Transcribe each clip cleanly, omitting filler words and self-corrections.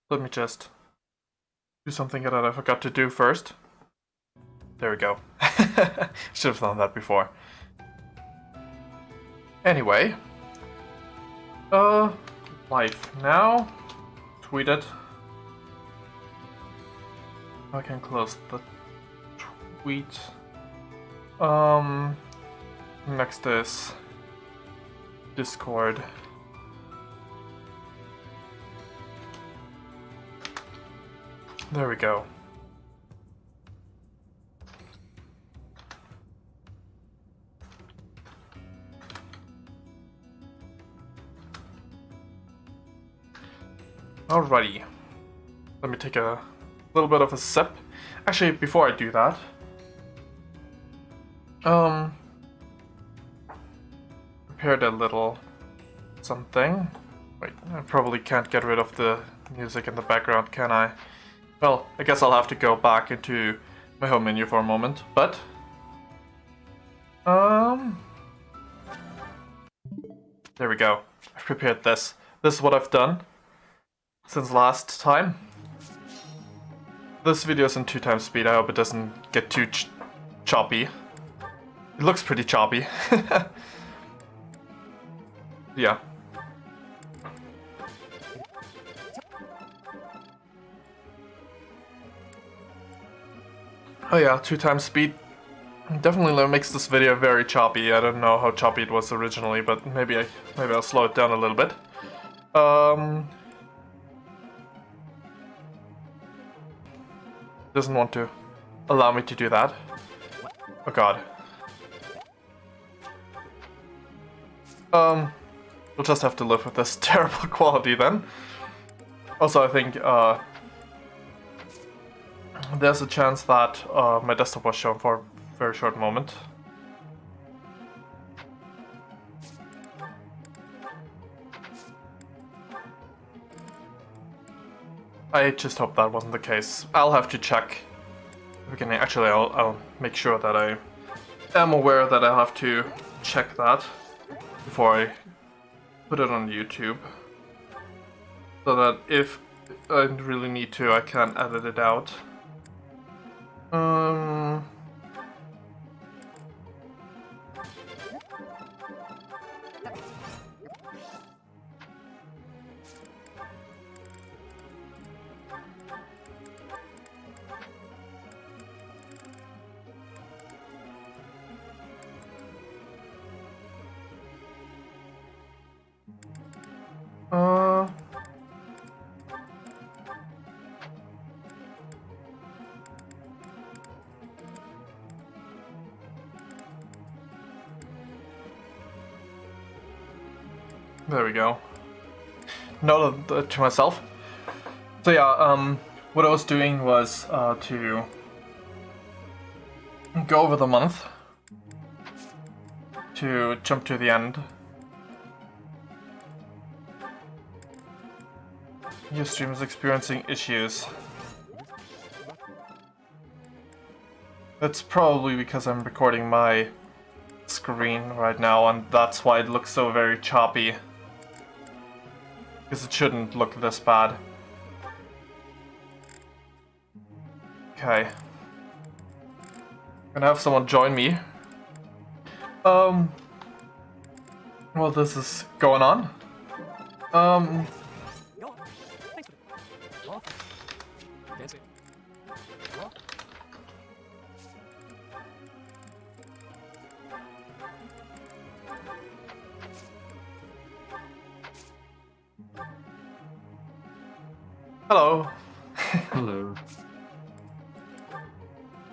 Let me just do something that I forgot to do first. There we go. Should have done that before. Anyway. Live now. Tweet it. I can close the tweet. Next is Discord. There we go. Alrighty. Let me take a little bit of a sip. Actually, before I do that, prepared a little something. Wait, I probably can't get rid of the music in the background, can I? Well, I guess I'll have to go back into my home menu for a moment, but there we go. I've prepared this. This is what I've done since last time. This video is in 2x speed. I hope it doesn't get too choppy. It looks pretty choppy. Yeah. Oh yeah, 2x speed definitely makes this video very choppy. I don't know how choppy it was originally, but maybe I'll slow it down a little bit. Doesn't want to allow me to do that. Oh god. We'll just have to live with this terrible quality then. Also, I think there's a chance that my desktop was shown for a very short moment. I just hope that wasn't the case. I'll have to check. Actually, I'll make sure that I am aware that I'll have to check that before I put it on YouTube. So that if I really need to, I can edit it out. There we go. Note to myself. So yeah, what I was doing was to go over the month, to jump to the end. Your stream is experiencing issues. That's probably because I'm recording my screen right now, and that's why it looks so very choppy. Because it shouldn't look this bad. Okay. Gonna have someone join me. Well, this is going on. Hello. Hello.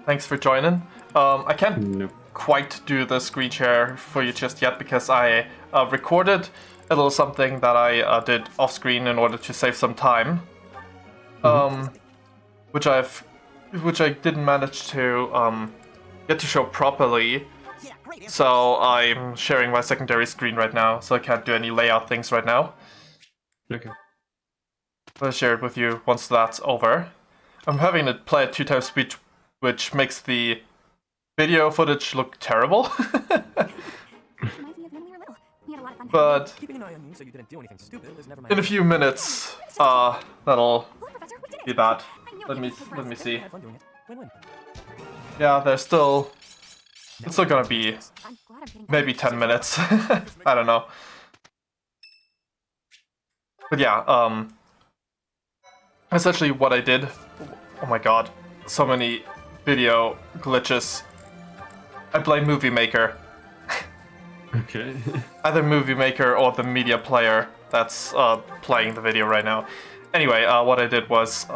Thanks for joining. I can't quite do the screen share for you just yet because I recorded a little something that I did off screen in order to save some time, which I didn't manage to get to show properly. So I'm sharing my secondary screen right now, so I can't do any layout things right now. Okay. I'll share it with you once that's over. I'm having it play at 2x speed, which makes the video footage look terrible. But in a few minutes, that'll be that. Let me see. Yeah, there's still. It's still gonna be maybe 10 minutes. I don't know. But yeah, essentially what I did. Oh my god, so many video glitches. I blame Movie Maker. Okay. Either Movie Maker or the media player that's playing the video right now. Anyway, what I did was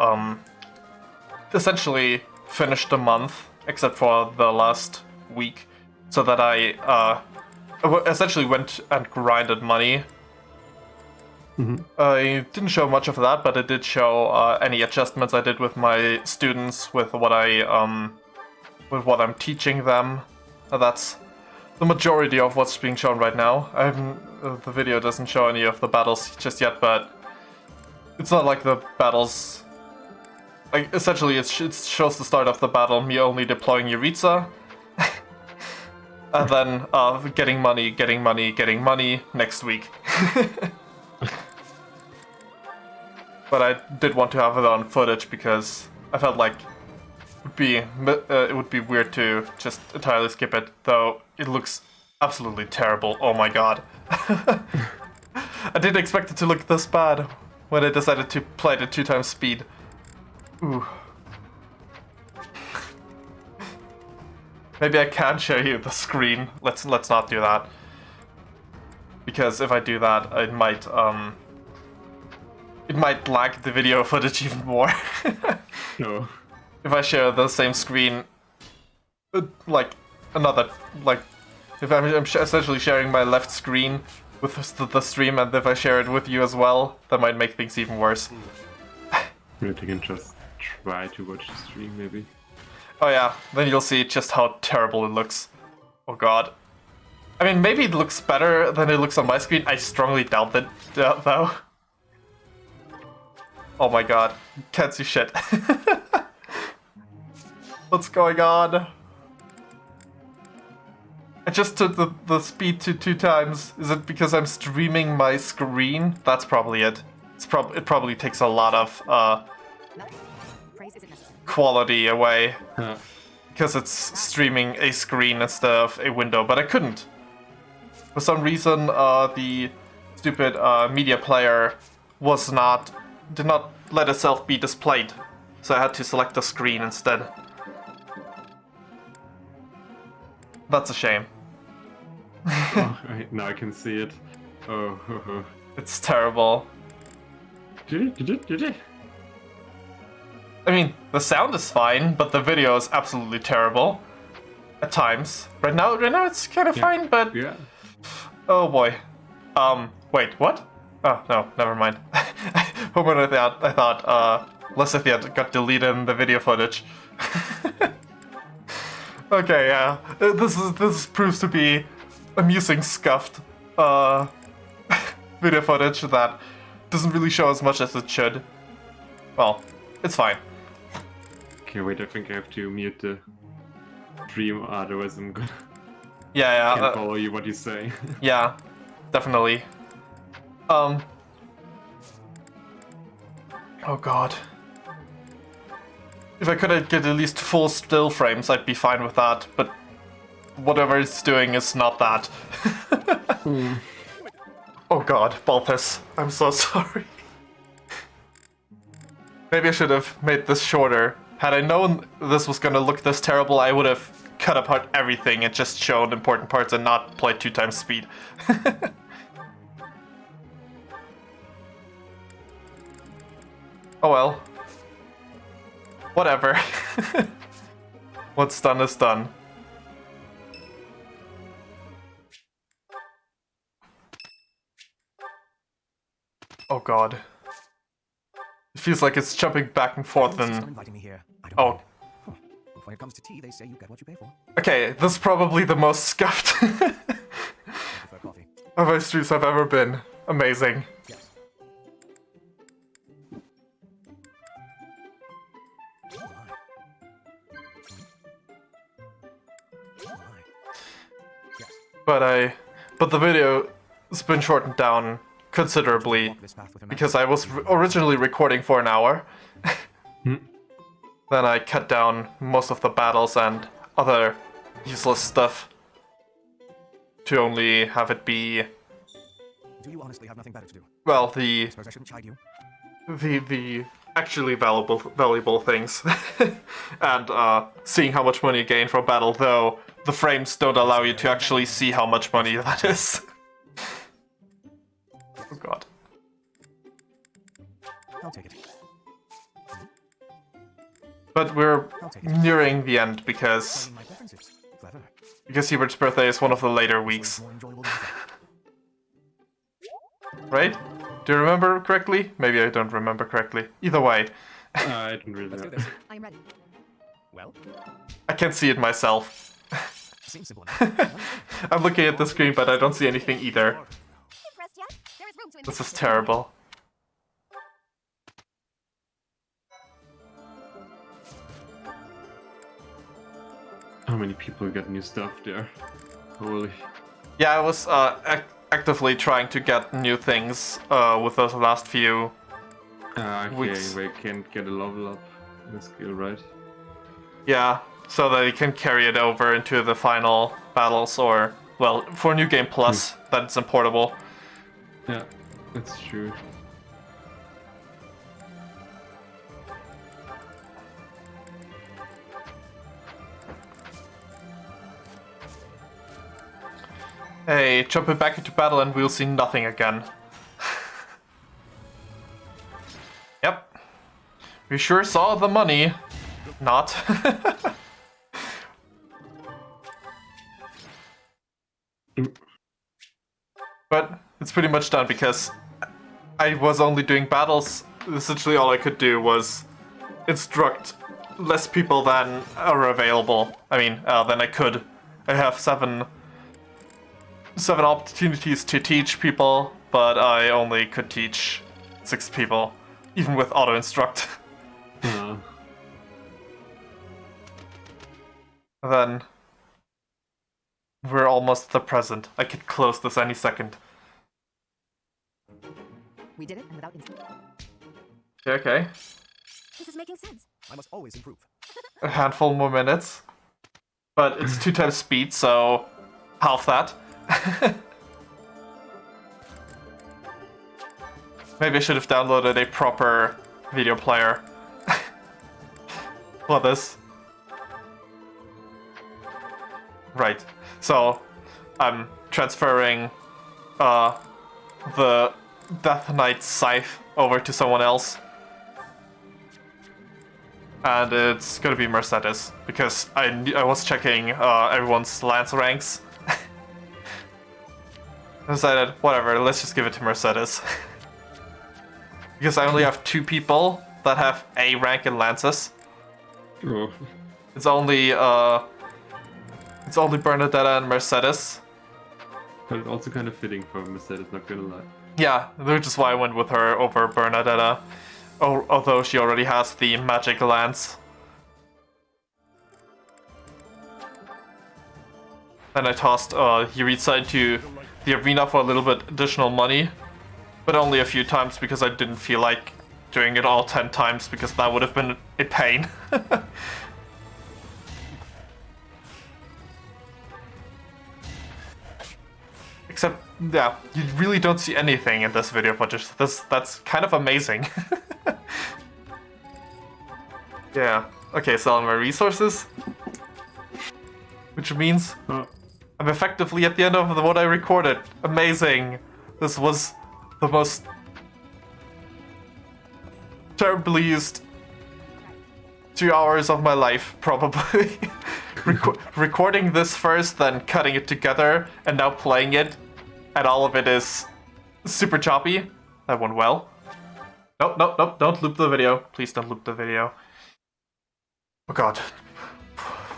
essentially finished the month, except for the last week, so that I essentially went and grinded money. I didn't show much of that, but it did show any adjustments I did with my students, with what I'm teaching them. That's the majority of what's being shown right now. The video doesn't show any of the battles just yet, but it's not like the battles. Like essentially, it shows the start of the battle, me only deploying Yuritsa, and then getting money next week. But I did want to have it on footage because I felt like it would be weird to just entirely skip it, though it looks absolutely terrible. Oh my god. I didn't expect it to look this bad when I decided to play it at 2 times speed. Ooh. Maybe I can show you the screen. Let's not do that. Because if I do that, it might lag the video footage even more. No. If I share the same screen, like another, like if I'm essentially sharing my left screen with the stream, and if I share it with you as well, that might make things even worse. Maybe I can just try to watch the stream, maybe. Oh yeah, then you'll see just how terrible it looks. Oh god. I mean, maybe it looks better than it looks on my screen. I strongly doubt that, though. Oh my god, can't see shit. What's going on? I just took the speed to 2 times. Is it because I'm streaming my screen? That's probably it. It probably takes a lot of quality away. Huh. Because it's streaming a screen instead of a window, but I couldn't. For some reason, the stupid media player did not let itself be displayed. So I had to select the screen instead. That's a shame. Oh, now I can see it. Oh, It's terrible. Did it? I mean, the sound is fine, but the video is absolutely terrible. At times. Right now it's kind of fine, but... Yeah. Oh boy. Wait, what? Oh, no, never mind. For a minute I thought, Lysithia got deleted in the video footage. Okay, yeah. This proves to be amusing scuffed, video footage that doesn't really show as much as it should. Well, it's fine. Okay, wait, I think I have to mute the stream, otherwise I'm gonna... Yeah, can't follow you what you say. yeah, definitely. Oh god. If I could get at least full still frames, I'd be fine with that, but whatever it's doing is not that. Oh god, Balthus, I'm so sorry. Maybe I should have made this shorter. Had I known this was gonna look this terrible, I would have cut apart everything and just shown important parts and not played 2 times speed. Oh well. Whatever. What's done is done. Oh god. It feels like it's jumping back and forth and... Oh. When it comes to tea, they say you get what you pay for. Okay, this is probably the most scuffed Prefer coffee. of my streams I've ever been. Amazing. Yes. Yes. But the video has been shortened down considerably Walk this path with a because I was originally recording for an hour, Then I cut down most of the battles and other useless stuff to only have it be, Do you honestly have nothing better to do? well, the Suppose I shouldn't chide you. the actually valuable things. And seeing how much money you gain from battle, though the frames don't allow you to actually see how much money that is. Oh god. I'll take it. But we're nearing the end because Playing my preferences. Clever. Hubert's birthday is one of the later So weeks, it's more enjoyable than ever. right? Do you remember correctly? Maybe I don't remember correctly. Either way, I don't really Let's do know. this. I'm ready. Well, I can't see it myself. seems simple enough. I'm looking at the screen, but I don't see anything either. Impressed yet? There is room to This is terrible. How many people got new stuff there? Holy. Yeah, I was actively trying to get new things with those last few. Okay, Weeks. we can't get a level up in the skill, right? Yeah, so that you can carry it over into the final battles, or, well, for New Game Plus, that it's importable. Yeah, that's true. Hey, jump it back into battle and we'll see nothing again. Yep. We sure saw the money. Not. But it's pretty much done because I was only doing battles. Essentially all I could do was instruct less people than are available. I mean, than I could. I have seven opportunities to teach people, but I only could teach 6 people, even with auto-instruct. Then we're almost the present. I could close this any second. We did it, and without instant. Okay. This is making sense. I must always improve. A handful more minutes. But it's 2 times speed, so half that. Maybe I should have downloaded a proper video player for this. Right. So I'm transferring the Death Knight scythe over to someone else. And it's gonna be Mercedes, because I was checking everyone's lance ranks. I decided, whatever, let's just give it to Mercedes. Because I only have 2 people that have A rank in lances. Oh. It's only Bernadetta and Mercedes. But it's also kind of fitting for Mercedes, not gonna lie. Yeah, which is why I went with her over Bernadetta. Although she already has the magic lance. Then I tossed Yuritsa into the arena for a little bit additional money. But only a few times because I didn't feel like doing it all 10 times because that would have been a pain. Except, yeah, you really don't see anything in this video footage. That's kind of amazing. Yeah. Okay, selling my resources. Which means Oh. I'm effectively at the end of what I recorded. Amazing. This was the most terribly used 2 hours of my life, probably. Recording this first, then cutting it together, and now playing it, and all of it is super choppy. That went well. Nope, nope, nope, don't loop the video. Please don't loop the video. Oh god.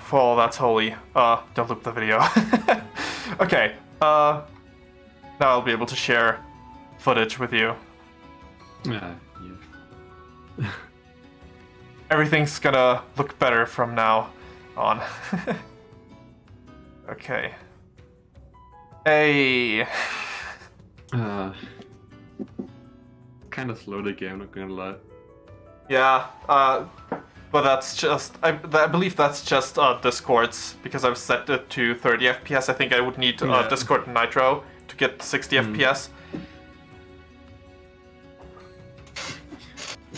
For all that's holy. Don't loop the video. Okay, now I'll be able to share footage with you. Yeah. Everything's gonna look better from now on. Okay. Hey. Kind of slow the game, not gonna lie. Yeah, but that's just... I believe that's just Discord's, because I've set it to 30 FPS. I think I would need Discord Nitro to get 60 FPS.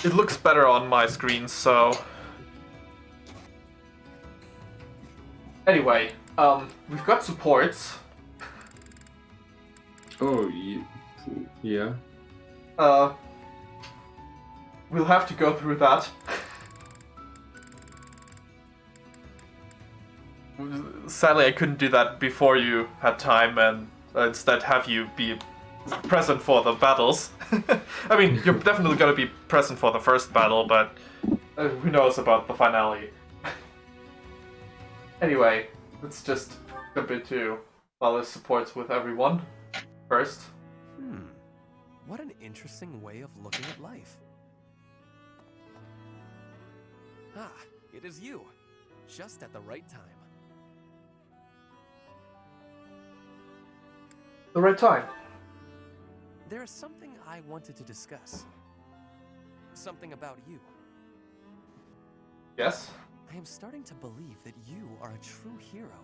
It looks better on my screen, so... Anyway, we've got supports. Oh, yeah. We'll have to go through that. Sadly, I couldn't do that before you had time, and instead have you be present for the battles. I mean, you're definitely gonna be present for the first battle, but who knows about the finale. Anyway, let's just jump into Valor's supports with everyone first. What an interesting way of looking at life. Ah, it is you. Just at the right time. The right time. There is something I wanted to discuss. Something about you. Yes? I am starting to believe that you are a true hero.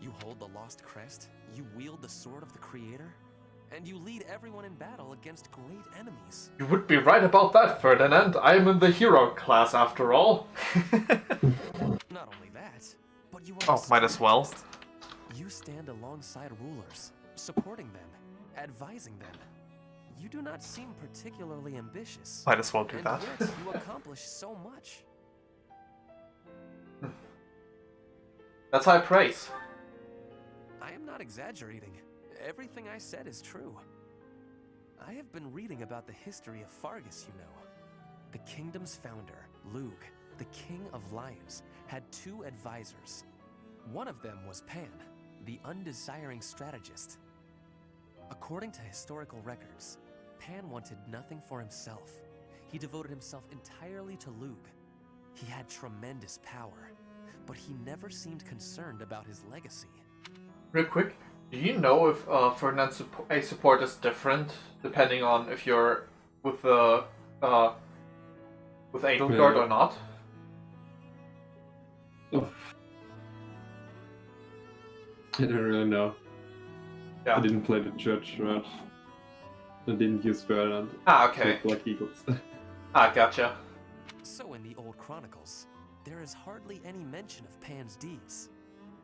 You hold the Lost Crest, you wield the Sword of the Creator, and you lead everyone in battle against great enemies. You would be right about that, Ferdinand. I am in the hero class after all. Not only that, but you are Oh, might as well. strategist. You stand alongside rulers, supporting them, advising them. You do not seem particularly ambitious. Might as well do and that. yet you accomplish so much. That's high praise. I am not exaggerating. Everything I said is true. I have been reading about the history of Fargus, you know. The kingdom's founder, Lug, the king of lions, had 2 advisors. One of them was Pan, the undesiring strategist. According to historical records, Pan wanted nothing for himself. He devoted himself entirely to Lug. He had tremendous power, but he never seemed concerned about his legacy. Real quick, do you know if Ferdinand's support is different depending on if you're with the with Edelgard or not? Oh. I don't really know. Yeah. I didn't play the church right. I didn't use Ferdinand. Ah, okay. Like Eagles. Ah, gotcha. So in the old chronicles, there is hardly any mention of Pan's deeds.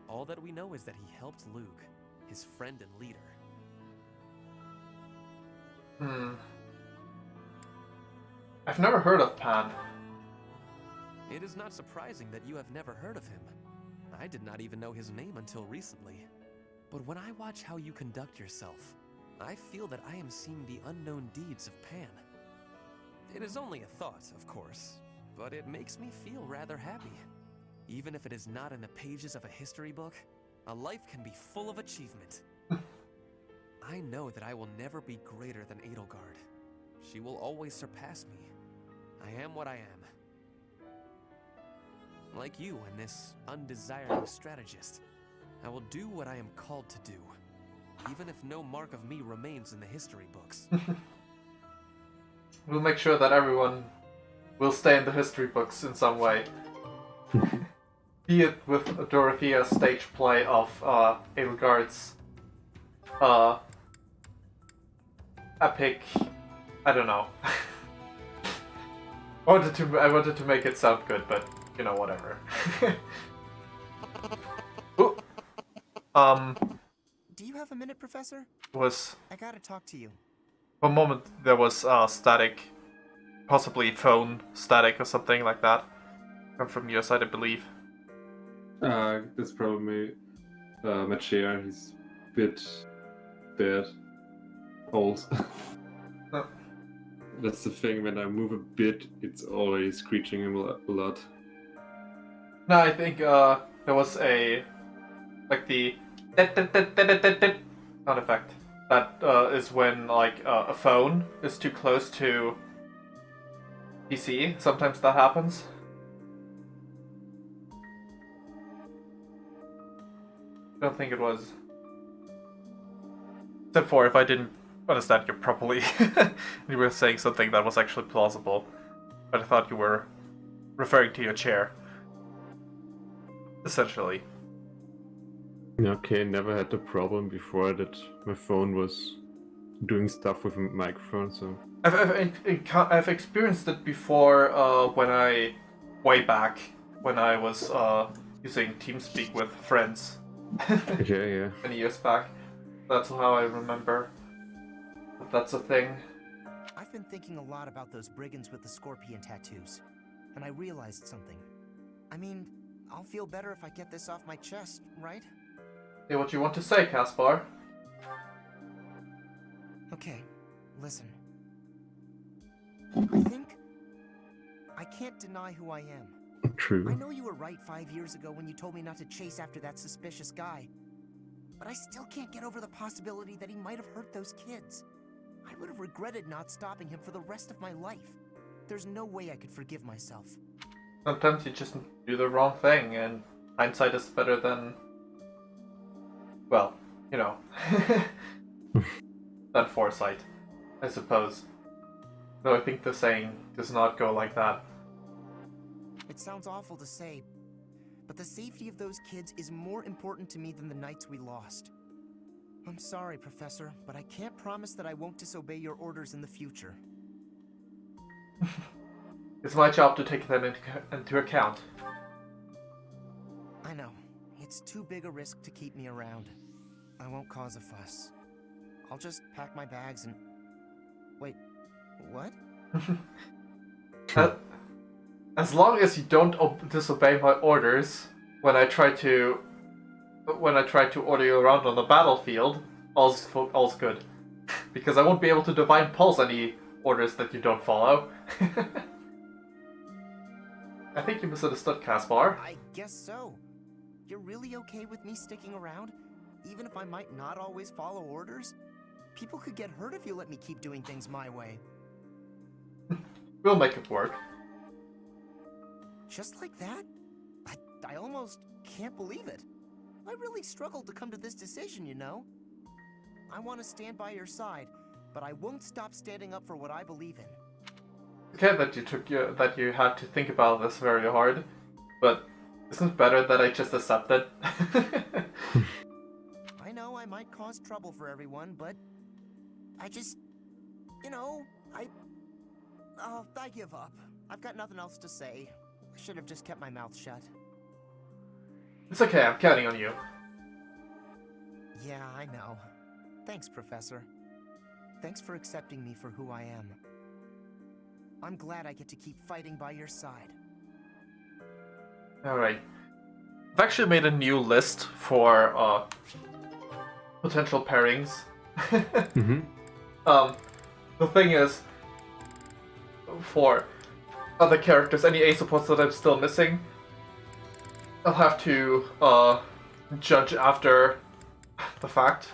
All that we know is that he helped Lug, his friend and leader. I've never heard of Pan. It is not surprising that you have never heard of him. I did not even know his name until recently. But when I watch how you conduct yourself, I feel that I am seeing the unknown deeds of Pan. It is only a thought, of course, but it makes me feel rather happy. Even if it is not in the pages of a history book, a life can be full of achievement. I know that I will never be greater than Edelgard. She will always surpass me. I am what I am. Like you and this undesiring strategist, I will do what I am called to do, even if no mark of me remains in the history books. We'll make sure that everyone will stay in the history books in some way. Be it with Dorothea's stage play of Edelgard's epic... I don't know. I wanted to make it sound good, but you know, whatever. Ooh. Do you have a minute, Professor? Was I gotta talk to you. for a moment there was static, possibly phone static or something like that. Come from your side, I believe. That's probably my chair. He's a bit bad. Old. Huh. That's the thing, when I move a bit, it's already screeching a lot. No, I think there was a like the sound effect. That is when like a phone is too close to PC. Sometimes that happens. I don't think it was. Except for if I didn't understand you properly. You were saying something that was actually plausible. but I thought you were referring to your chair. Essentially. Okay, never had the problem before that my phone was doing stuff with a microphone, so... I've experienced it before way back, when I was using TeamSpeak with friends. Okay, yeah. Many years back. That's how I remember. But that's a thing. I've been thinking a lot about those brigands with the scorpion tattoos, and I realized something. I mean, I'll feel better if I get this off my chest, right? Say what you want to say, Caspar. Okay, listen. I think I can't deny who I am. I True. know you were right 5 years ago when you told me not to chase after that suspicious guy. But I still can't get over the possibility that he might have hurt those kids. I would have regretted not stopping him for the rest of my life. There's no way I could forgive myself. Sometimes you just do the wrong thing, and hindsight is better than... well, you know... than foresight, I suppose. Though I think the saying does not go like that. It sounds awful to say, but the safety of those kids is more important to me than the nights we lost. I'm sorry, Professor, but I can't promise that I won't disobey your orders in the future. It's my job to take them into account. I know. It's too big a risk to keep me around. I won't cause a fuss. I'll just pack my bags and... Wait, what? As long as you don't disobey my orders when I try to order you around on the battlefield, all's good. Because I won't be able to divine pulse any orders that you don't follow. I think you misunderstood, Caspar. I guess so. You're really okay with me sticking around? Even if I might not always follow orders? People could get hurt if you let me keep doing things my way. We'll make it work. Just like that? I almost can't believe it. I really struggled to come to this decision, you know? I want to stand by your side, but I won't stop standing up for what I believe in. Okay, that you had to think about this very hard, but isn't it better that I just accept it? I know I might cause trouble for everyone, but I just, you know, I give up. I've got nothing else to say. I should have just kept my mouth shut. It's okay, I'm counting on you. Yeah, I know. Thanks, Professor. Thanks for accepting me for who I am. I'm glad I get to keep fighting by your side. Alright. I've actually made a new list for potential pairings. Mm-hmm. The thing is, for other characters, any A supports that I'm still missing, I'll have to judge after the fact.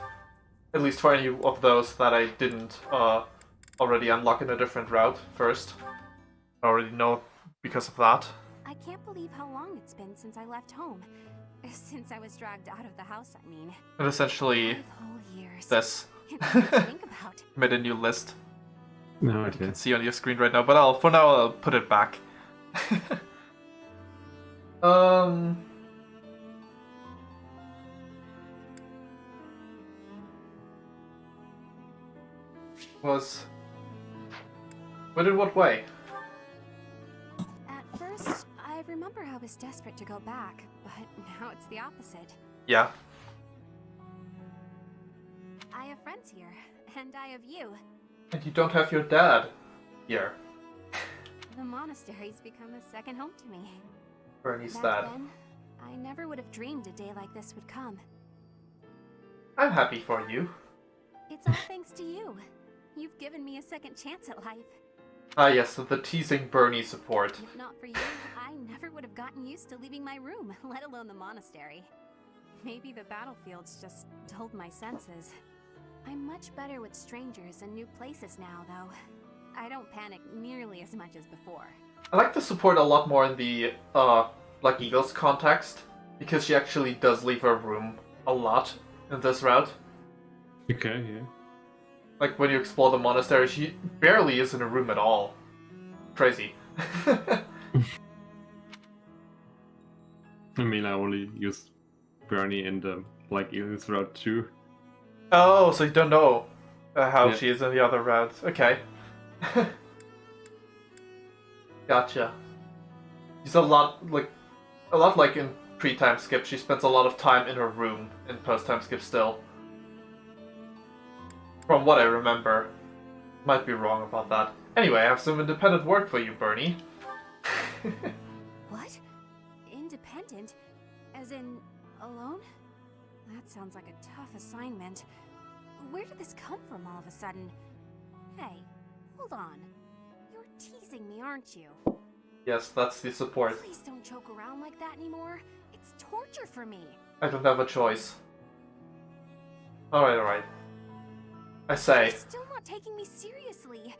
At least for any of those that I didn't already unlock in a different route first. I already know because of that. I can't believe how long it's been since I left home. Since I was dragged out of the house, I mean. And essentially, 5 whole years. this. It's hard to think about. Made a new list. No You can idea. see on your screen right now, but for now I'll put it back. But in what way? At first, I remember I was desperate to go back, but now it's the opposite. Yeah. I have friends here, and I have you. And you don't have your dad here. The monastery's become a second home to me. Bernie's Back dad. then, I never would have dreamed a day like this would come. I'm happy for you. It's all thanks to you. You've given me a second chance at life. Ah yes, so the teasing Bernie support. If not for you, I never would have gotten used to leaving my room, let alone the monastery. Maybe the battlefields just dulled my senses. I'm much better with strangers and new places now, though. I don't panic nearly as much as before. I like the support a lot more in the Black Eagles context, because she actually does leave her room a lot in this route. Okay, yeah. Like when you explore the monastery, she barely is in a room at all. Crazy. I mean, I only used Bernie in the Black Aliens Route 2. Oh, so you don't know how Yeah. she is in the other routes. Okay. Gotcha. She's a lot like in pre-time skip. She spends a lot of time in her room in post-time skip still. From what I remember. Might be wrong about that. Anyway, I have some independent work for you, Bernie. What? Independent? As in, alone? That sounds like a tough assignment. Where did this come from all of a sudden? Hey, hold on. You're teasing me, aren't you? Yes, that's the support. Please don't joke around like that anymore. It's torture for me. I don't have a choice. Alright. I say. You're still not taking me seriously.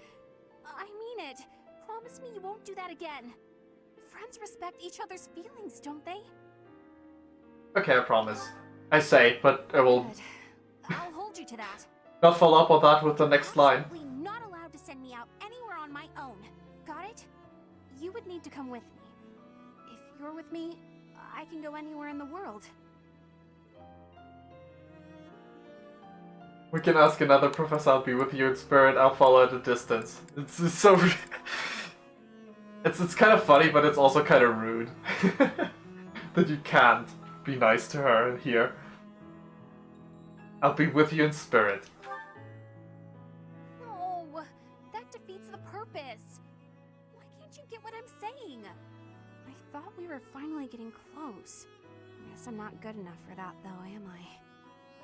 I mean it. Promise me you won't do that again. Friends respect each other's feelings, don't they? Okay, I promise. I say, but I will Good. I'll hold you to that. not follow up on that with the next line. Absolutely not allowed to send me out anywhere on my own. Got it? You would need to come with me. If you're with me, I can go anywhere in the world. We can ask another professor. I'll be with you in spirit. I'll follow at a distance. It's so. It's kind of funny, but it's also kind of rude that you can't be nice to her in here. I'll be with you in spirit. No, that defeats the purpose. Why can't you get what I'm saying? I thought we were finally getting close. Guess I'm not good enough for that, though, am I?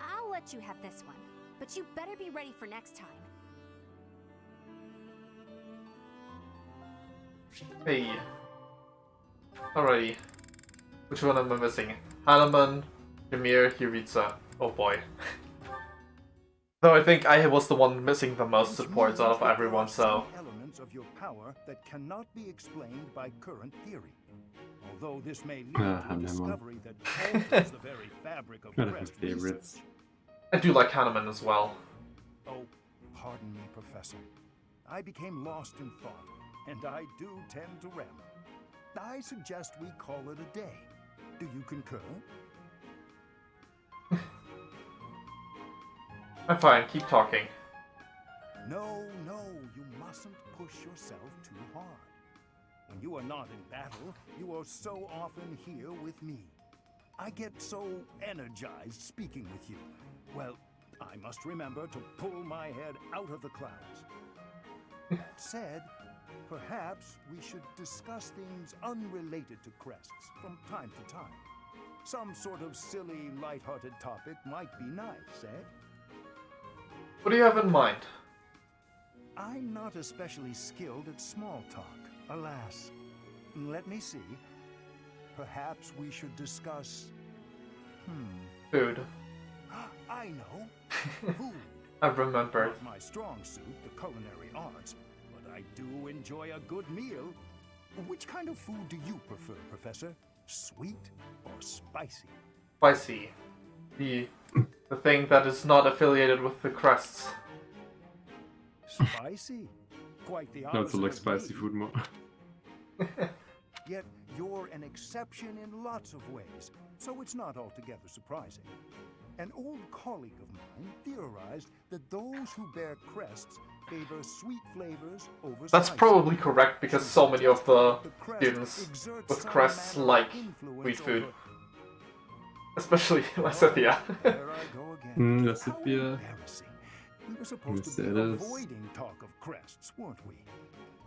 I'll let you have this one, but you better be ready for next time. Hey. Alrighty. Which one am I missing? Hanuman, Ymir, Yuritsa. Oh boy. Though I think I was the one missing the most supports out of everyone, so... Elements of your power that cannot be explained by current theory. Although this may lead Ah, to a Hanuman. discovery that alters the very fabric of One of my Crest favorites. research. I do like Hanuman as well. Oh, pardon me, Professor. I became lost in thought, and I do tend to ramble. I suggest we call it a day. Do you concur? I'm fine, keep talking. No, you mustn't push yourself too hard. When you are not in battle, you are so often here with me. I get so energized speaking with you. Well, I must remember to pull my head out of the clouds. That said, perhaps we should discuss things unrelated to crests from time to time. Some sort of silly, lighthearted topic might be nice, eh? What do you have in mind? I'm not especially skilled at small talk, alas. Let me see. Perhaps we should discuss... Food. I know. Food. I remember. Not my strong suit, the culinary arts, but I do enjoy a good meal. Which kind of food do you prefer, Professor? Sweet or spicy? Spicy. The thing that is not affiliated with the crests. Spicy? Quite the No, opposite. it's like of spicy me. food more. Yet you're an exception in lots of ways, so it's not altogether surprising. An old colleague of mine theorized that those who bear crests favor sweet flavors over That's spicy. probably correct because so many of the crest students exerts with some crests manner of like influence sweet food. over- Especially Lysithea. There I go again. That's How it, yeah. embarrassing. We were supposed Yes, to be it is. avoiding talk of crests, weren't we?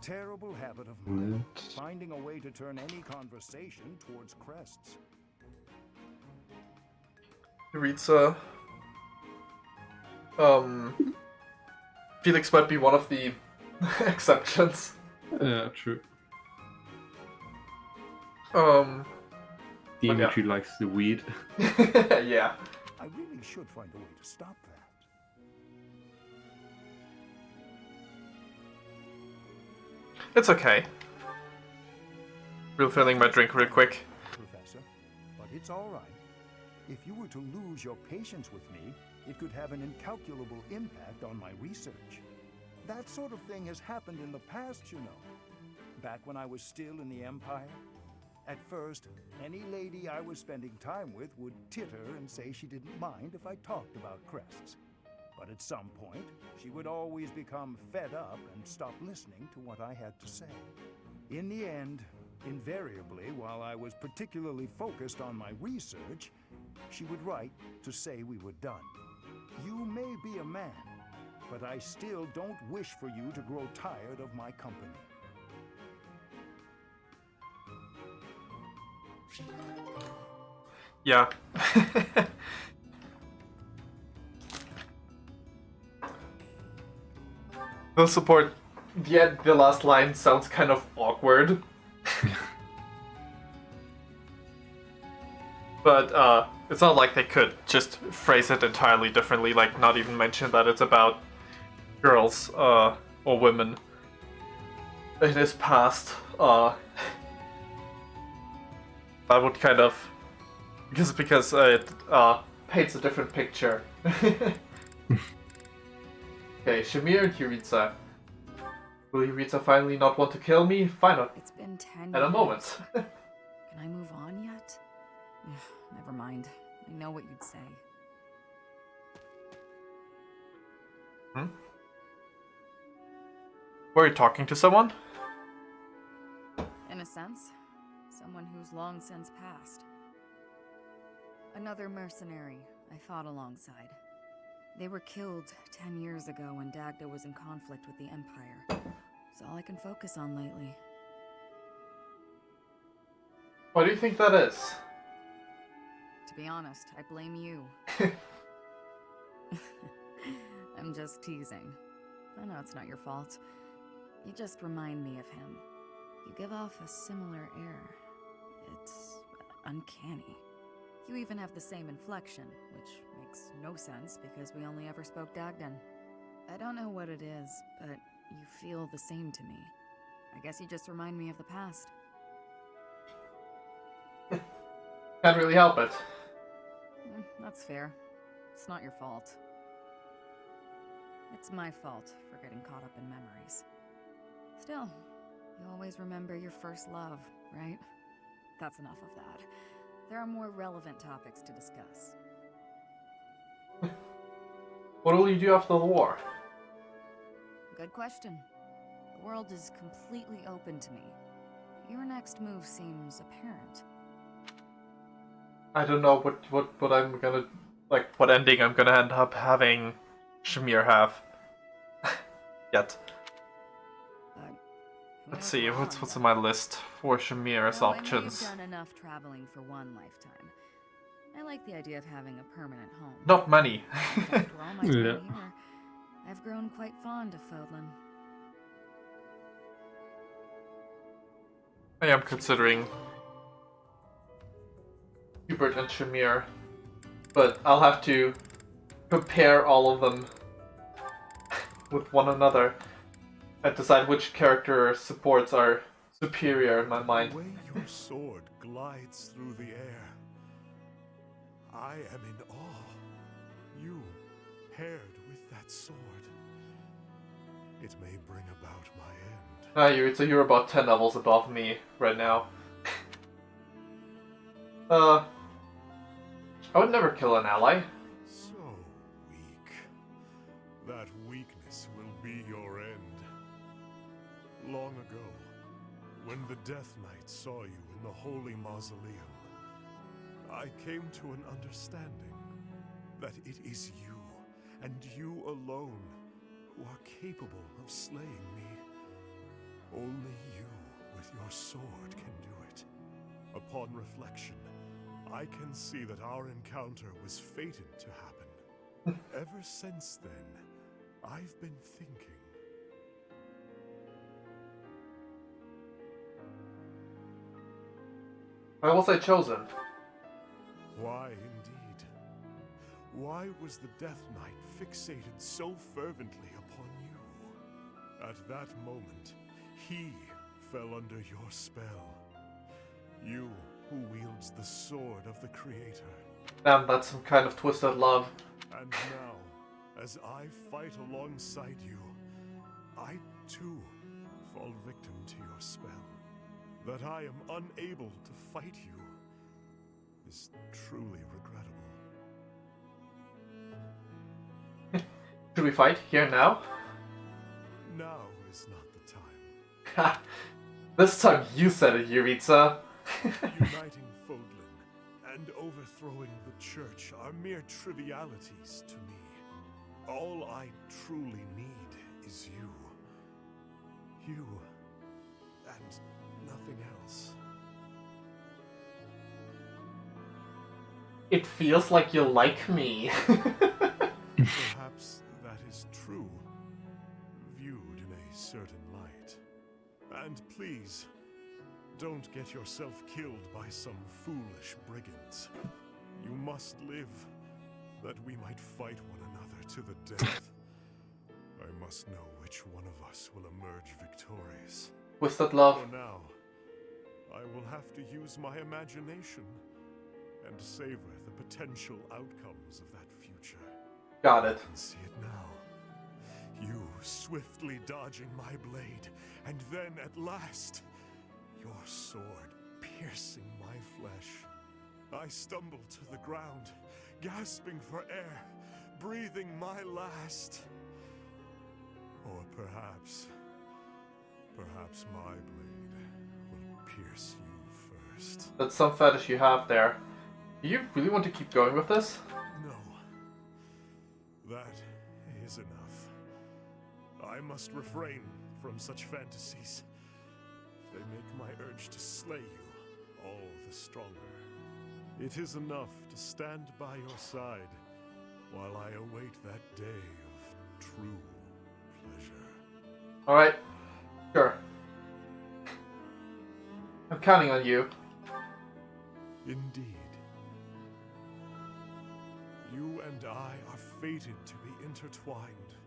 Terrible habit of mine. Net. Finding a way to turn any conversation towards crests. Yuritsa. Felix might be one of the exceptions. Yeah, true. Yeah. Dimitri likes the weed. Yeah. I really should find a way to stop that. It's okay. Refilling my drink real quick. Professor, but it's all right. If you were to lose your patience with me, it could have an incalculable impact on my research. That sort of thing has happened in the past, you know. back when I was still in the Empire. At first, any lady I was spending time with would titter and say she didn't mind if I talked about crests. But at some point, she would always become fed up and stop listening to what I had to say. In the end, invariably, while I was particularly focused on my research, she would write to say we were done. You may be a man, but I still don't wish for you to grow tired of my company. Yeah. The support. Yeah, the last line sounds kind of awkward. But it's not like they could just phrase it entirely differently, like not even mention that it's about girls or women in his past. That would kind of because it paints a different picture. Okay, Shamir and Yuritsa. Will Yuritsa finally not want to kill me? Fine, It's been 10 at a years. moment. Can I move on yet? Never mind. I know what you'd say. Hmm? Were you talking to someone? In a sense, someone who's long since passed. Another mercenary I fought alongside. They were killed 10 years ago when Dagda was in conflict with the Empire. It's all I can focus on lately. What do you think that is? To be honest, I blame you. I'm just teasing. I know it's not your fault. You just remind me of him. You give off a similar air. It's uncanny. You even have the same inflection, which makes no sense because we only ever spoke Dagdan. I don't know what it is, but you feel the same to me. I guess you just remind me of the past. Can't really help it. That's fair. It's not your fault. It's my fault for getting caught up in memories. Still, you always remember your first love, right? That's enough of that. There are more relevant topics to discuss. What will you do after the war? Good question. The world is completely open to me. Your next move seems apparent. I don't know what I'm gonna like. What ending I'm gonna end up having Shamir have yet. But who Let's knows see how what's long on my list for Shamir as Well, I know options. you've done enough traveling for one lifetime. I like the idea of having a permanent home. Not many. After all my time Yeah. here, I've grown quite fond of Fodlan. I am considering Hubert and Shamir, but I'll have to compare all of them with one another and decide which character supports are superior in my mind. The way your sword glides through the air, I am in awe. You, paired with that sword, it may bring about my end. Ah, you're about 10 levels above me right now. I would never kill an ally. So weak. That weakness will be your end. Long ago, when the Death Knight saw you in the Holy Mausoleum, I came to an understanding that it is you, and you alone, who are capable of slaying me. Only you, with your sword, can do it. Upon reflection, I can see that our encounter was fated to happen. Ever since then, I've been thinking. Why was I chosen? Why indeed? Why was the Death Knight fixated so fervently upon you? At that moment, he fell under your spell. You who wields the sword of the Creator. Damn, that's some kind of twisted love. And now, as I fight alongside you, I too fall victim to your spell. That I am unable to fight you is truly regrettable. Should we fight here now? Now is not the time. Ha! This time you said it, Yuritsa. Uniting Fodlan and overthrowing the church are mere trivialities to me. All I truly need is you. You and nothing else. It feels like you like me. Perhaps that is true, viewed in a certain light. And please, don't get yourself killed by some foolish brigands. You must live, that we might fight one another to the death. I must know which one of us will emerge victorious. With that love. For now, I will have to use my imagination and savor the potential outcomes of that future. Got it. I can see it now. You swiftly dodging my blade, and then at last, your sword piercing my flesh. I stumble to the ground, gasping for air, breathing my last. Or perhaps my blade will pierce you first. That's some fetish you have there. Do you really want to keep going with this? No. That is enough. I must refrain from such fantasies. They make my urge to slay you all the stronger. It is enough to stand by your side while I await that day of true pleasure. Alright. Sure. I'm counting on you. Indeed. You and I are fated to be intertwined.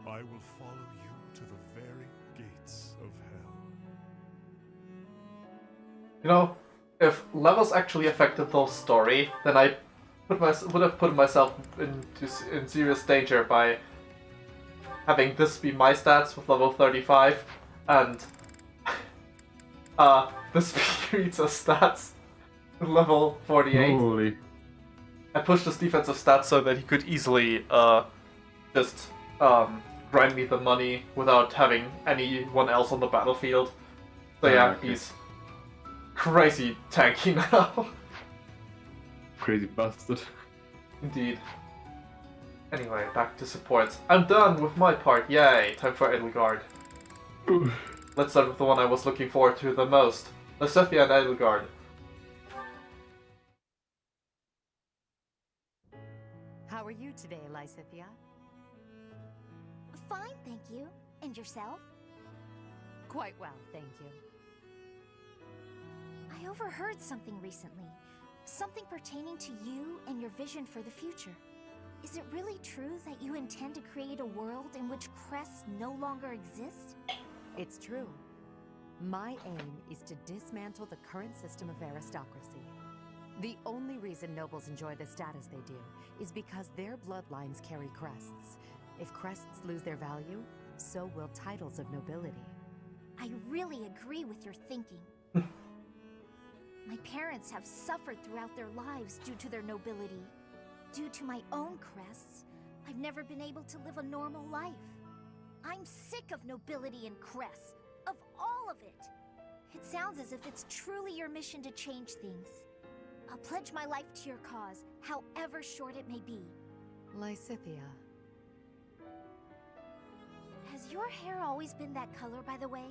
I will follow you to the very gates of hell. You know, if levels actually affected the story, then I would have put myself in serious danger by having this be my stats with level 35 and this be Yuritsa's stats with level 48. Holy. I pushed his defensive stats so that he could easily just grind me the money without having anyone else on the battlefield. So yeah, Okay. he's crazy tanky now. Crazy bastard. Indeed. Anyway, back to supports. I'm done with my part, yay! Time for Edelgard. Let's start with the one I was looking forward to the most. Lysithea and Edelgard. How are you today, Lysithea? Fine, thank you. And yourself? Quite well, thank you. I overheard something recently. Something pertaining to you and your vision for the future. Is it really true that you intend to create a world in which crests no longer exist? It's true. My aim is to dismantle the current system of aristocracy. The only reason nobles enjoy the status they do is because their bloodlines carry crests. If crests lose their value, so will titles of nobility. I really agree with your thinking. My parents have suffered throughout their lives due to their nobility. Due to my own crests, I've never been able to live a normal life. I'm sick of nobility and crests, of all of it. It sounds as if it's truly your mission to change things. I'll pledge my life to your cause, however short it may be. Lysithea. Has your hair always been that color, by the way?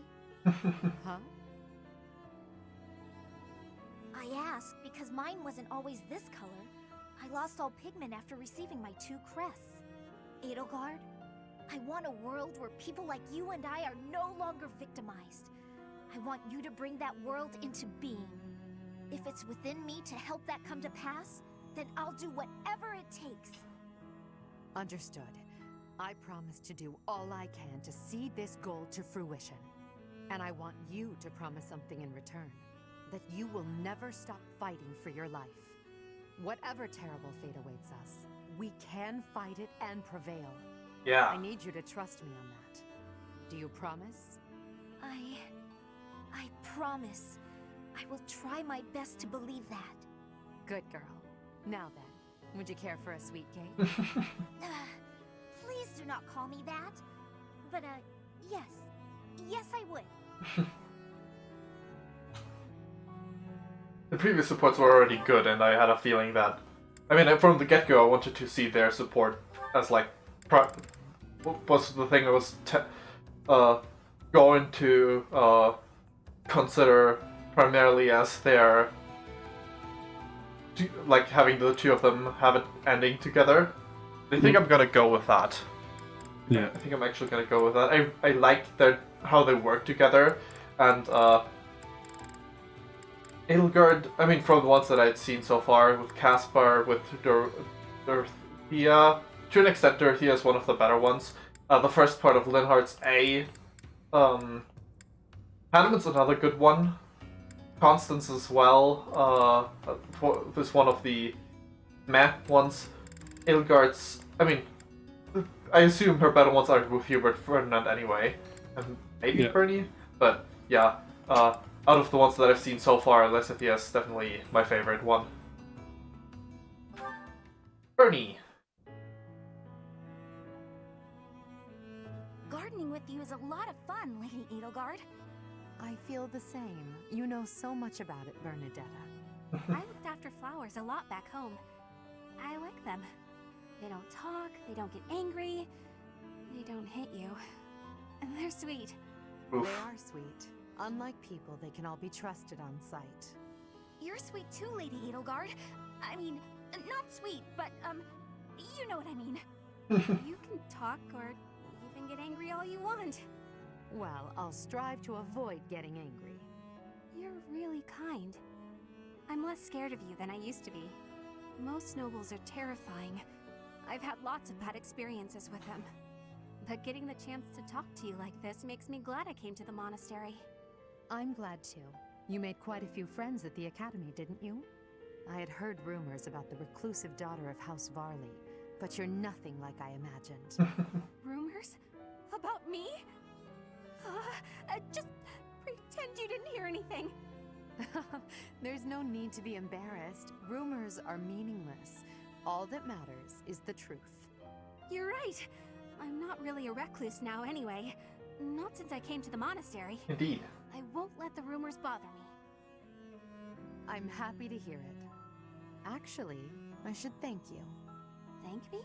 Huh? I ask because mine wasn't always this color. I lost all pigment after receiving my 2 crests. Edelgard, I want a world where people like you and I are no longer victimized. I want you to bring that world into being. If it's within me to help that come to pass, then I'll do whatever it takes. Understood. I promise to do all I can to see this goal to fruition. And I want you to promise something in return. That you will never stop fighting for your life. Whatever terrible fate awaits us, we can fight it and prevail. Yeah. I need you to trust me on that. Do you promise? I promise. I will try my best to believe that. Good girl. Now then, would you care for a sweet cake? Please do not call me that. But, yes. Yes, I would. The previous supports were already good, and I had a feeling that... I mean, from the get-go, I wanted to see their support as, like, was the thing I was going to consider primarily as their... like, having the two of them have it ending together. I think I'm gonna go with that. Yeah. I think I'm actually gonna go with that. I like how they work together, and Edelgard, I mean, from the ones that I'd seen so far, with Caspar, with Dorothea, to an extent Dorothea is one of the better ones. The first part of Linhardt's A, Hanneman's another good one. Constance as well, is one of the meh ones. Edelgard's, I mean, I assume her better ones are with Hubert Ferdinand anyway, and maybe Bernie, but yeah, out of the ones that I've seen so far, Lysithea is definitely my favorite one. Bernie! Gardening with you is a lot of fun, Lady Edelgard. I feel the same. You know so much about it, Bernadetta. I looked after flowers a lot back home. I like them. They don't talk, they don't get angry, they don't hit you. And they're sweet. Oof. They are sweet. Unlike people, they can all be trusted on sight. You're sweet too, Lady Edelgard. I mean, not sweet, but, you know what I mean. You can talk or even get angry all you want. Well, I'll strive to avoid getting angry. You're really kind. I'm less scared of you than I used to be. Most nobles are terrifying. I've had lots of bad experiences with them. But getting the chance to talk to you like this makes me glad I came to the monastery. I'm glad too. You made quite a few friends at the academy, didn't you? I had heard rumors about the reclusive daughter of House Varley, but you're nothing like I imagined. Rumors? About me? Just pretend you didn't hear anything. There's no need to be embarrassed. Rumors are meaningless. All that matters is the truth. You're right. I'm not really a recluse now anyway. Not since I came to the monastery. Indeed. I won't let the rumors bother me. I'm happy to hear it. Actually, I should thank you. Thank me?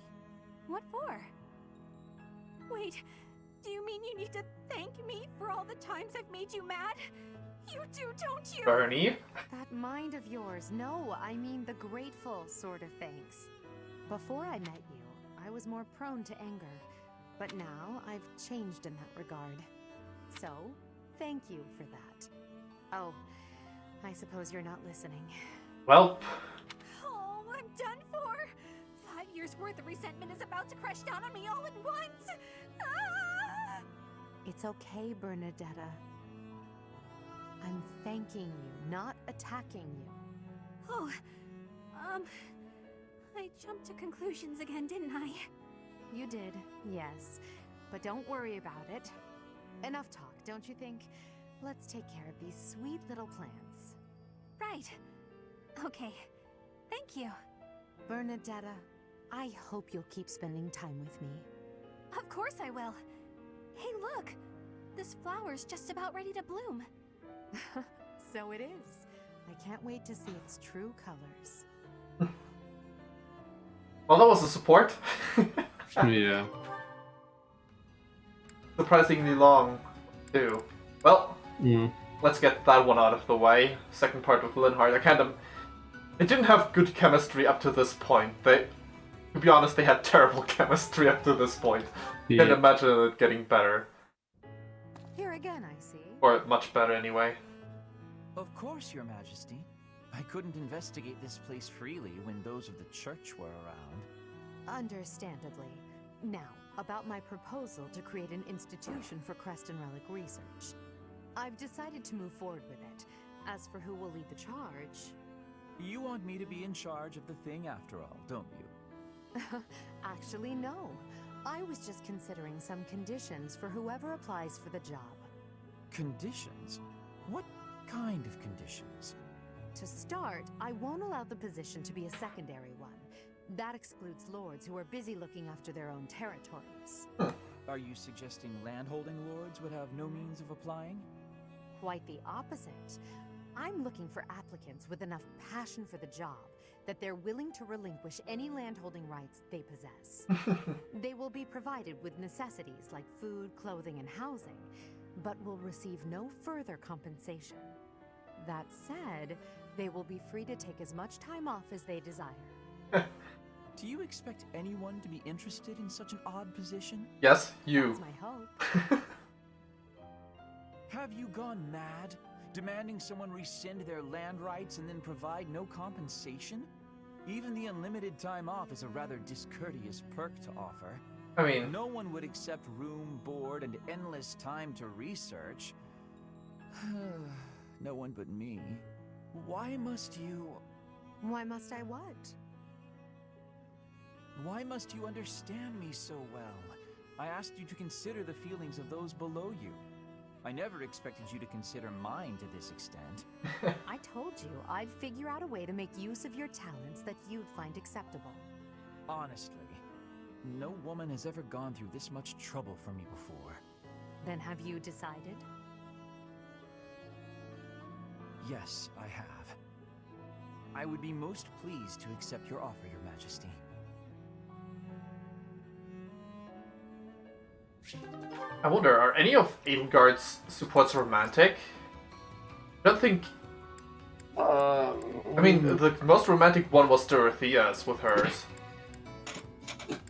What for? Wait, do you mean you need to thank me for all the times I've made you mad? You do, don't you? Bernie? That mind of yours. No, I mean the grateful sort of thanks. Before I met you, I was more prone to anger. But now, I've changed in that regard. So, thank you for that. Oh, I suppose you're not listening. Welp. Oh, I'm done for! 5 years worth of resentment is about to crash down on me all at once! Ah! It's okay, Bernadetta. I'm thanking you, not attacking you. Oh, I jumped to conclusions again, didn't I? You did, yes. But don't worry about it. Enough talk, don't you think? Let's take care of these sweet little plants. Right. Okay. Thank you. Bernadetta, I hope you'll keep spending time with me. Of course I will. Hey, look! This flower's just about ready to bloom. So it is. I can't wait to see its true colors. Well, that was a support. Yeah. Surprisingly long, too. Well, let's get that one out of the way. Second part with Linhardt. They didn't have good chemistry up to this point. To be honest, they had terrible chemistry up to this point. Yeah. Can't imagine it getting better. Here again, I see. Or much better, anyway. Of course, Your Majesty. I couldn't investigate this place freely when those of the church were around. Understandably. Now, about my proposal to create an institution for Crest and Relic research. I've decided to move forward with it. As for who will lead the charge... You want me to be in charge of the thing after all, don't you? Actually, no. I was just considering some conditions for whoever applies for the job. Conditions? What kind of conditions? To start, I won't allow the position to be a secondary one. That excludes lords who are busy looking after their own territories. Are you suggesting landholding lords would have no means of applying? Quite the opposite. I'm looking for applicants with enough passion for the job that they're willing to relinquish any landholding rights they possess. They will be provided with necessities like food, clothing, and housing, but will receive no further compensation. That said, they will be free to take as much time off as they desire. Do you expect anyone to be interested in such an odd position? Yes, you. That's my hope. Have you gone mad? Demanding someone rescind their land rights and then provide no compensation? Even the unlimited time off is a rather discourteous perk to offer. I mean, No one would accept room, board, and endless time to research. No one but me. Why must you... Why must I what? Why must you understand me so well? I asked you to consider the feelings of those below you. I never expected you to consider mine to this extent. I told you I'd figure out a way to make use of your talents that you'd find acceptable. Honestly, no woman has ever gone through this much trouble for me before. Then have you decided? Yes, I have. I would be most pleased to accept your offer, Your Majesty. I wonder, are any of Edelgard's supports romantic? I don't think... I mean, the most romantic one was Dorothea's with hers. I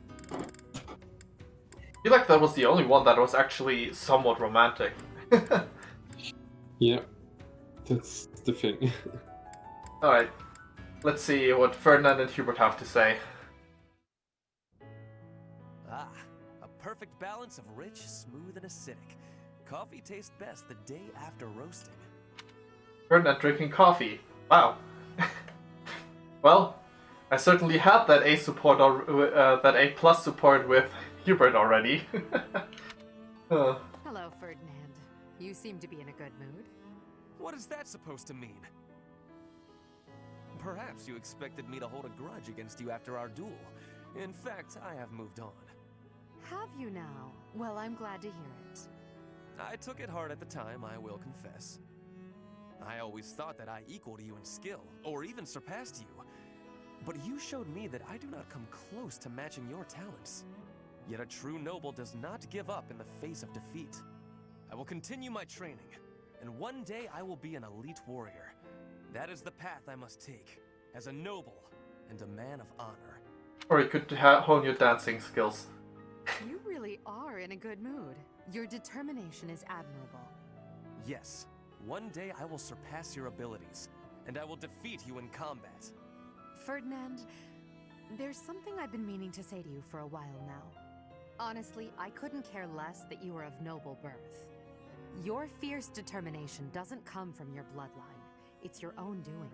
feel like that was the only one that was actually somewhat romantic. Yeah, that's the thing. Alright, let's see what Ferdinand and Hubert have to say. Ah, a perfect balance of rich, smooth, and acidic. Coffee tastes best the day after roasting. Ferdinand drinking coffee. Wow. Well, I certainly had that A support that A plus support with Hubert already. Hello, Ferdinand. You seem to be in a good mood. What is that supposed to mean? Perhaps you expected me to hold a grudge against you after our duel. In fact, I have moved on. Have you now? Well, I'm glad to hear it. I took it hard at the time, I will confess. I always thought that I equaled you in skill, or even surpassed you. But you showed me that I do not come close to matching your talents. Yet a true noble does not give up in the face of defeat. I will continue my training, and one day I will be an elite warrior. That is the path I must take, as a noble and a man of honor. Or you could hone your dancing skills. You really are in a good mood. Your determination is admirable. Yes, one day I will surpass your abilities, and I will defeat you in combat. Ferdinand, there's something I've been meaning to say to you for a while now. Honestly, I couldn't care less that you are of noble birth. Your fierce determination doesn't come from your bloodline. It's your own doing.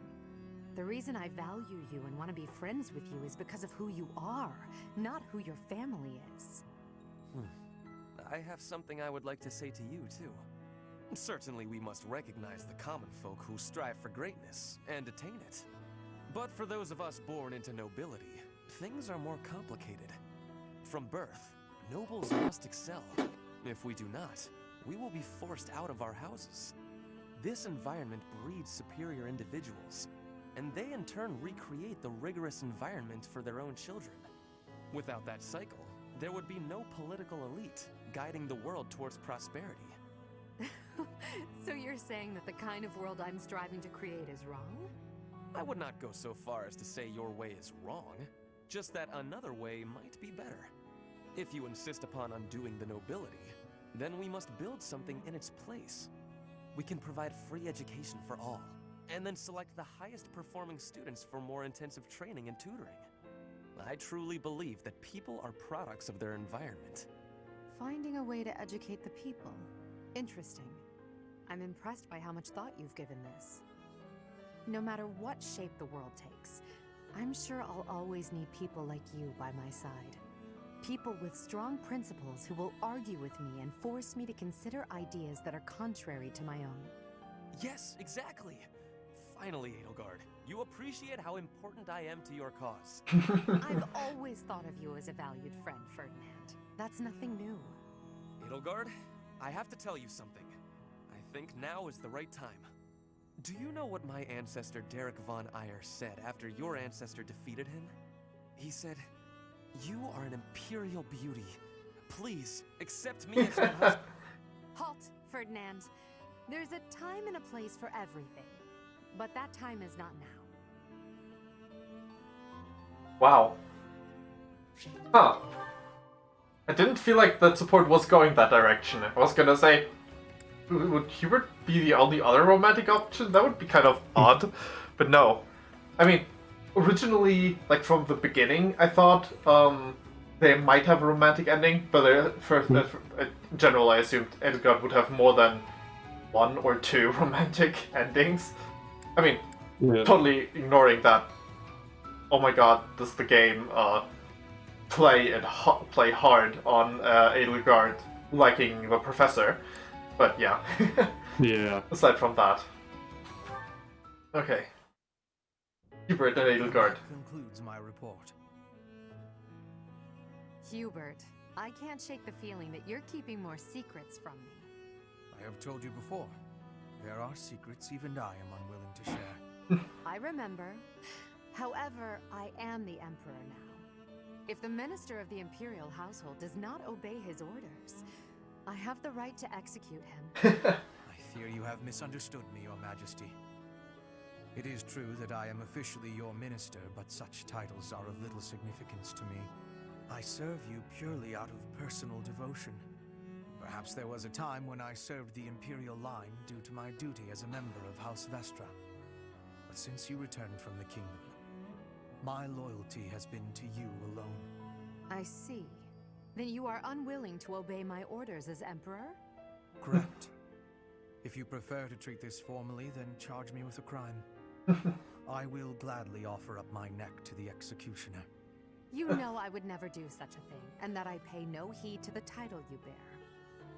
The reason I value you and want to be friends with you is because of who you are, not who your family is. I have something I would like to say to you, too. Certainly we must recognize the common folk who strive for greatness and attain it. But for those of us born into nobility, things are more complicated. From birth, nobles must excel. If we do not, we will be forced out of our houses. This environment breeds superior individuals, and they in turn recreate the rigorous environment for their own children. Without that cycle, there would be no political elite guiding the world towards prosperity. So you're saying that the kind of world I'm striving to create is wrong? I would not go so far as to say your way is wrong, just that another way might be better. If you insist upon undoing the nobility, then we must build something in its place. We can provide free education for all, and then select the highest performing students for more intensive training and tutoring. I truly believe that people are products of their environment. Finding a way to educate the people. Interesting. I'm impressed by how much thought you've given this. No matter what shape the world takes, I'm sure I'll always need people like you by my side. People with strong principles who will argue with me and force me to consider ideas that are contrary to my own. Yes, exactly. Finally, Edelgard, you appreciate how important I am to your cause. I've always thought of you as a valued friend, Ferdinand. That's nothing new. Edelgard, I have to tell you something. I think now is the right time. Do you know what my ancestor Derek von Eyre said after your ancestor defeated him? He said, "You are an imperial beauty. Please, accept me as your husband." Halt, Ferdinand. There's a time and a place for everything. But that time is not now. Wow. Huh. I didn't feel like that support was going that direction. I was gonna say, would Hubert be the only other romantic option? That would be kind of odd. But no. I mean, originally, like from the beginning, I thought they might have a romantic ending, but in general, I assumed Edgard would have more than one or two romantic endings. I mean, totally ignoring that. Oh my god, this is the game. Play hard on Edelgard liking the professor, but yeah. Yeah. Aside from that, okay. Hubert and Edelgard. That concludes my report. Hubert, I can't shake the feeling that you're keeping more secrets from me. I have told you before, there are secrets even I am unwilling to share. I remember. However, I am the Emperor now. If the Minister of the Imperial Household does not obey his orders, I have the right to execute him. I fear you have misunderstood me, Your Majesty. It is true that I am officially your minister, but such titles are of little significance to me. I serve you purely out of personal devotion. Perhaps there was a time when I served the Imperial line due to my duty as a member of House Vestra. But since you returned from the kingdom, my loyalty has been to you alone. I see. Then you are unwilling to obey my orders as Emperor? Correct. If you prefer to treat this formally, then charge me with a crime. I will gladly offer up my neck to the executioner. You know I would never do such a thing, and that I pay no heed to the title you bear.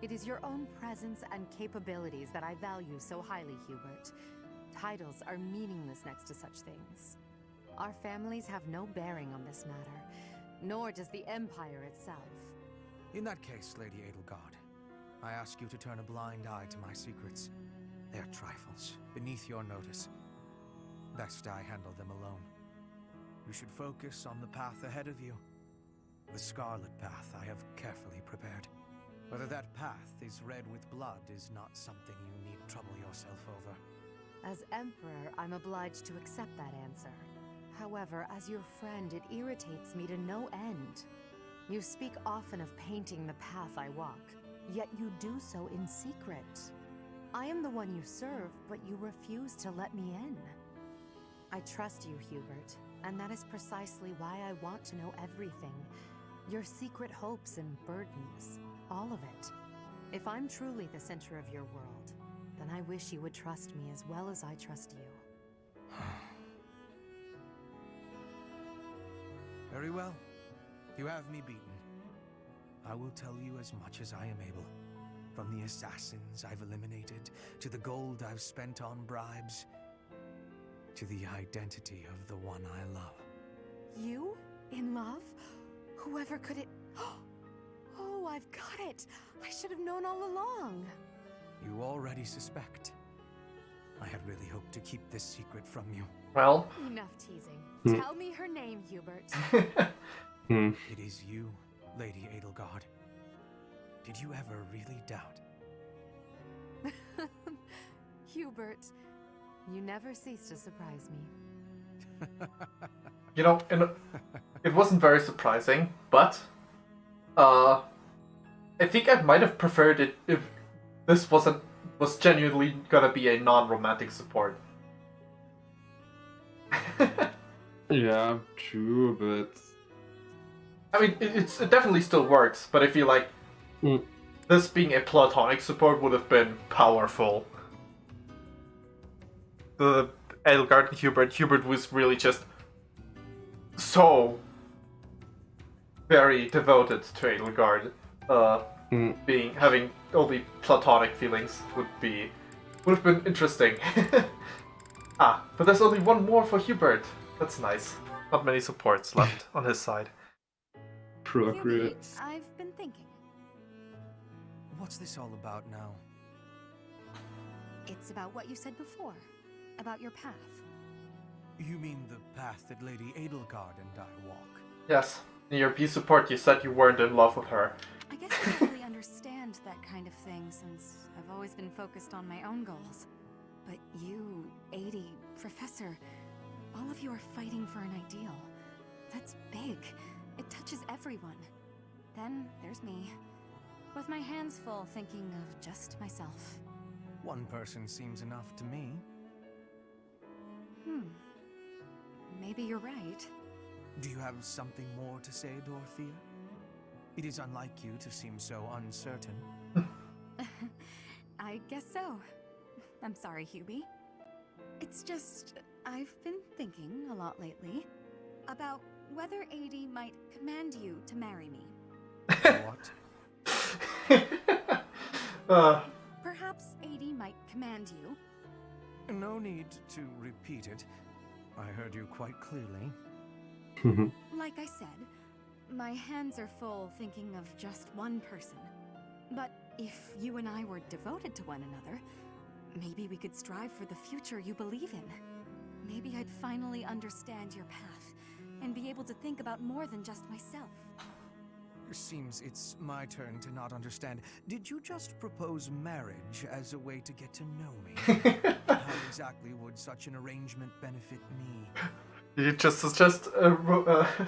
It is your own presence and capabilities that I value so highly, Hubert. Titles are meaningless next to such things. Our families have no bearing on this matter, nor does the Empire itself. In that case, Lady Edelgard, I ask you to turn a blind eye to my secrets. They're trifles, beneath your notice. Best I handle them alone. You should focus on the path ahead of you. The scarlet path I have carefully prepared. Whether that path is red with blood is not something you need trouble yourself over. As Emperor, I'm obliged to accept that answer. However, as your friend, it irritates me to no end. You speak often of painting the path I walk, yet you do so in secret. I am the one you serve, but you refuse to let me in. I trust you, Hubert, and that is precisely why I want to know everything. Your secret hopes and burdens, all of it. If I'm truly the center of your world, then I wish you would trust me as well as I trust you. Very well. You have me beaten. I will tell you as much as I am able. From the assassins I've eliminated, to the gold I've spent on bribes, to the identity of the one I love. You? In love? Whoever could it... Oh, I've got it! I should have known all along! You already suspect. I had really hoped to keep this secret from you. Well. Enough teasing. Tell me her name, Hubert. It is you, Lady Edelgard. Did you ever really doubt? Hubert, you never cease to surprise me. You know, it wasn't very surprising, but I think I might have preferred it if this was genuinely gonna be a non-romantic support. Yeah, true, but I mean, it definitely still works, but I feel like this being a platonic support would have been powerful. The Edelgard and Hubert was really just so very devoted to Edelgard, having only platonic feelings would have been interesting. But there's only one more for Hubert. That's nice. Not many supports left on his side. Appropriate. I've been thinking. What's this all about now? It's about what you said before, about your path. You mean the path that Lady Edelgard and I walk? Yes. In your B support, you said you weren't in love with her. I guess I don't really understand that kind of thing since I've always been focused on my own goals. But you, 80, Professor, all of you are fighting for an ideal. That's big. It touches everyone. Then there's me, with my hands full thinking of just myself. One person seems enough to me. Maybe you're right. Do you have something more to say, Dorothea? It is unlike you to seem so uncertain. I guess so. I'm sorry, Hubie. It's just, I've been thinking a lot lately about whether 80 might command you to marry me. What? Perhaps 80 might command you. No need to repeat it. I heard you quite clearly. Like I said, my hands are full thinking of just one person. But if you and I were devoted to one another, maybe we could strive for the future you believe in. Maybe I'd finally understand your path and be able to think about more than just myself. Seems it's my turn to not understand. Did you just propose marriage as a way to get to know me? How exactly would such an arrangement benefit me? You just suggest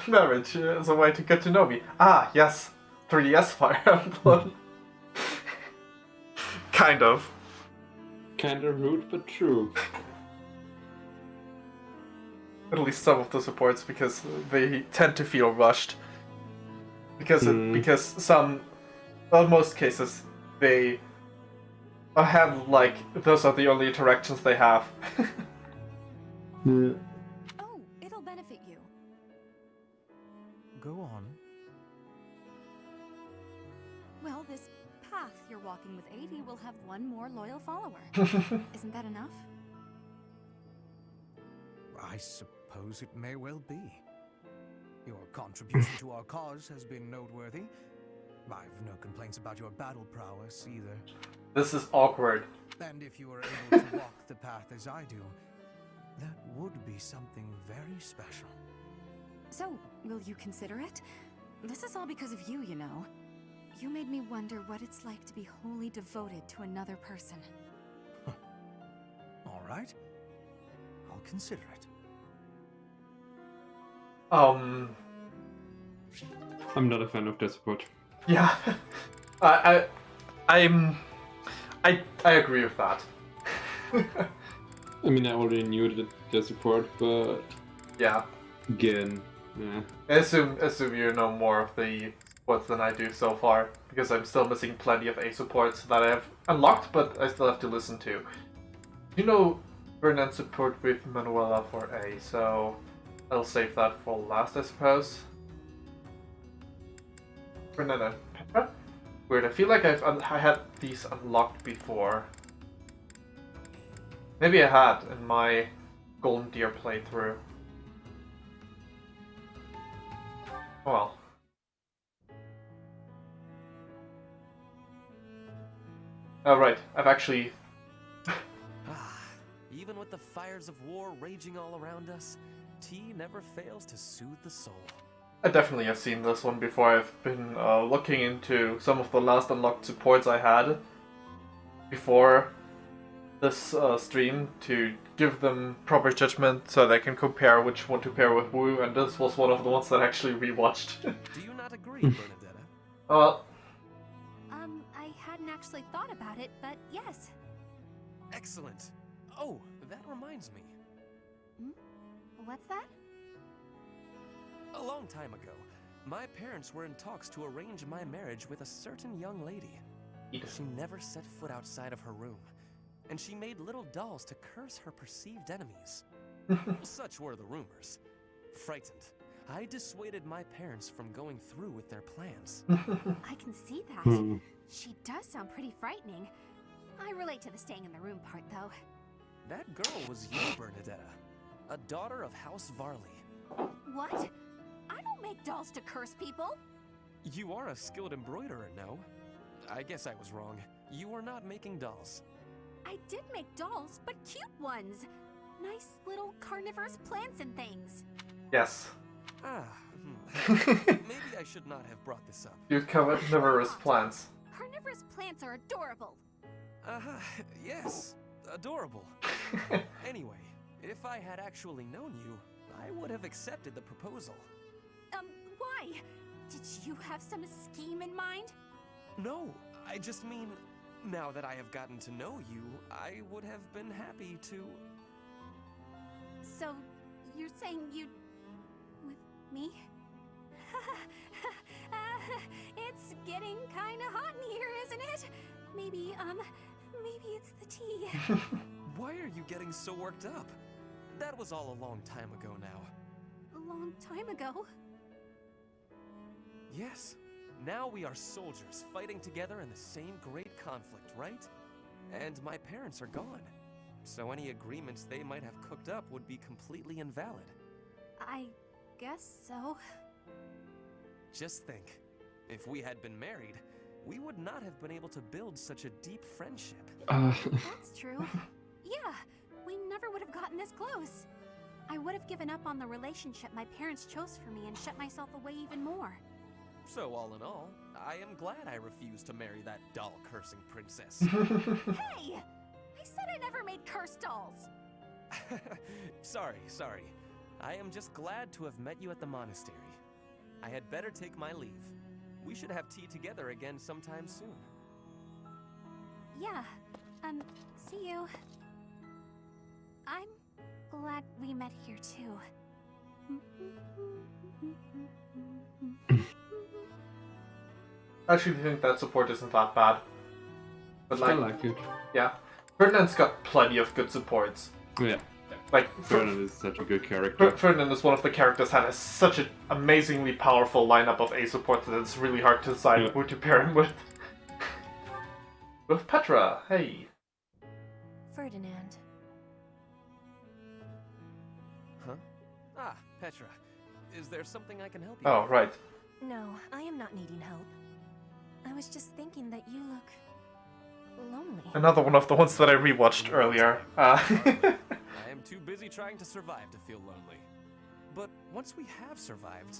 marriage as a way to get to know me. Ah, yes. 3DS Fire Emblem. Kind of. Kinda rude, but true. At least some of the supports, because they tend to feel rushed. Because most cases, they have, like, those are the only interactions they have. Yeah. Oh, it'll benefit you. Go on. Well, this path you're walking with 80 will have one more loyal follower. Isn't that enough? I suppose it may well be. Your contribution to our cause has been noteworthy. I've no complaints about your battle prowess either. This is awkward. And if you were able to walk the path as I do, that would be something very special. So, will you consider it? This is all because of you, you know. You made me wonder what it's like to be wholly devoted to another person. All right. I'll consider it. I'm not a fan of that support. Yeah, I agree with that. I mean, I already knew that the support, but Yeah, again, yeah. I assume you know more of the supports than I do so far, because I'm still missing plenty of A supports that I have unlocked, but I still have to listen to. You know, Fernand's support with Manuela for A, so I'll save that for last, I suppose. Fernanda, Petra? Weird, I feel like I had these unlocked before. Maybe I had in my Golden Deer playthrough. Well. Oh right, I've actually... Even with the fires of war raging all around us, tea never fails to soothe the soul. I definitely have seen this one before. I've been looking into some of the last unlocked supports I had before this stream to give them proper judgment so they can compare which one to pair with Wu, and this was one of the ones that I actually rewatched. Do you not agree, Bernadetta? I hadn't actually thought about it, but yes. Excellent. Oh, that reminds me. What's that? A long time ago, my parents were in talks to arrange my marriage with a certain young lady. She never set foot outside of her room, and she made little dolls to curse her perceived enemies. Such were the rumors. Frightened, I dissuaded my parents from going through with their plans. I can see that. She does sound pretty frightening. I relate to the staying in the room part, though. That girl was you, Bernadetta, a daughter of House Varley. What? I don't make dolls to curse people. You are a skilled embroiderer, no? I guess I was wrong. You are not making dolls. I did make dolls, but cute ones. Nice little carnivorous plants and things. Yes. Maybe I should not have brought this up. You carnivorous plants. Carnivorous plants are adorable. Yes, adorable. Anyway, if I had actually known you, I would have accepted the proposal. Why? Did you have some scheme in mind? No, I just mean, now that I have gotten to know you, I would have been happy to... So, you're saying you'd... with me? It's getting kinda hot in here, isn't it? Maybe it's the tea. Why are you getting so worked up? That was all a long time ago now. A long time ago? Yes. Now we are soldiers fighting together in the same great conflict, right? And my parents are gone. So any agreements they might have cooked up would be completely invalid. I guess so. Just think, if we had been married, we would not have been able to build such a deep friendship. That's true. Yeah, we never would have gotten this close. I would have given up on the relationship my parents chose for me and shut myself away even more. So all in all, I am glad I refused to marry that doll-cursing princess. Hey! I said I never made cursed dolls! Sorry. I am just glad to have met you at the monastery. I had better take my leave. We should have tea together again sometime soon. Yeah, see you. I'm glad we met here too. I actually think that support isn't that bad. But I like it. Yeah. Ferdinand's got plenty of good supports. Yeah. Like, Ferdinand is such a good character. Ferdinand is one of the characters that has such an amazingly powerful lineup of A supports that it's really hard to decide who to pair him with. With Petra, hey. Ferdinand. Huh? Ah, Petra. Is there something I can help you Oh, with? right. No, I am not needing help. I was just thinking that you look... lonely. Another one of the ones that I rewatched earlier. I am too busy trying to survive to feel lonely. But once we have survived,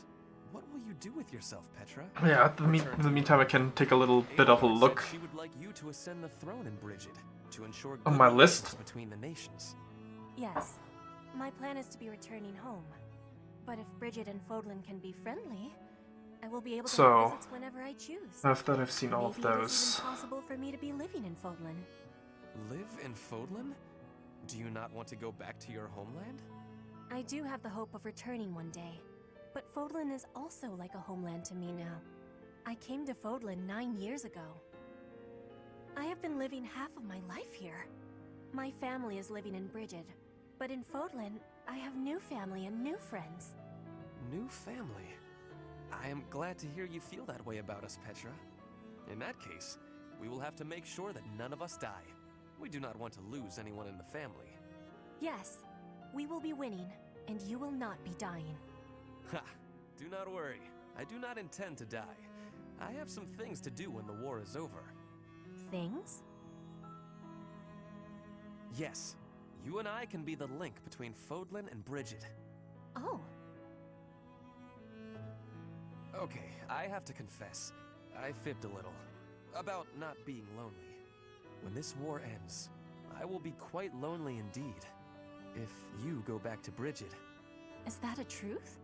what will you do with yourself, Petra? Yeah, in the meantime I can take a little bit of a Aloy look said she would like you to ascend the throne in Brigid, to ensure on good my relations list. between the nations. Yes. My plan is to be returning home. But if Brigid and Fodlan can be friendly, I will be able to So, make visits whenever I choose. I've seen all of Maybe it is those. even possible for me to be living in Fodlan. Live in Fodlan? Do you not want to go back to your homeland? I do have the hope of returning one day, but Fodlan is also like a homeland to me now. I came to Fodlan 9 years ago. I have been living half of my life here. My family is living in Brigid, but in Fodlan, I have new family and new friends. New family? I am glad to hear you feel that way about us, Petra. In that case, we will have to make sure that none of us die. We do not want to lose anyone in the family. Yes, we will be winning, and you will not be dying. Ha! Do not worry. I do not intend to die. I have some things to do when the war is over. Things? Yes, you and I can be the link between Fodlan and Brigid. Oh. Okay, I have to confess, I fibbed a little. About not being lonely. When this war ends, I will be quite lonely indeed. If you go back to Brigid. Is that a truth?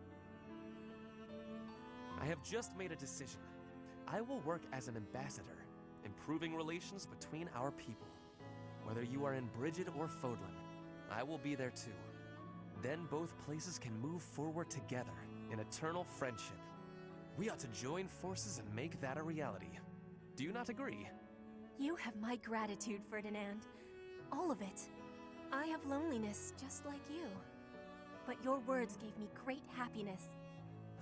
I have just made a decision. I will work as an ambassador, improving relations between our people. Whether you are in Brigid or Fodlan, I will be there too. Then both places can move forward together in eternal friendship. We ought to join forces and make that a reality. Do you not agree? You have my gratitude, Ferdinand. All of it. I have loneliness just like you. But your words gave me great happiness.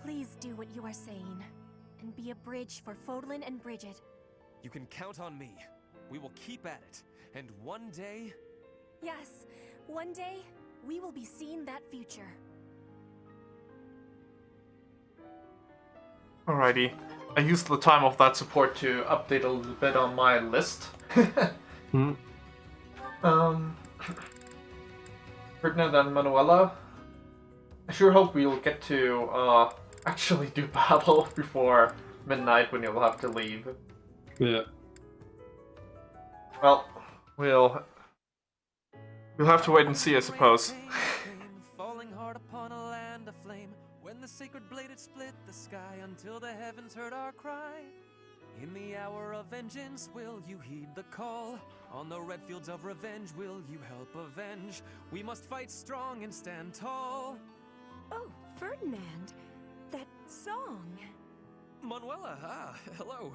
Please do what you are saying, and be a bridge for Fodlan and Bridget. You can count on me. We will keep at it, and one day... Yes, one day, we will be seeing that future. Alrighty. I used the time of that support to update a little bit on my list. Ferdinand and Manuela. I sure hope we'll get to actually do battle before midnight when you'll have to leave. Yeah. Well, we'll have to wait and see, I suppose. Falling hard upon a land aflame, when the sacred blade had split the sky until the heavens heard our cry. In the hour of vengeance, will you heed the call? On the red fields of revenge, will you help avenge? We must fight strong and stand tall. Oh, Ferdinand, that song. Manuela, hello.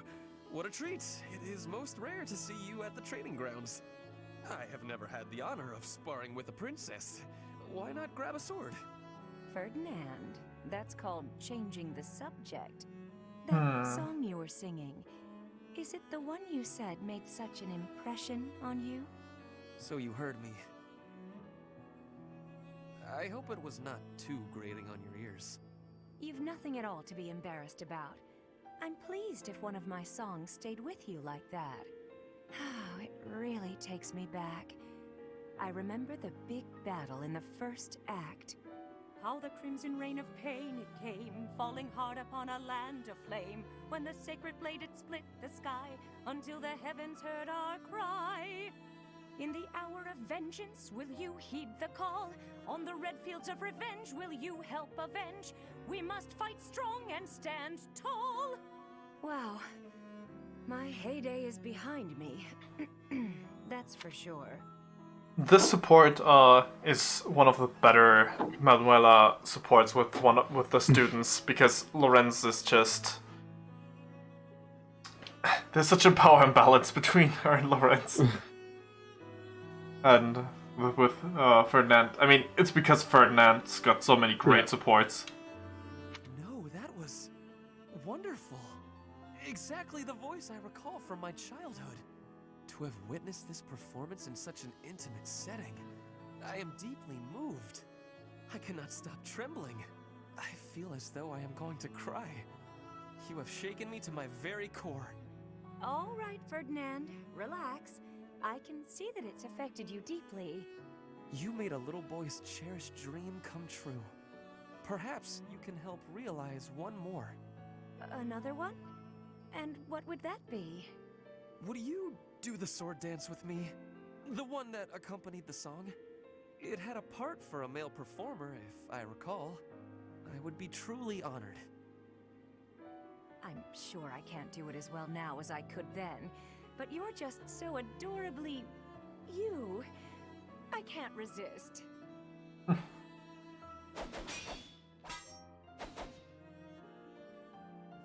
What a treat. It is most rare to see you at the training grounds. I have never had the honor of sparring with a princess. Why not grab a sword? Ferdinand, that's called changing the subject. That song you were singing, is it the one you said made such an impression on you? So you heard me. I hope it was not too grating on your ears. You've nothing at all to be embarrassed about. I'm pleased if one of my songs stayed with you like that. Oh, it really takes me back. I remember the big battle in the first act. How the crimson rain of pain it came, falling hard upon a land of flame, when the sacred blade had split the sky, until the heavens heard our cry. In the hour of vengeance, will you heed the call? On the red fields of revenge, will you help avenge? We must fight strong and stand tall. Wow, my heyday is behind me. That's for sure. This support is one of the better Manuela supports with the students, because Lorenz is just... There's such a power imbalance between her and Lorenz. And with Ferdinand, I mean, it's because Ferdinand's got so many great supports. No, that was wonderful. Exactly the voice I recall from my childhood. To have witnessed this performance in such an intimate setting, I am deeply moved. I cannot stop trembling. I feel as though I am going to cry. You have shaken me to my very core. All right, Ferdinand, relax. I can see that it's affected you deeply. You made a little boy's cherished dream come true. Perhaps you can help realize one more. Another one? And what would that be? Would you do the sword dance with me? The one that accompanied the song? It had a part for a male performer, if I recall. I would be truly honored. I'm sure I can't do it as well now as I could then, but you're just so adorably... you. I can't resist.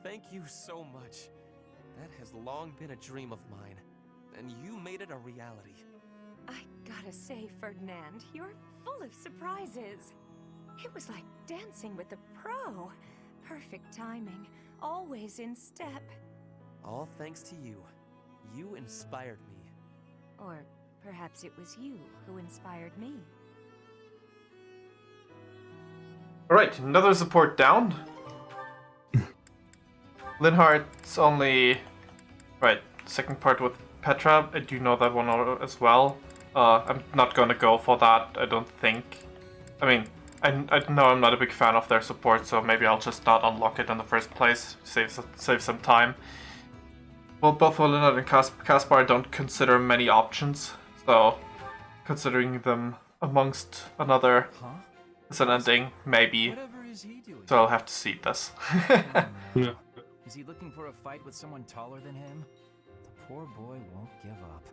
Thank you so much. That has long been a dream of mine, and you made it a reality. I gotta say, Ferdinand, you're full of surprises. It was like dancing with a pro. Perfect timing, always in step. All thanks to you. You inspired me. Or perhaps it was you who inspired me. Alright, another support down. Linhardt's only... Right, second part with Petra, I do know that one as well. I'm not gonna go for that, I don't think. I mean, I know I'm not a big fan of their support, so maybe I'll just not unlock it in the first place, save some time. Well, both Linhardt and Kaspar don't consider many options, so considering them amongst another as an ending, maybe. Whatever is he doing? So I'll have to see this. Yeah. Is he looking for a fight with someone taller than him? The poor boy won't give up.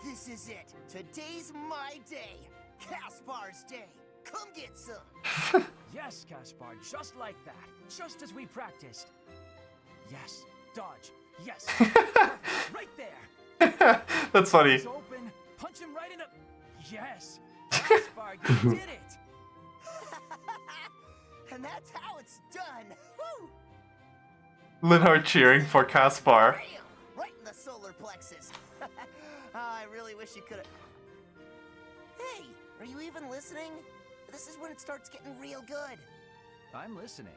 This is it. Today's my day. Kaspar's day. Come get some. Yes, Caspar, just like that. Just as we practiced. Yes, dodge. Yes. Right there. That's funny. It's open. Punch him right in the... Yes. Caspar, you did it. And that's how it's done. Linhard cheering for Caspar. Bam! Right in the solar plexus. I really wish you could have. Hey, are you even listening? This is when it starts getting real good. I'm listening.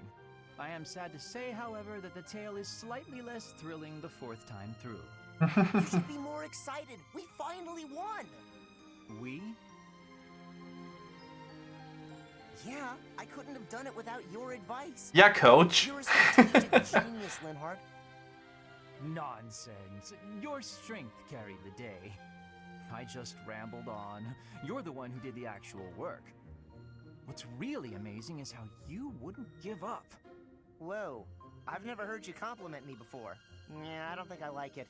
I am sad to say, however, that the tale is slightly less thrilling the fourth time through. You should be more excited. We finally won. We? Yeah, I couldn't have done it without your advice. Yeah, coach. You're a strategic genius, Linhard. Nonsense. Your strength carried the day. I just rambled on. You're the one who did the actual work. What's really amazing is how you wouldn't give up. Whoa, I've never heard you compliment me before. Yeah, I don't think I like it.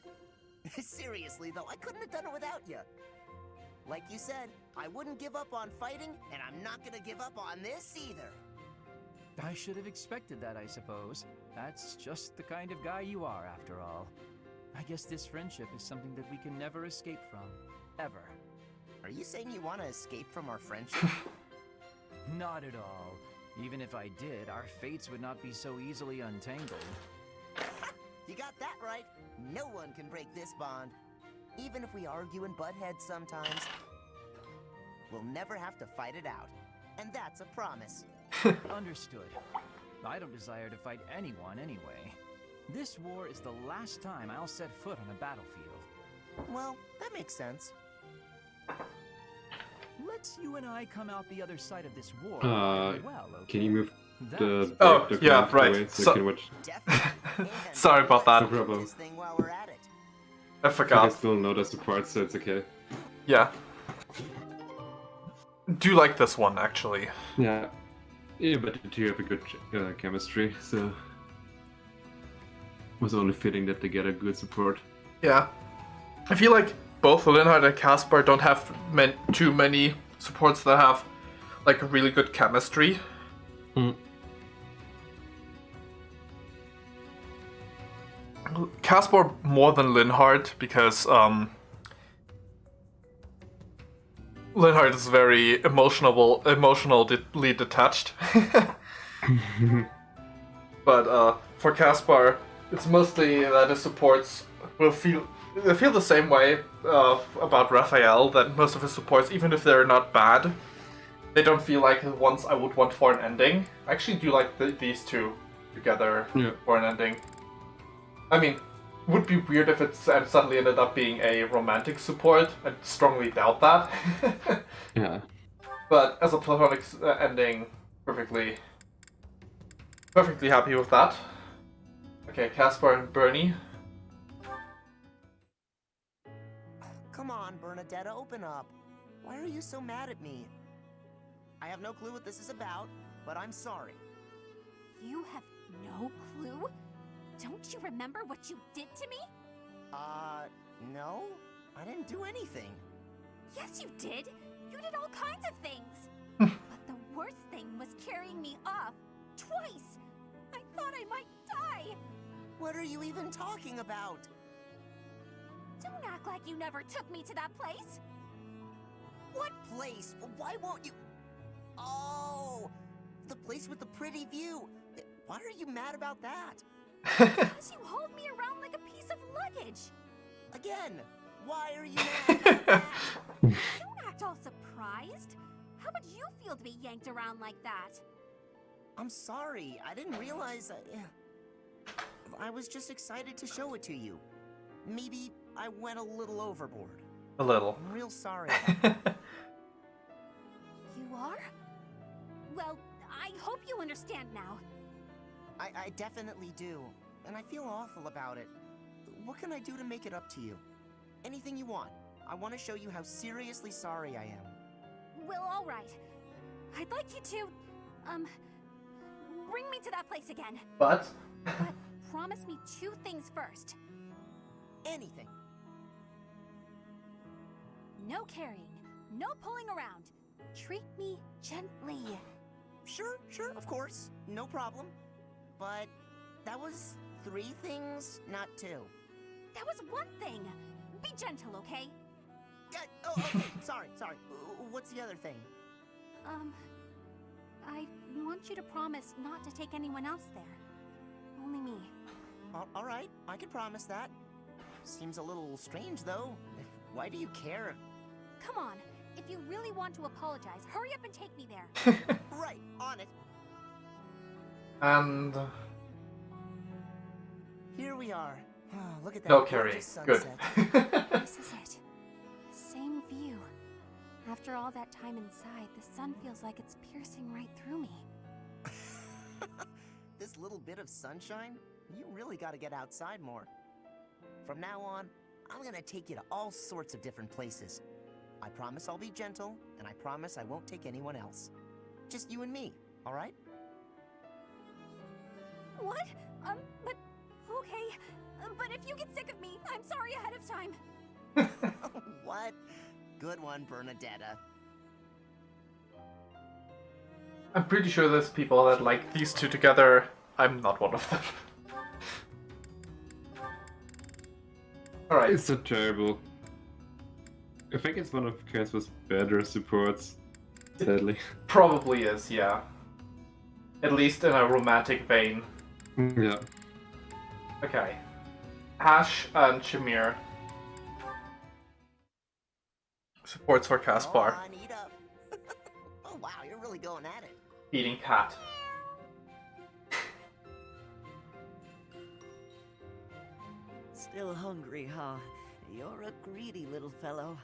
Seriously, though, I couldn't have done it without you. Like you said, I wouldn't give up on fighting, and I'm not gonna give up on this either. I should have expected that, I suppose. That's just the kind of guy you are, after all. I guess this friendship is something that we can never escape from. Ever. Are you saying you want to escape from our friendship? Not at all. Even if I did, our fates would not be so easily untangled. You got that right. No one can break this bond. Even if we argue and butt heads sometimes, we'll never have to fight it out. And that's a promise. Understood. I don't desire to fight anyone anyway. This war is the last time I'll set foot on a battlefield. Well, that makes sense. Let's you and I come out the other side of this war. Well, okay. Can you move the... Oh, the yeah, mouse right. away so So- I can watch? Sorry about No that. problem. This thing while we're at it. I I forgot. still know the support, so it's okay. Yeah. Do like this one, actually. Yeah. Yeah, but the two have a good chemistry, so... It was only fitting that they get a good support. Yeah. I feel like both Linhard and Caspar don't have too many supports that have like a really good chemistry. Caspar more than Linhard because Linhard is very emotionally detached. But for Caspar, it's mostly that his supports will feel the same way about Raphael, that most of his supports, even if they're not bad, they don't feel like the ones I would want for an ending. I actually do like these two together for an ending. I mean, would be weird if it suddenly ended up being a romantic support. I strongly doubt that. Yeah. But as a platonic ending, perfectly happy with that. Okay, Caspar and Bernie. Come on, Bernadetta, open up. Why are you so mad at me? I have no clue what this is about, but I'm sorry. You have no clue? Don't you remember what you did to me? No. I didn't do anything. Yes, you did. You did all kinds of things. But the worst thing was carrying me off twice. I thought I might die. What are you even talking about? Don't act like you never took me to that place. What place? Why won't you? Oh, the place with the pretty view. Why are you mad about that? Because you hold me around like a piece of luggage. Again, why are you mad about that? Don't act all surprised. How would you feel to be yanked around like that? I'm sorry. I didn't realize. I was just excited to show it to you. Maybe I went a little overboard. A little. I'm real sorry. You are? Well, I hope you understand now. I definitely do. And I feel awful about it. What can I do to make it up to you? Anything you want. I want to show you how seriously sorry I am. Well, all right. I'd like you to, bring me to that place again. But Promise me two things first. Anything. No carrying, no pulling around. Treat me gently. Sure, of course. No problem. But that was 3 things, not 2. That was one thing. Be gentle, okay? Yeah, okay. Sorry. What's the other thing? I want you to promise not to take anyone else there. Only me. All right, I can promise that. Seems a little strange, though. Why do you care? Come on, if you really want to apologize, hurry up and take me there. Right, on it. And Here we are. Oh, look at that no carry. gorgeous Good. sunset. This is it. Same view. After all that time inside, the sun feels like it's piercing right through me. This little bit of sunshine? You really gotta get outside more. From now on, I'm gonna take you to all sorts of different places. I promise I'll be gentle, and I promise I won't take anyone else. Just you and me, alright? What? But... okay. But if you get sick of me, I'm sorry ahead of time. What? Good one, Bernadetta. I'm pretty sure there's people that like these two together. I'm not one of them. Alright. It's not terrible. I think it's one of the characters with better supports, sadly. Probably is, yeah. At least in a romantic vein. Yeah. Okay. Ash and Shamir. Supports for Caspar. Oh, I need up. Oh wow, you're really going at it. Eating cat. Still hungry, huh? You're a greedy little fellow.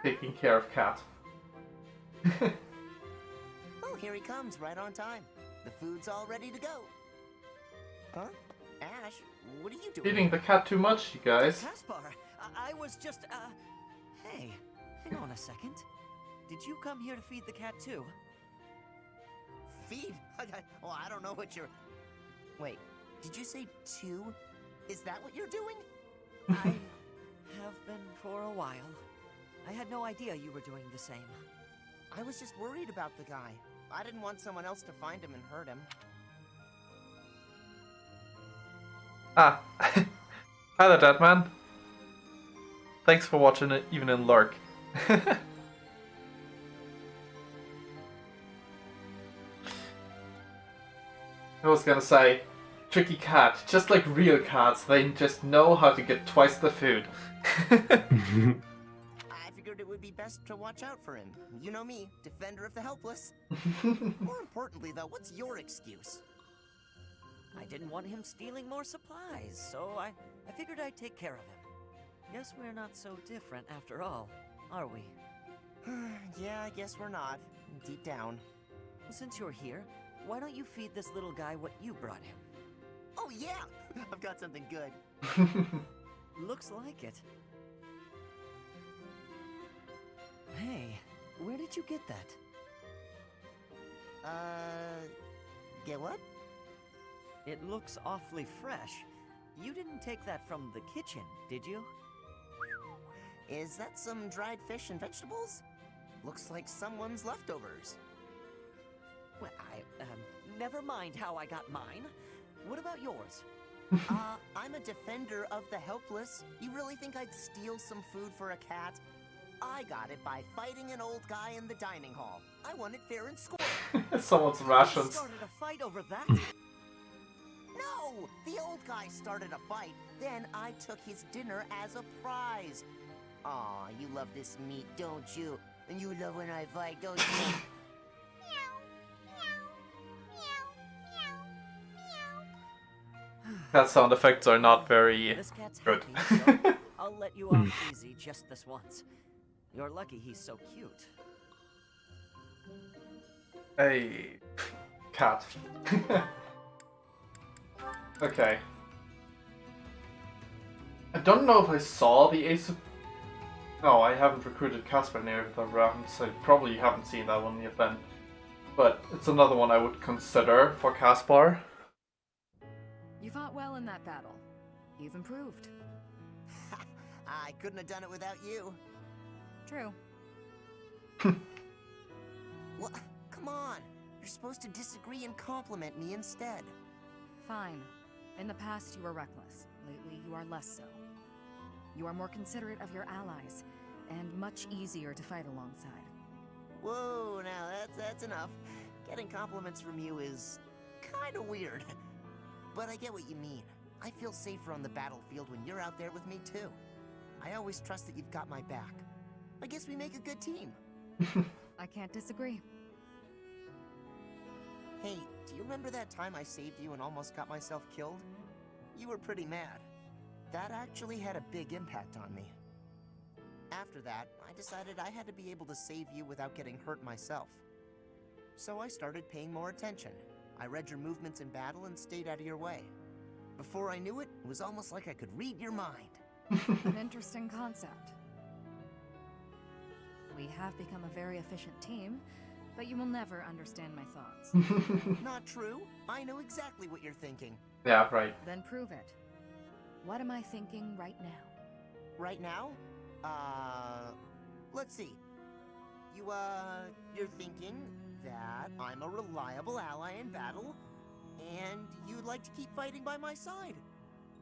Taking care of cat. Oh, here he comes, right on time. The food's all ready to go. Huh? Ash, what are you doing? Feeding the cat too much, you guys. Caspar, I was just, Hey, hang on a second. Did you come here to feed the cat too? Feed? Oh, I don't know what you're... Wait, did you say two? Is that what you're doing? I have been for a while. I had no idea you were doing the same. I was just worried about the guy. I didn't want someone else to find him and hurt him. Ah. Hi there, Deadman. Thanks for watching it, even in lurk. I was gonna say, tricky cat, just like real cats, they just know how to get twice the food. I figured it would be best to watch out for him. You know me, defender of the helpless. More importantly, though, what's your excuse? I didn't want him stealing more supplies, so I figured I'd take care of him. Guess we're not so different after all, are we? Yeah, I guess we're not. Deep down. Since you're here, why don't you feed this little guy what you brought him? Oh yeah! I've got something good. Looks like it. Hey, where did you get that? Get what? It looks awfully fresh. You didn't take that from the kitchen, did you? Is that some dried fish and vegetables? Looks like someone's leftovers. Well, never mind how I got mine. What about yours? I'm a defender of the helpless. You really think I'd steal some food for a cat? I got it by fighting an old guy in the dining hall. I won it fair and square. Someone's rations. You started a fight over that? No! The old guy started a fight. Then I took his dinner as a prize. Aw, you love this meat, don't you? And you love when I fight, don't you? Cat sound effects are not very This cat's good. happy, so I'll let you off easy just this once. You're lucky he's so cute. Hey, cat. Okay. I don't know if I saw the Ace of... No, I haven't recruited Casper near the round, so probably haven't seen that one yet then. But it's another one I would consider for Caspar. You fought well in that battle. You've improved. I couldn't have done it without you. True. What? Come on. You're supposed to disagree and compliment me instead. Fine. In the past, you were reckless. Lately, you are less so. You are more considerate of your allies, and much easier to fight alongside. Whoa, now that's enough. Getting compliments from you is kind of weird. But I get what you mean. I feel safer on the battlefield when you're out there with me, too. I always trust that you've got my back. I guess we make a good team. I can't disagree. Hey, do you remember that time I saved you and almost got myself killed? You were pretty mad. That actually had a big impact on me. After that, I decided I had to be able to save you without getting hurt myself. So I started paying more attention. I read your movements in battle and stayed out of your way. Before I knew it, it was almost like I could read your mind. An interesting concept. We have become a very efficient team, but you will never understand my thoughts. Not true. I know exactly what you're thinking. Yeah, right. Then prove it. What am I thinking right now? Right now? Let's see. You're thinking that I'm a reliable ally in battle, and you'd like to keep fighting by my side.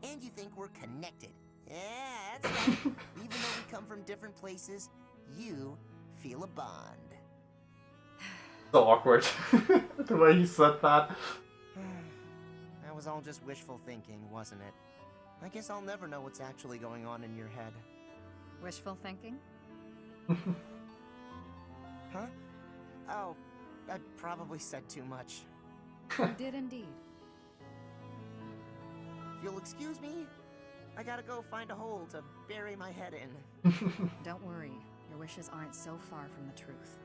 And you think we're connected. Yeah, that's right. Even though we come from different places, you feel a bond. So awkward. The way he said that. That was all just wishful thinking, wasn't it? I guess I'll never know what's actually going on in your head. Wishful thinking? Huh? Oh, I probably said too much. You did indeed. If you'll excuse me, I gotta go find a hole to bury my head in. Don't worry, your wishes aren't so far from the truth.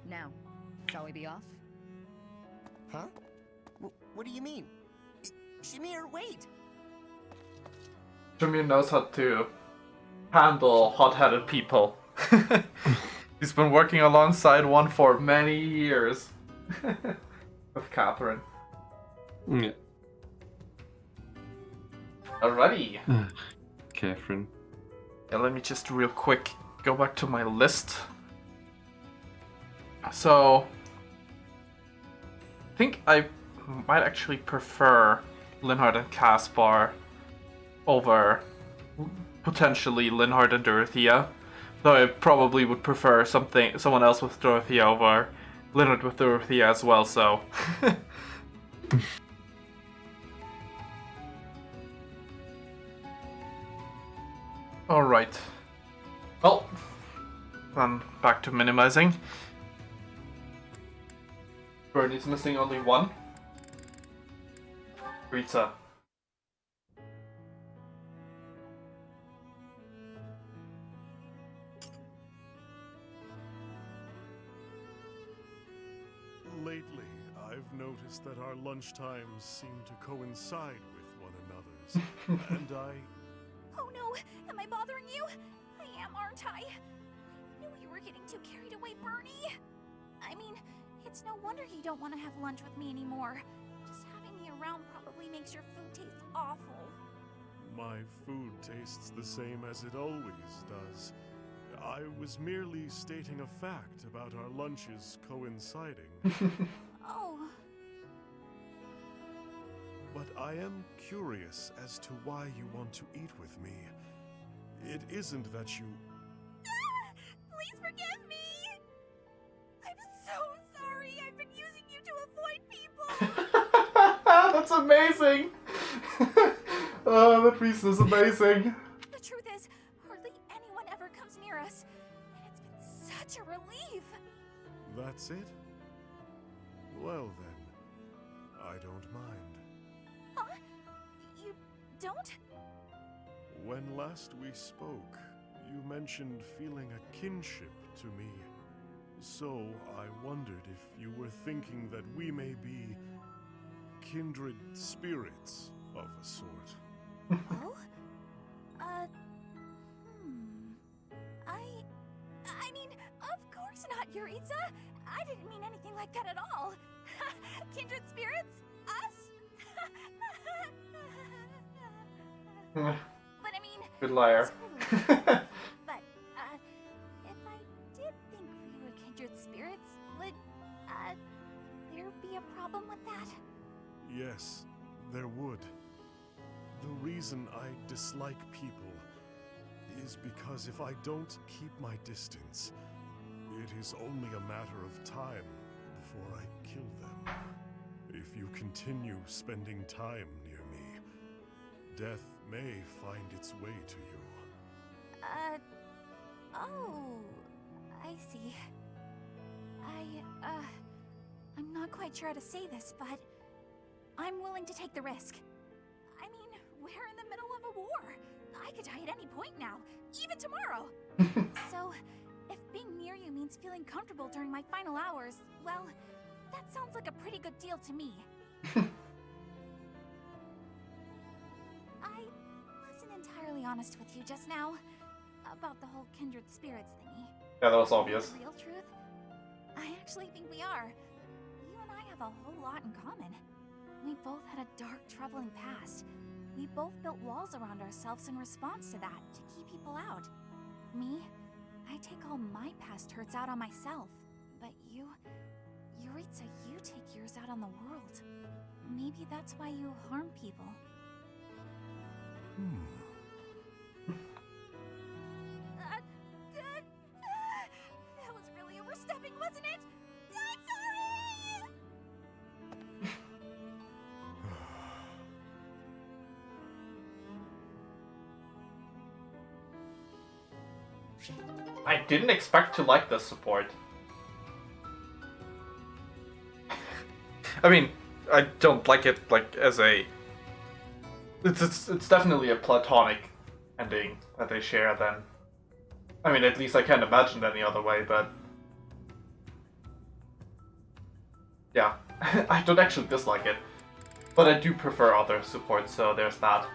Now, shall we be off? Huh? What do you mean? Shamir, wait! Shamir knows how to handle hot-headed people. He's been working alongside one for many years. With Catherine. Yeah. Alrighty. Catherine. Yeah, let me just real quick go back to my list. So, I think I might actually prefer Linhardt and Caspar over potentially Linhardt and Dorothea. Though I probably would prefer someone else with Dorothea over Linhardt with Dorothea as well, so. Alright. Well, then back to minimizing. Bernie's missing only one. Rita. Lately, I've noticed that our lunch times seem to coincide with one another's, and Oh no! Am I bothering you? I am, aren't I? I knew you were getting too carried away, Bernie! I mean, it's no wonder you don't want to have lunch with me anymore. Just having me around probably makes your food taste awful. My food tastes the same as it always does. I was merely stating a fact about our lunches coinciding. Oh. But I am curious as to why you want to eat with me. It isn't that you... Please forgive me! I'm so sorry! I've been using you to avoid people! That's amazing! Oh, that reason is amazing. The truth is, hardly anyone ever comes near us, and it's been such a relief! That's it? Well then, I don't mind. Huh? You don't? When last we spoke, you mentioned feeling a kinship to me. So I wondered if you were thinking that we may be kindred spirits of a sort. Oh? I mean, of course not, Yuritsa! I didn't mean anything like that at all! Kindred spirits? Us? But I mean... Good liar. Totally. But, if I did think we were kindred spirits, would, there be a problem with that? Yes, there would. The reason I dislike people is because if I don't keep my distance, it is only a matter of time before I kill them. If you continue spending time near me, death may find its way to you. Oh, I see. I'm not quite sure how to say this, but I'm willing to take the risk. I mean, we're in the middle of a war. I could die at any point now, even tomorrow. So, if being near you means feeling comfortable during my final hours, well, that sounds like a pretty good deal to me. I wasn't entirely honest with you just now about the whole kindred spirits thingy. Yeah, that was obvious. The real truth? I actually think we are. You and I have a whole lot in common. We both had a dark, troubling past. We both built walls around ourselves in response to that, to keep people out. Me, I take all my past hurts out on myself. But you, Yuritsa, you take yours out on the world. Maybe that's why you harm people. That was really overstepping, wasn't it? I'm sorry! I didn't expect to like this support. I mean, I don't like it like as a... It's definitely a platonic ending that they share then. I mean, at least I can't imagine it any other way, but... Yeah, I don't actually dislike it. But I do prefer other supports, so there's that.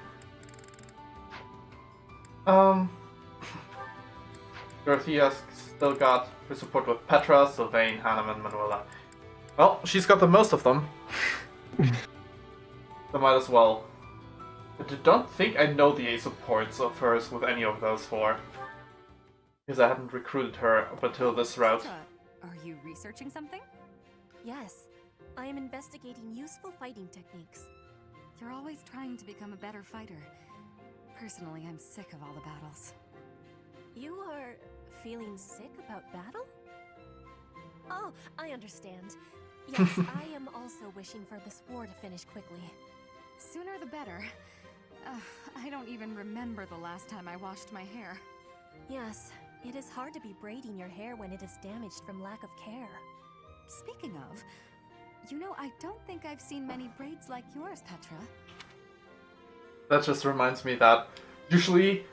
Dorothea's still got her support with Petra, Sylvain, Hanneman, Manuela. Well, she's got the most of them. So might as well. But I don't think I know the supports of hers with any of those four. Because I hadn't recruited her up until this route. Are you researching something? Yes, I am investigating useful fighting techniques. You're always trying to become a better fighter. Personally, I'm sick of all the battles. You are feeling sick about battle? Oh, I understand. Yes, I am also wishing for this war to finish quickly. Sooner the better. I don't even remember the last time I washed my hair. Yes, it is hard to be braiding your hair when it is damaged from lack of care. Speaking of, you know, I don't think I've seen many braids like yours, Petra. That just reminds me that usually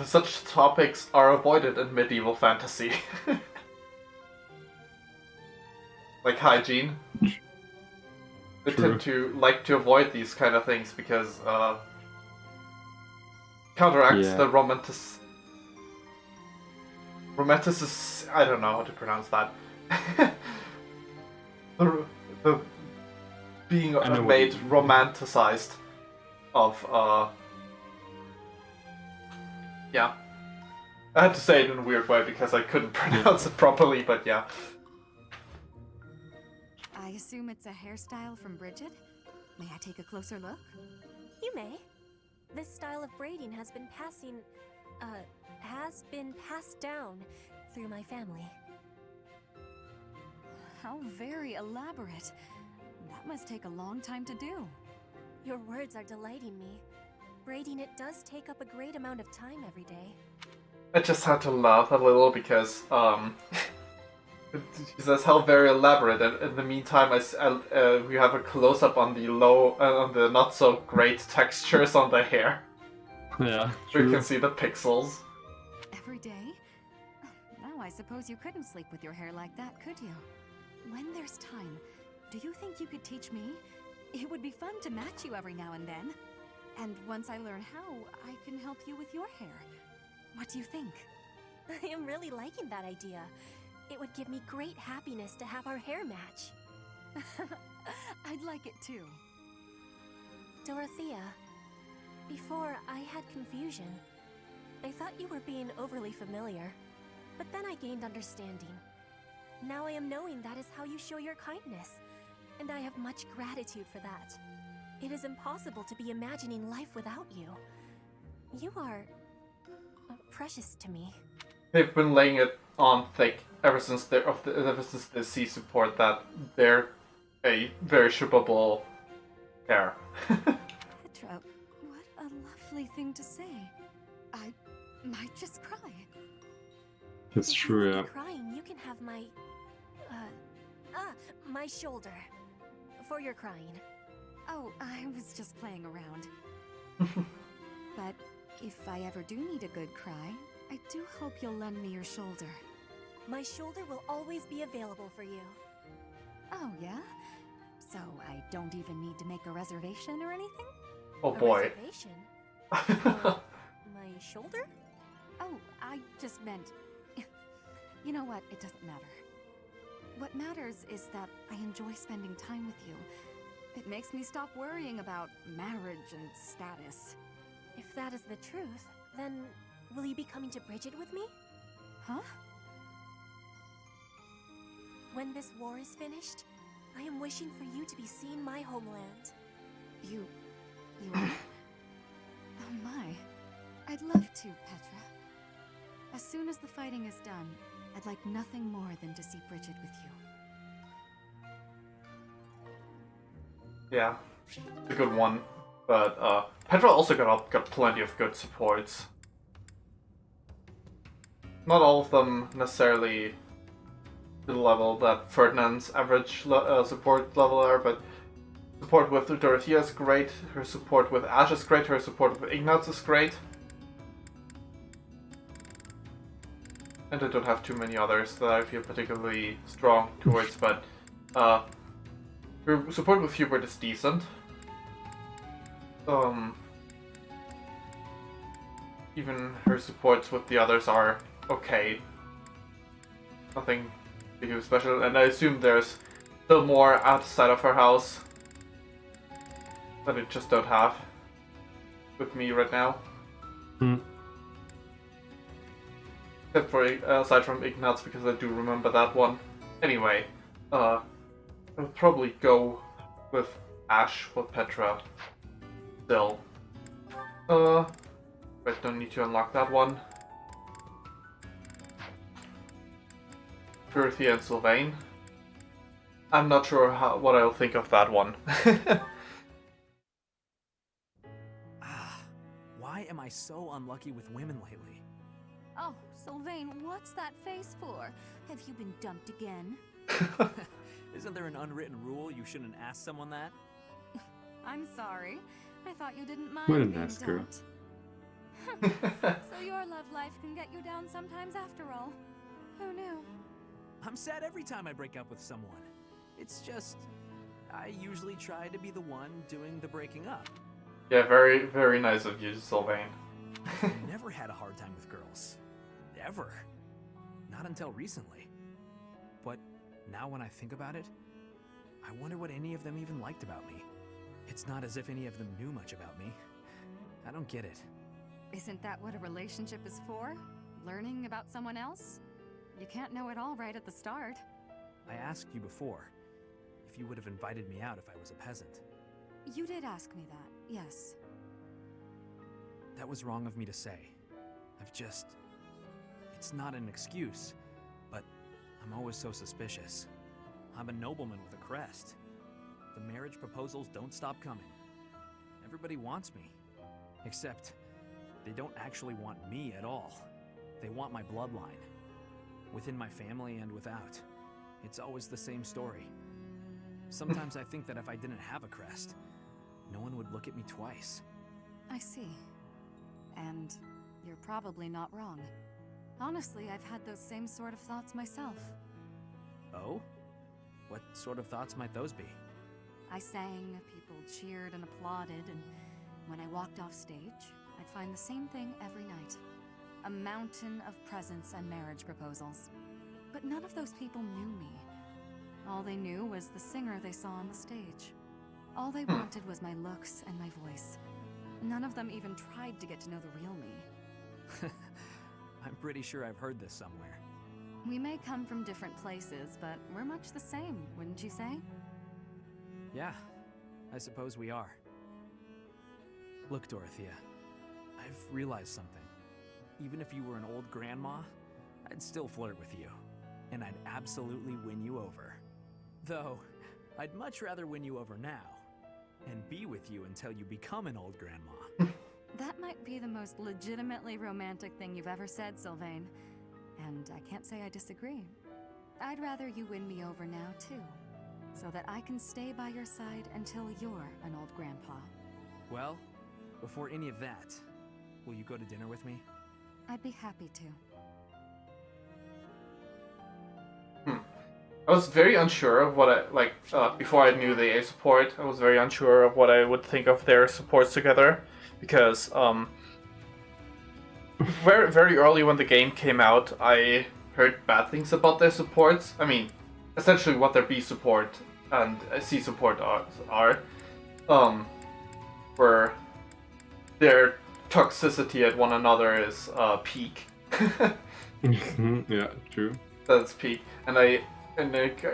such topics are avoided in medieval fantasy. Like hygiene. They tend to like to avoid these kind of things because counteracts the romanticis. I don't know how to pronounce that. the being made romanticized of yeah. I had to say it in a weird way because I couldn't pronounce it properly, but yeah. I assume it's a hairstyle from Bridget? May I take a closer look? You may. This style of braiding has been passed down through my family. How very elaborate. That must take a long time to do. Your words are delighting me. Braiding it does take up a great amount of time every day. I just had to laugh a little because she says how very elaborate, and in the meantime, we have a close-up on the on the not so great textures on the hair. Yeah, true. You can see the pixels. Every day? Now I suppose you couldn't sleep with your hair like that, could you? When there's time, do you think you could teach me? It would be fun to match you every now and then. And once I learn how, I can help you with your hair. What do you think? I am really liking that idea. It would give me great happiness to have our hair match. I'd like it too. Dorothea, before I had confusion. I thought you were being overly familiar, but then I gained understanding. Now I am knowing that is how you show your kindness, and I have much gratitude for that. It is impossible to be imagining life without you. You are precious to me. They've been laying it on thick ever since the sea support that their a very shippable pair. Petra, what a lovely thing to say. I might just cry. It's If true, you yeah. will be crying, you can have my... my shoulder. For your crying. Oh, I was just playing around. But if I ever do need a good cry, I do hope you'll lend me your shoulder. My shoulder will always be available for you. Oh, yeah? So I don't even need to make a reservation or anything? Oh A boy. reservation? For my shoulder? Oh, I just meant... You know what? It doesn't matter. What matters is that I enjoy spending time with you. It makes me stop worrying about marriage and status. If that is the truth, then will you be coming to Bridget with me? Huh? When this war is finished, I am wishing for you to be seeing my homeland. You are? Oh my. I'd love to, Petra. As soon as the fighting is done, I'd like nothing more than to see Bridget with you. Yeah, a good one. But Petra also got plenty of good supports. Not all of them necessarily to the level that Ferdinand's average support level are, but support with Dorothea is great, her support with Ash is great, her support with Ignatz is great. And I don't have too many others that I feel particularly strong towards, but her support with Hubert is decent. Even her supports with the others are okay. Nothing too special, and I assume there's still more outside of her house that I just don't have with me right now. Except for aside from Ignatz, because I do remember that one. Anyway, I would probably go with Ash with Petra still. But don't need to unlock that one. Dorothea and Sylvain. I'm not sure what I'll think of that one. Why am I so unlucky with women lately? Oh, Sylvain, what's that face for? Have you been dumped again? Isn't there an unwritten rule you shouldn't ask someone that? I'm sorry. I thought you didn't mind What a being nice girl. dumped. So your love life can get you down sometimes after all. Who knew? I'm sad every time I break up with someone. It's just, I usually try to be the one doing the breaking up. Yeah, very, very nice of you, Sylvain. I've never had a hard time with girls. Ever. Not until recently. But now when I think about it, I wonder what any of them even liked about me. It's not as if any of them knew much about me. I don't get it. Isn't that what a relationship is for? Learning about someone else? You can't know it all right at the start. I asked you before if you would have invited me out if I was a peasant. You did ask me that, yes. That was wrong of me to say. It's not an excuse, but I'm always so suspicious. I'm a nobleman with a crest. The marriage proposals don't stop coming. Everybody wants me. Except, they don't actually want me at all. They want my bloodline. Within my family and without. It's always the same story. Sometimes I think that if I didn't have a crest, no one would look at me twice. I see. And you're probably not wrong. Honestly, I've had those same sort of thoughts myself. Oh? What sort of thoughts might those be? I sang, people cheered and applauded, and when I walked off stage, I'd find the same thing every night. A mountain of presents and marriage proposals. But none of those people knew me. All they knew was the singer they saw on the stage. All they wanted was my looks and my voice. None of them even tried to get to know the real me. I'm pretty sure I've heard this somewhere. We may come from different places, but we're much the same, wouldn't you say? Yeah, I suppose we are. Look, Dorothea, I've realized something. Even if you were an old grandma, I'd still flirt with you. And I'd absolutely win you over. Though, I'd much rather win you over now, and be with you until you become an old grandma. That might be the most legitimately romantic thing you've ever said, Sylvain. And I can't say I disagree. I'd rather you win me over now, too. So that I can stay by your side until you're an old grandpa. Well, before any of that, will you go to dinner with me? I'd be happy to. I was very unsure of what before I knew the A support, I was very unsure of what I would think of their supports together, because very, very early when the game came out, I heard bad things about their supports. I mean, essentially what their B support and C support are where their toxicity at one another is peak. Yeah, true. That's peak, and I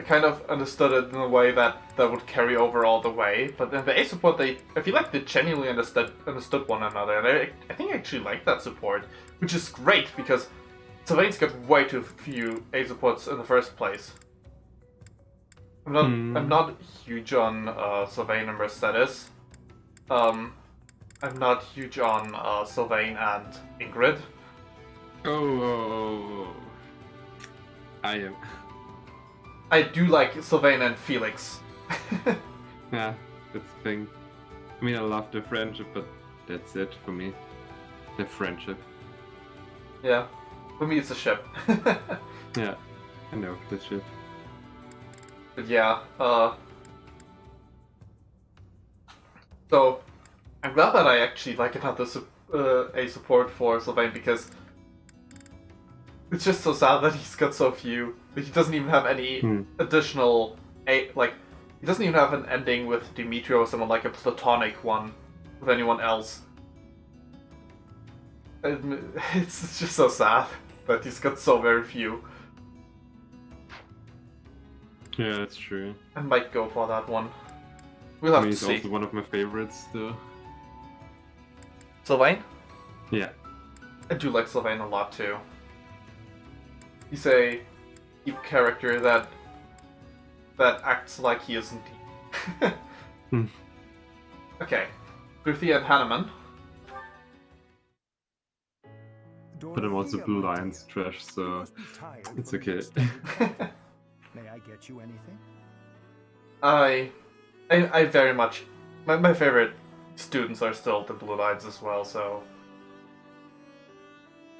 kind of understood it in a way that would carry over all the way. But in the A support, I feel like they genuinely understood one another, and I think I actually like that support, which is great because Sylvain's got way too few A supports in the first place. I'm not huge on Sylvain and Mercedes. I'm not huge on Sylvain and Ingrid. Oh, I am. I do like Sylvain and Felix. Yeah, that's the thing. I mean, I love the friendship, but that's it for me. The friendship. Yeah, for me it's a ship. Yeah, I know, the ship. But yeah, so I'm glad that I actually like another A support for Sylvain, because it's just so sad that he's got so few. He doesn't even have any additional he doesn't even have an ending with Dimitri or someone, like a platonic one with anyone else. It's just so sad that he's got so very few. Yeah, that's true. I might go for that one. We'll have to He's see. also one of my favorites, though. Sylvain? Yeah. I do like Sylvain a lot too. He's a deep character that acts like he isn't deep. Okay. Ruthie and Hanneman. But I'm also Blue Lions trash, so it's okay. May I get you anything? I very much my favorite students are still the Blue Lions as well, so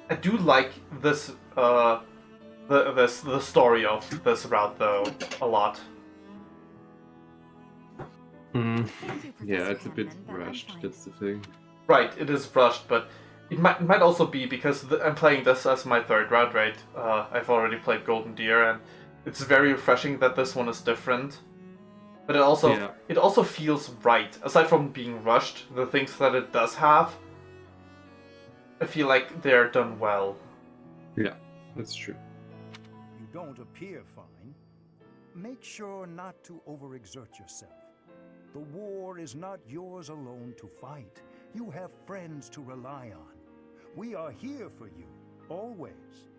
I do like this the story of this route though a lot. Yeah, it's a bit rushed, that's the thing. Right, it is rushed, but it might also be because I'm playing this as my third round, right? I've already played Golden Deer, and it's very refreshing that this one is different. But it also feels right. Aside from being rushed, the things that it does have, I feel like they're done well. Yeah, that's true. You don't appear fine. Make sure not to overexert yourself. The war is not yours alone to fight. You have friends to rely on. We are here for you, always.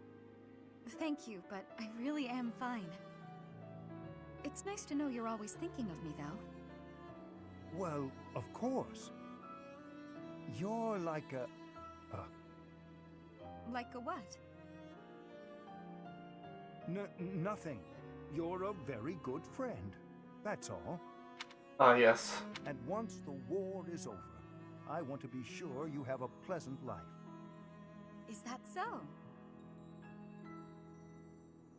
Thank you, but I really am fine. It's nice to know you're always thinking of me, though. Well, of course. You're like a... Like a what? Nothing. You're a very good friend. That's all. Ah, yes. And once the war is over, I want to be sure you have a pleasant life. Is that so?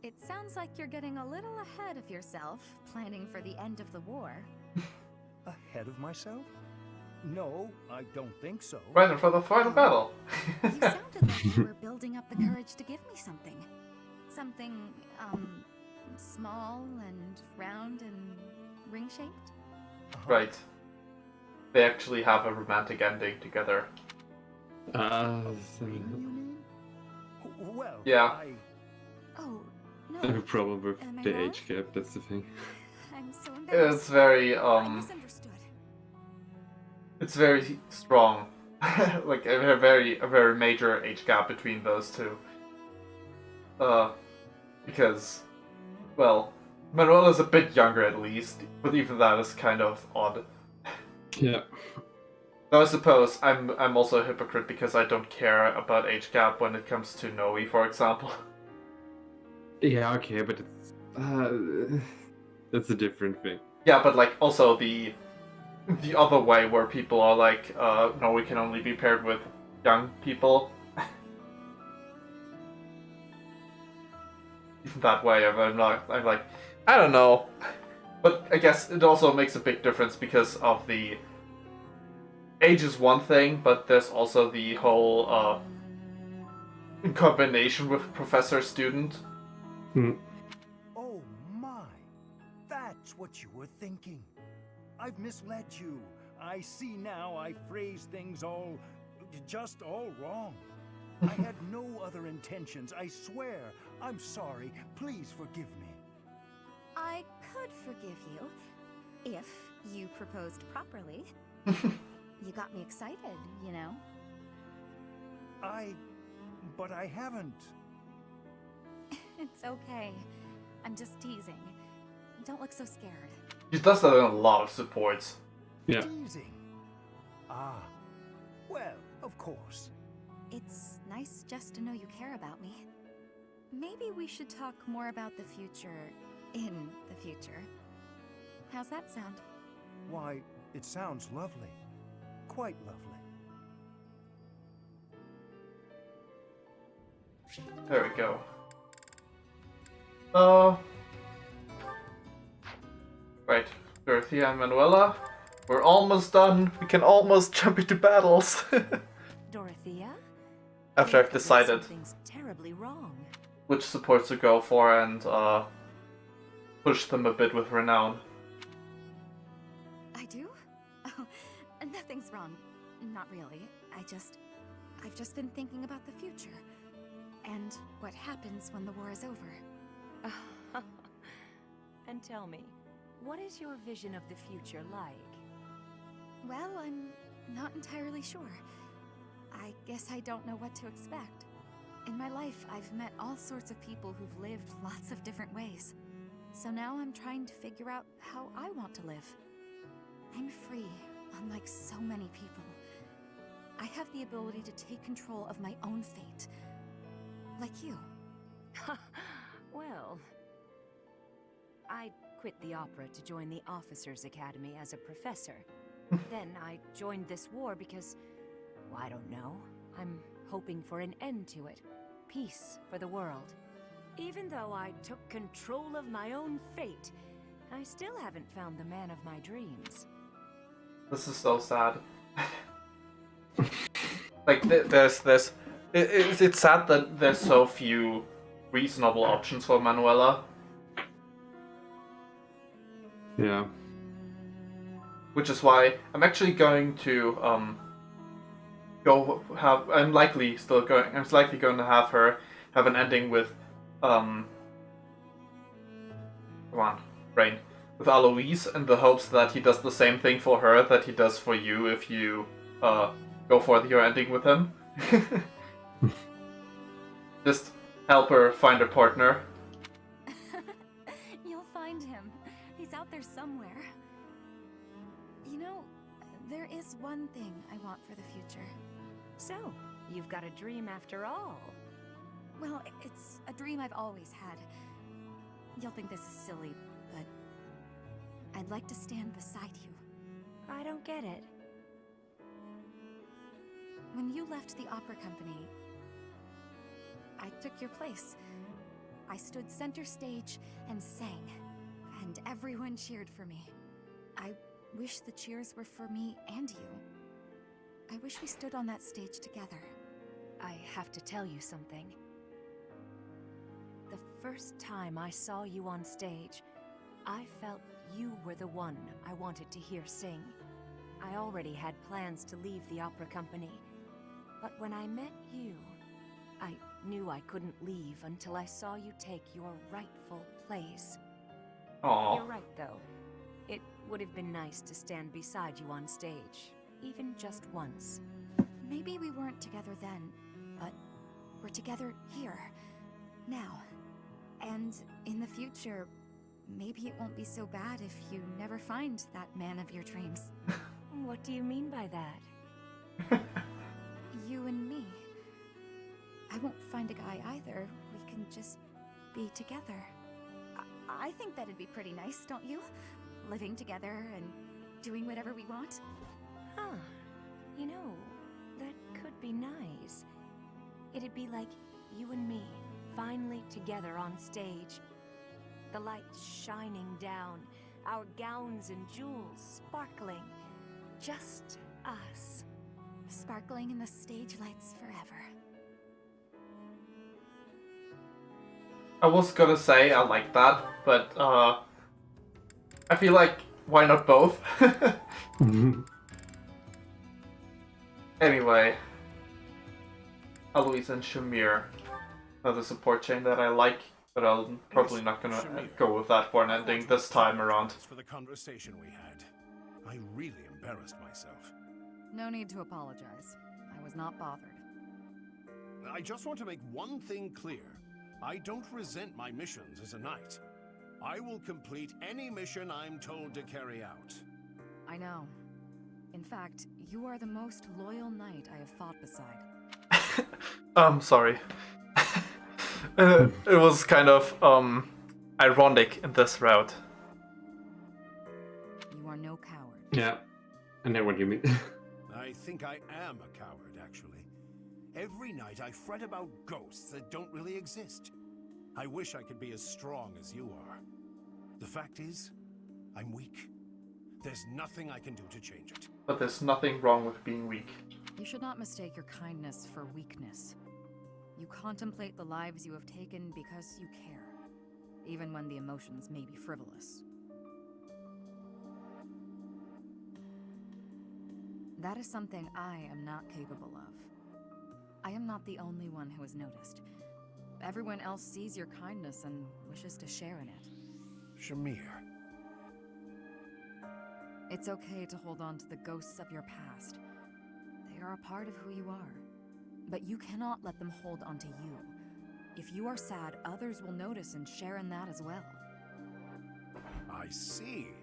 It sounds like you're getting a little ahead of yourself, planning for the end of the war. Ahead of myself? No, I don't think so. Right for the final battle. You sounded like you were building up the courage to give me something. Something, small and round and ring-shaped? Right. They actually have a romantic ending together. Well, yeah. Oh, no. I have a problem with Am I the wrong? age gap, that's the thing. I'm so embarrassed. It's very I misunderstood. It's very strong. Like a very major age gap between those two. Because, well, Manuela's a bit younger at least, but even that is kind of odd. Yeah. Though I suppose I'm also a hypocrite because I don't care about age gap when it comes to Noe, for example. Yeah, okay, but it's that's a different thing. Yeah, but like also the other way where people are like, no, we can only be paired with young people. Even that way, I'm like, I don't know. But I guess it also makes a big difference because of the age is one thing, but there's also the whole combination with professor-student. Oh my! That's what you were thinking. I've misled you. I see now I phrased things all wrong. I had no other intentions, I swear. I'm sorry. Please forgive me. I could forgive you if you proposed properly. You got me excited, you know? But I haven't. It's okay. I'm just teasing. Don't look so scared. He does that in a lot of supports. Yeah. Teasing. Ah. Well, of course. It's nice just to know you care about me. Maybe we should talk more about the future in the future. How's that sound? Why, it sounds lovely. Quite lovely. There we go. Right, Dorothea and Manuela, we're almost done. We can almost jump into battles. Dorothea? After I've decided Something's terribly wrong. which supports to go for and push them a bit with renown. I do? Oh, nothing's wrong. Not really. I've just been thinking about the future. And what happens when the war is over. And tell me, what is your vision of the future like? Well, I'm not entirely sure. I guess I don't know what to expect. In my life, I've met all sorts of people who've lived lots of different ways. So now I'm trying to figure out how I want to live. I'm free, unlike so many people. I have the ability to take control of my own fate. Like you. Well, I quit the opera to join the Officers' Academy as a professor. Then I joined this war because, well, I don't know. I'm hoping for an end to it. Peace for the world. Even though I took control of my own fate, I still haven't found the man of my dreams. This is so sad. Like, it's sad that there's so few reasonable options for Manuela. Yeah. Which is why I'm actually going to I'm likely going to have her have an ending with come on, brain. With Aloise in the hopes that he does the same thing for her that he does for you if you go for your ending with him. Just help her find a partner. You'll find him. He's out there somewhere. You know, there is one thing I want for the future. So, you've got a dream after all. Well, it's a dream I've always had. You'll think this is silly, but I'd like to stand beside you. I don't get it. When you left the opera company, I took your place. I stood center stage and sang, and everyone cheered for me. I wish the cheers were for me and you. I wish we stood on that stage together. I have to tell you something. The first time I saw you on stage, I felt you were the one I wanted to hear sing. I already had plans to leave the opera company, but when I met you, I knew I couldn't leave until I saw you take your rightful place. Aww. You're right, though. It would have been nice to stand beside you on stage, even just once. Maybe we weren't together then, but we're together here, now. And in the future, maybe it won't be so bad if you never find that man of your dreams. What do you mean by that? You and me. I won't find a guy either. We can just be together. I think that'd be pretty nice, don't you? Living together and doing whatever we want. Huh. You know, that could be nice. It'd be like you and me, finally together on stage. The lights shining down, our gowns and jewels sparkling. Just us. Sparkling in the stage lights forever. I was gonna say I like that, but I feel like why not both? Anyway, Alois and Shamir, another support chain that I like, but I'm probably not gonna go with that for an ending this time around. For the conversation we had, I really embarrassed myself. No need to apologize. I was not bothered. I just want to make one thing clear. I don't resent my missions as a knight. I will complete any mission I'm told to carry out. I know. In fact, you are the most loyal knight I have fought beside. Sorry. It was kind of ironic in this route. You are no coward. Yeah, I know what you mean. I think I am a coward, actually. Every night I fret about ghosts that don't really exist. I wish I could be as strong as you are. The fact is, I'm weak. There's nothing I can do to change it. But there's nothing wrong with being weak. You should not mistake your kindness for weakness. You contemplate the lives you have taken because you care, even when the emotions may be frivolous. That is something I am not capable of. I am not the only one who has noticed. Everyone else sees your kindness and wishes to share in it. Shamir. It's okay to hold on to the ghosts of your past. They are a part of who you are. But you cannot let them hold onto you. If you are sad, others will notice and share in that as well. I see.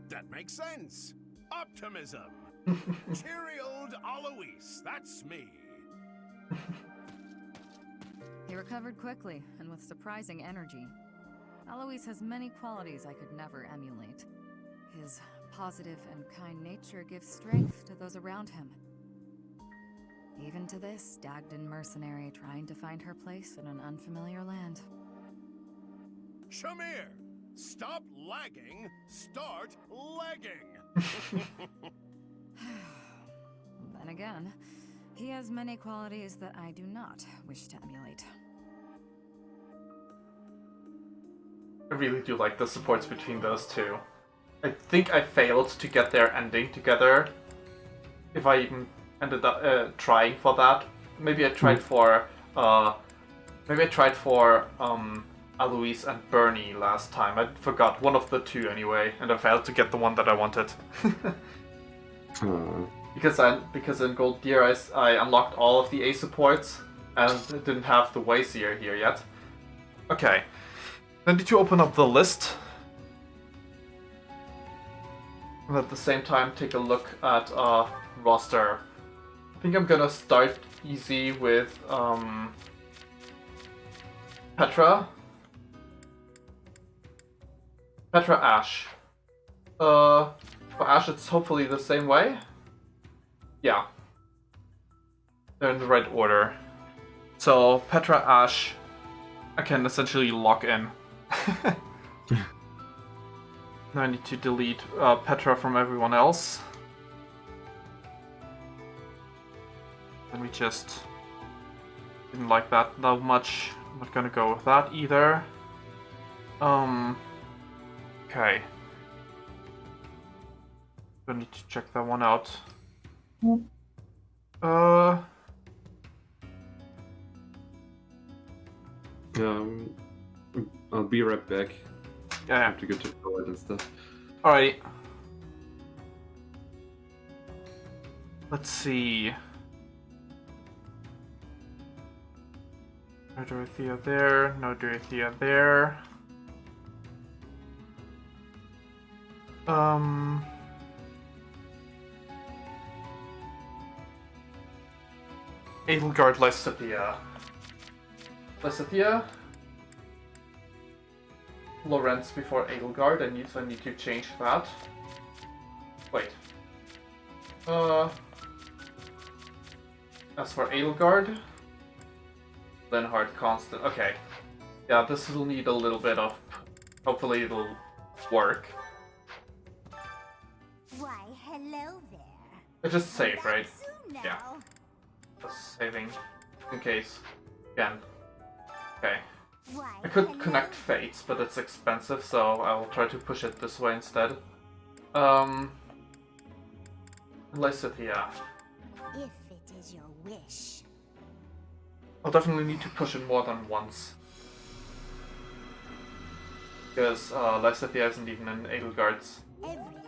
That makes sense. Optimism. Cheery old Alois, that's me. He recovered quickly and with surprising energy. Alois has many qualities I could never emulate. His positive and kind nature gives strength to those around him. Even to this Dagdan mercenary trying to find her place in an unfamiliar land. Shamir, stop lagging, start legging. Then again, he has many qualities that I do not wish to emulate. I really do like the supports between those two. I think I failed to get their ending together. If I even ended up trying for that. Maybe I tried for Alois and Bernie last time. I forgot one of the two anyway, and I failed to get the one that I wanted. Because in Gold Gear I unlocked all of the A supports and didn't have the Wayseer here yet. Okay. Then need to open up the list. And at the same time take a look at roster. I think I'm gonna start easy with Petra. Petra Ash. For Ash it's hopefully the same way. Yeah. They're in the right order. So Petra Ash I can essentially lock in. Now I need to delete Petra from everyone else. And we just didn't like that that much. I'm not gonna go with that either. Okay. I need to check that one out. I'll be right back. Yeah. I have to go to the toilet and stuff. Alright. Let's see. No Dorothea there, no Dorothea there. Edelgard Lysithea. Lysithea? Lorenz before Edelgard, so I need to change that. Wait. As for Edelgard, Linhardt Constant. Okay. Yeah, this will need a little bit of... Hopefully it'll work. Why, hello there. I just save, Back right? soon now. Yeah. Just saving in case. Again. Okay. Why, I could hello. connect Fates, but it's expensive, so I'll try to push it this way instead. Lysithea. If it is your wish. I'll definitely need to push it more than once. Because Lysithea isn't even in Edelgard's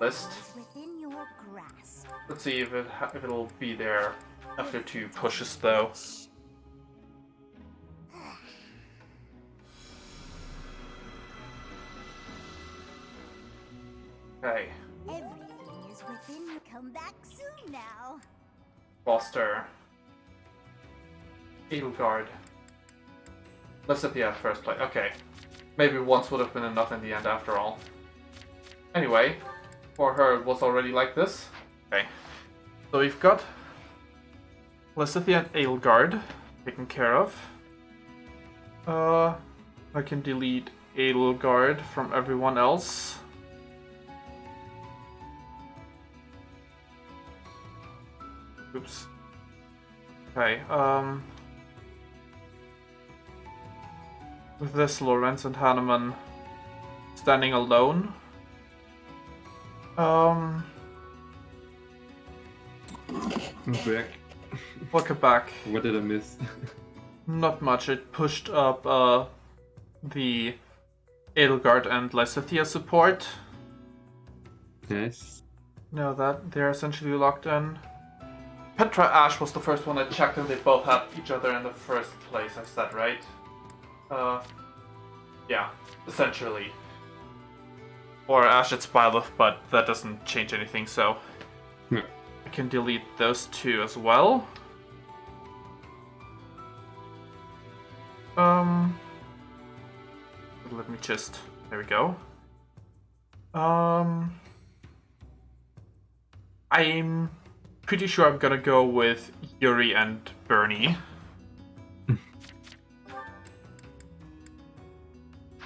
list. Everything is within your grasp. Let's see if it'll be there after 2 pushes, though. Okay. Everything is within you. Come back soon now. Foster. Edelgard. Lysithea first play. Okay. Maybe once would have been enough in the end after all. Anyway, for her it was already like this. Okay. So we've got Lysithea and Edelgard taken care of. I can delete Edelgard from everyone else. Oops. Okay, with this, Lorenz and Hanneman standing alone. I'm back. Welcome back. What did I miss? Not much. It pushed up the Edelgard and Lysithea support. Nice. Now that they're essentially locked in. Petra Ash was the first one I checked, and they both had each other in the first place. I said, right? Yeah, essentially. Or Ash it's Byleth, but that doesn't change anything, so yeah. I can delete those 2 as well. Let me just... There we go. I'm pretty sure I'm gonna go with Yuri and Bernie.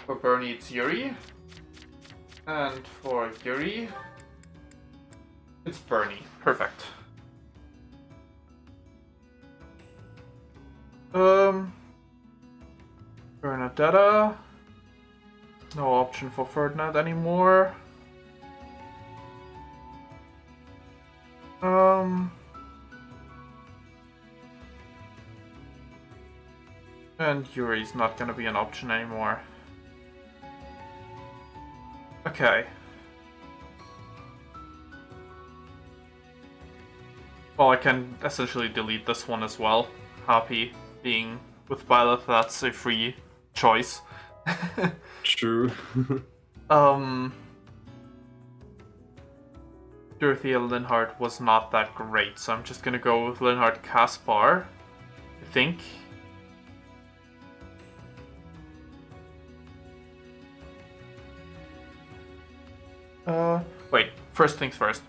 For Bernie, it's Yuri. And for Yuri, it's Bernie. Perfect. Bernadetta. No option for Ferdinand anymore. And Yuri's not gonna be an option anymore. Okay. Well, I can essentially delete this one as well. Happy being with Byleth, that's a free choice. True. Dorothea Linhardt was not that great, so I'm just gonna go with Linhardt Kaspar, I think. Wait, first things first.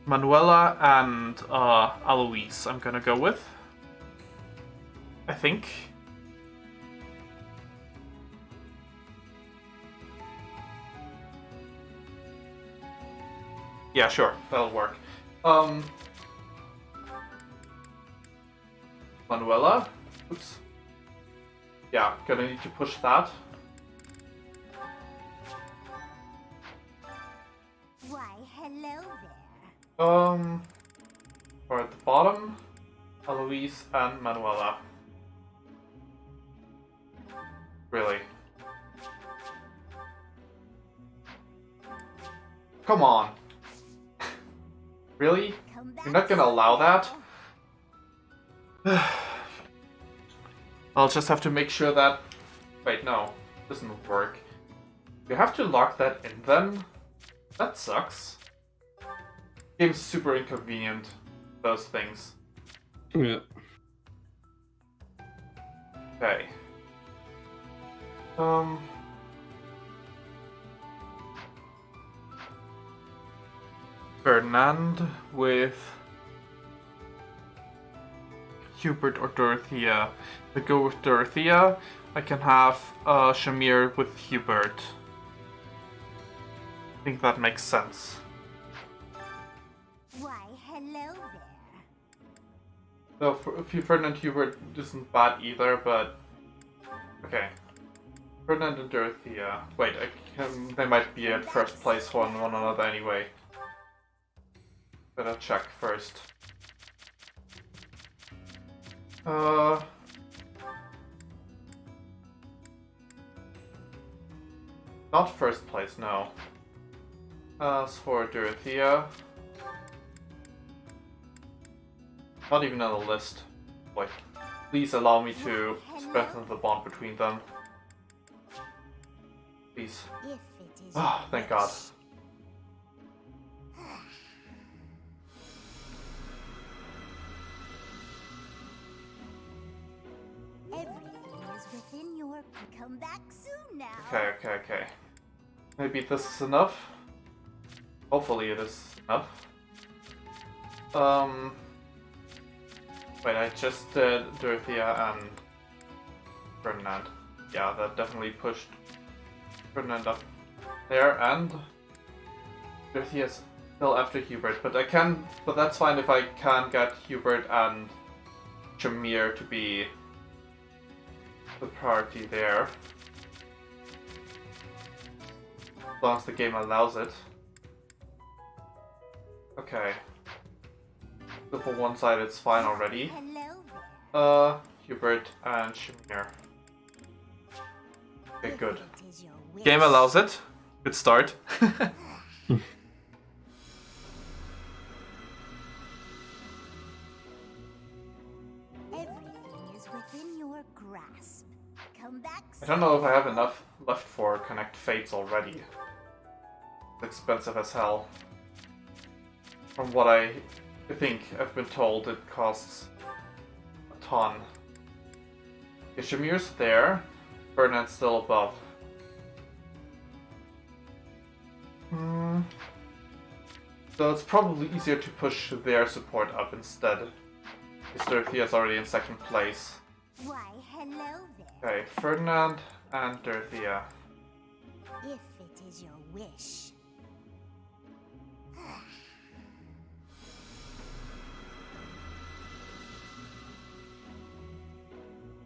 Manuela and Aloise I'm gonna go with. I think. Yeah, sure, that'll work. Manuela? Oops. Yeah, gonna need to push that. Why, hello there. Or at the bottom, Aloise and Manuela. Really? Come on. Really? You're not gonna allow that? I'll just have to make sure that... Wait, no. Doesn't work. You have to lock that in then? That sucks. Game's super inconvenient. Those things. Yeah. Okay. Ferdinand with Hubert or Dorothea. If I go with Dorothea, I can have Shamir with Hubert. I think that makes sense. Why, hello there. So Ferdinand Hubert isn't bad either, but okay. Ferdinand and Dorothea. Wait, they might be at first place for one another anyway. Better check first. Not first place, no. As for Dorothea, not even on the list. Like, please allow me to strengthen the bond between them. Please. Ah, thank God. Everything is within your... Come back soon now. Okay. Maybe this is enough? Hopefully it is enough. Wait, I just did Dorothea and Ferdinand. Yeah, that definitely pushed Ferdinand up there, and Dorothea's still after Hubert, but that's fine if I can get Hubert and Shamir to be the priority there. As long as the game allows it. Okay. So for one side it's fine already. Hubert and Shamir. Okay, good. Game allows it. Good start. Everything is within your grasp. Come back I don't know if I have enough left for Connect Fates already. It's expensive as hell. From what I think I've been told, it costs a ton. Okay, Shamir's there. Ferdinand's still above. So it's probably easier to push their support up instead. Because Dorothea's already in second place. Why, hello there. Okay, Ferdinand and Dorothea. If it is your wish.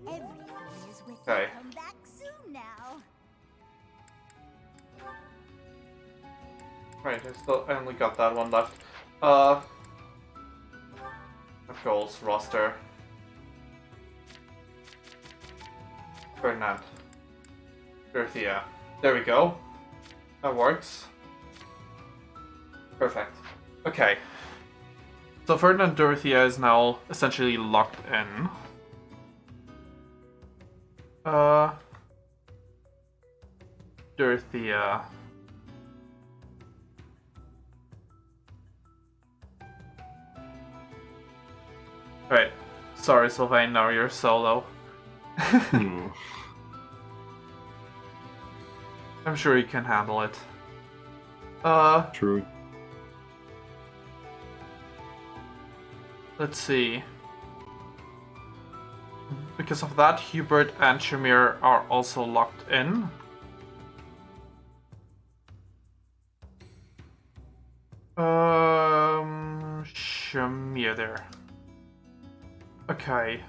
Everything is with Okay. you. Come back soon now. Right, I only got that one left. Goals roster. Ferdinand. Dorothea. There we go. That works. Perfect. Okay. So Ferdinand Dorothea is now essentially locked in. Dorothea. Right. Sorry, Sylvain, now you're solo. I'm sure you can handle it. True. Let's see. Because of that, Hubert and Shamir are also locked in. Shamir there. Okay.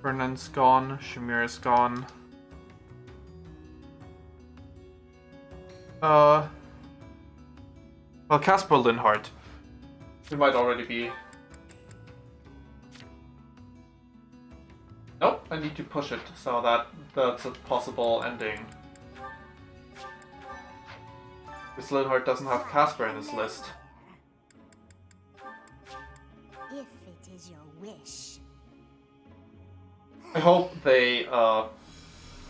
Vernon's gone. Shamir's gone. Well, Casper Linhardt. He might already be. Nope, I need to push it so that's a possible ending. Because Linhardt doesn't have Casper in his list. If it is your wish. I hope they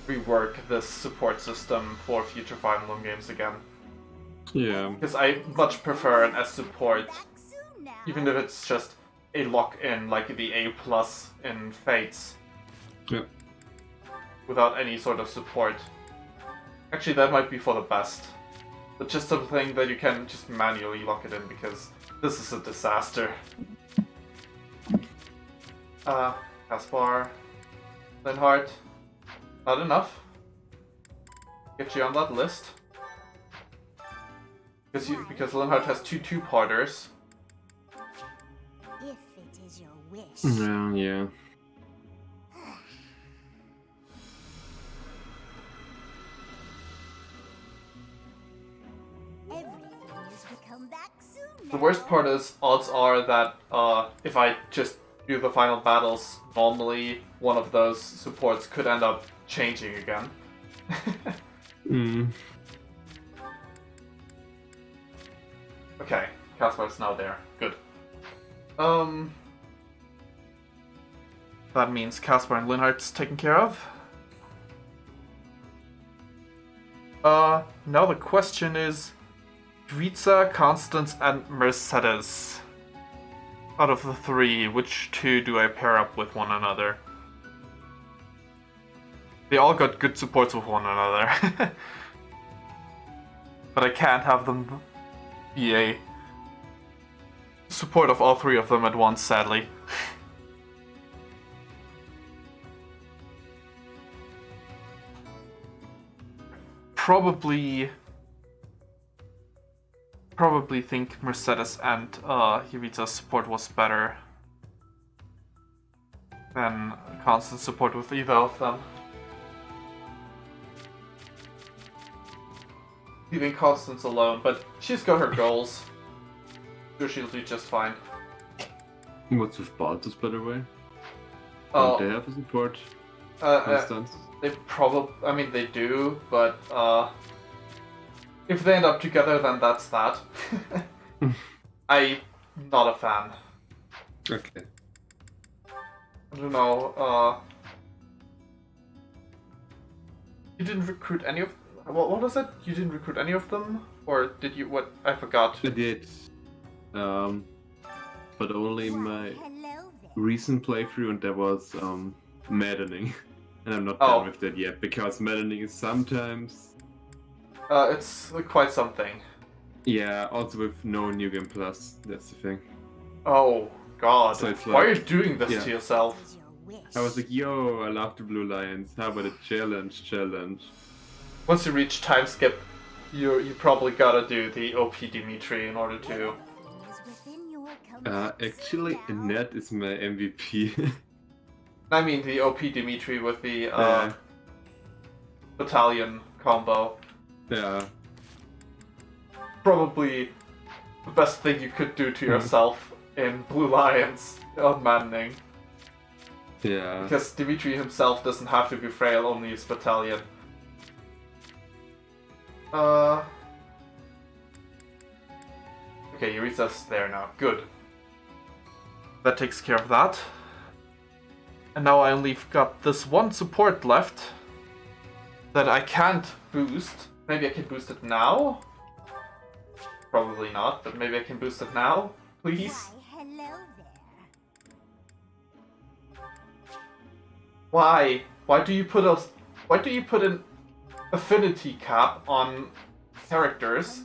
rework this support system for future Fire Emblem games again. Yeah. Because I much prefer an S support, even if it's just a lock-in, like the A+ in Fates. Yeah. Without any sort of support. Actually, that might be for the best. But just something that you can just manually lock it in, because this is a disaster. Caspar, Linhardt, not enough. Get you on that list. Because Linhardt has two two-parters. If it is your wish. Yeah. Everything is to come back soon. The worst part is, odds are that if I just do the final battles normally, one of those supports could end up changing again. Okay, Caspar's now there. Good. That means Caspar and Linhardt's taken care of. Now the question is Dritza, Constance, and Mercedes. Out of the three, which two do I pair up with one another? They all got good supports with one another. But I can't have them be a support of all three of them at once, sadly. Probably think Mercedes and Yevita's support was better than constant support with either of them. Leaving Constance alone, but she's got her goals. Sure, she'll do just fine. What's with Baltus, by the way? Oh, Don't they have a support? Constance? They probably, I mean, they do, but if they end up together, then that's that. I'm not a fan. Okay. I don't know, you didn't recruit any of... What was it? You didn't recruit any of them? Or did you... What? I forgot. I did. But only my recent playthrough, and that was maddening. And I'm not done with that yet, because maddening is sometimes... it's quite something. Yeah, also with no New Game Plus, that's the thing. Oh, God. So it's why are you doing this to yourself? I was like, yo, I love the Blue Lions, how about a challenge? Once you reach time skip, you probably gotta do the OP Dimitri in order to... Actually, Ned is my MVP. I mean the OP Dimitri with the battalion combo. Yeah. Probably the best thing you could do to yourself in Blue Lions. Maddening. Yeah. Because Dimitri himself doesn't have to be frail, only his battalion. Okay, Yurisa's there now. Good. That takes care of that. And now I only got this one support left that I can't boost. Maybe I can boost it now? Probably not, but maybe I can boost it now, please? Why, hello there. Why? Why do you put an affinity cap on characters?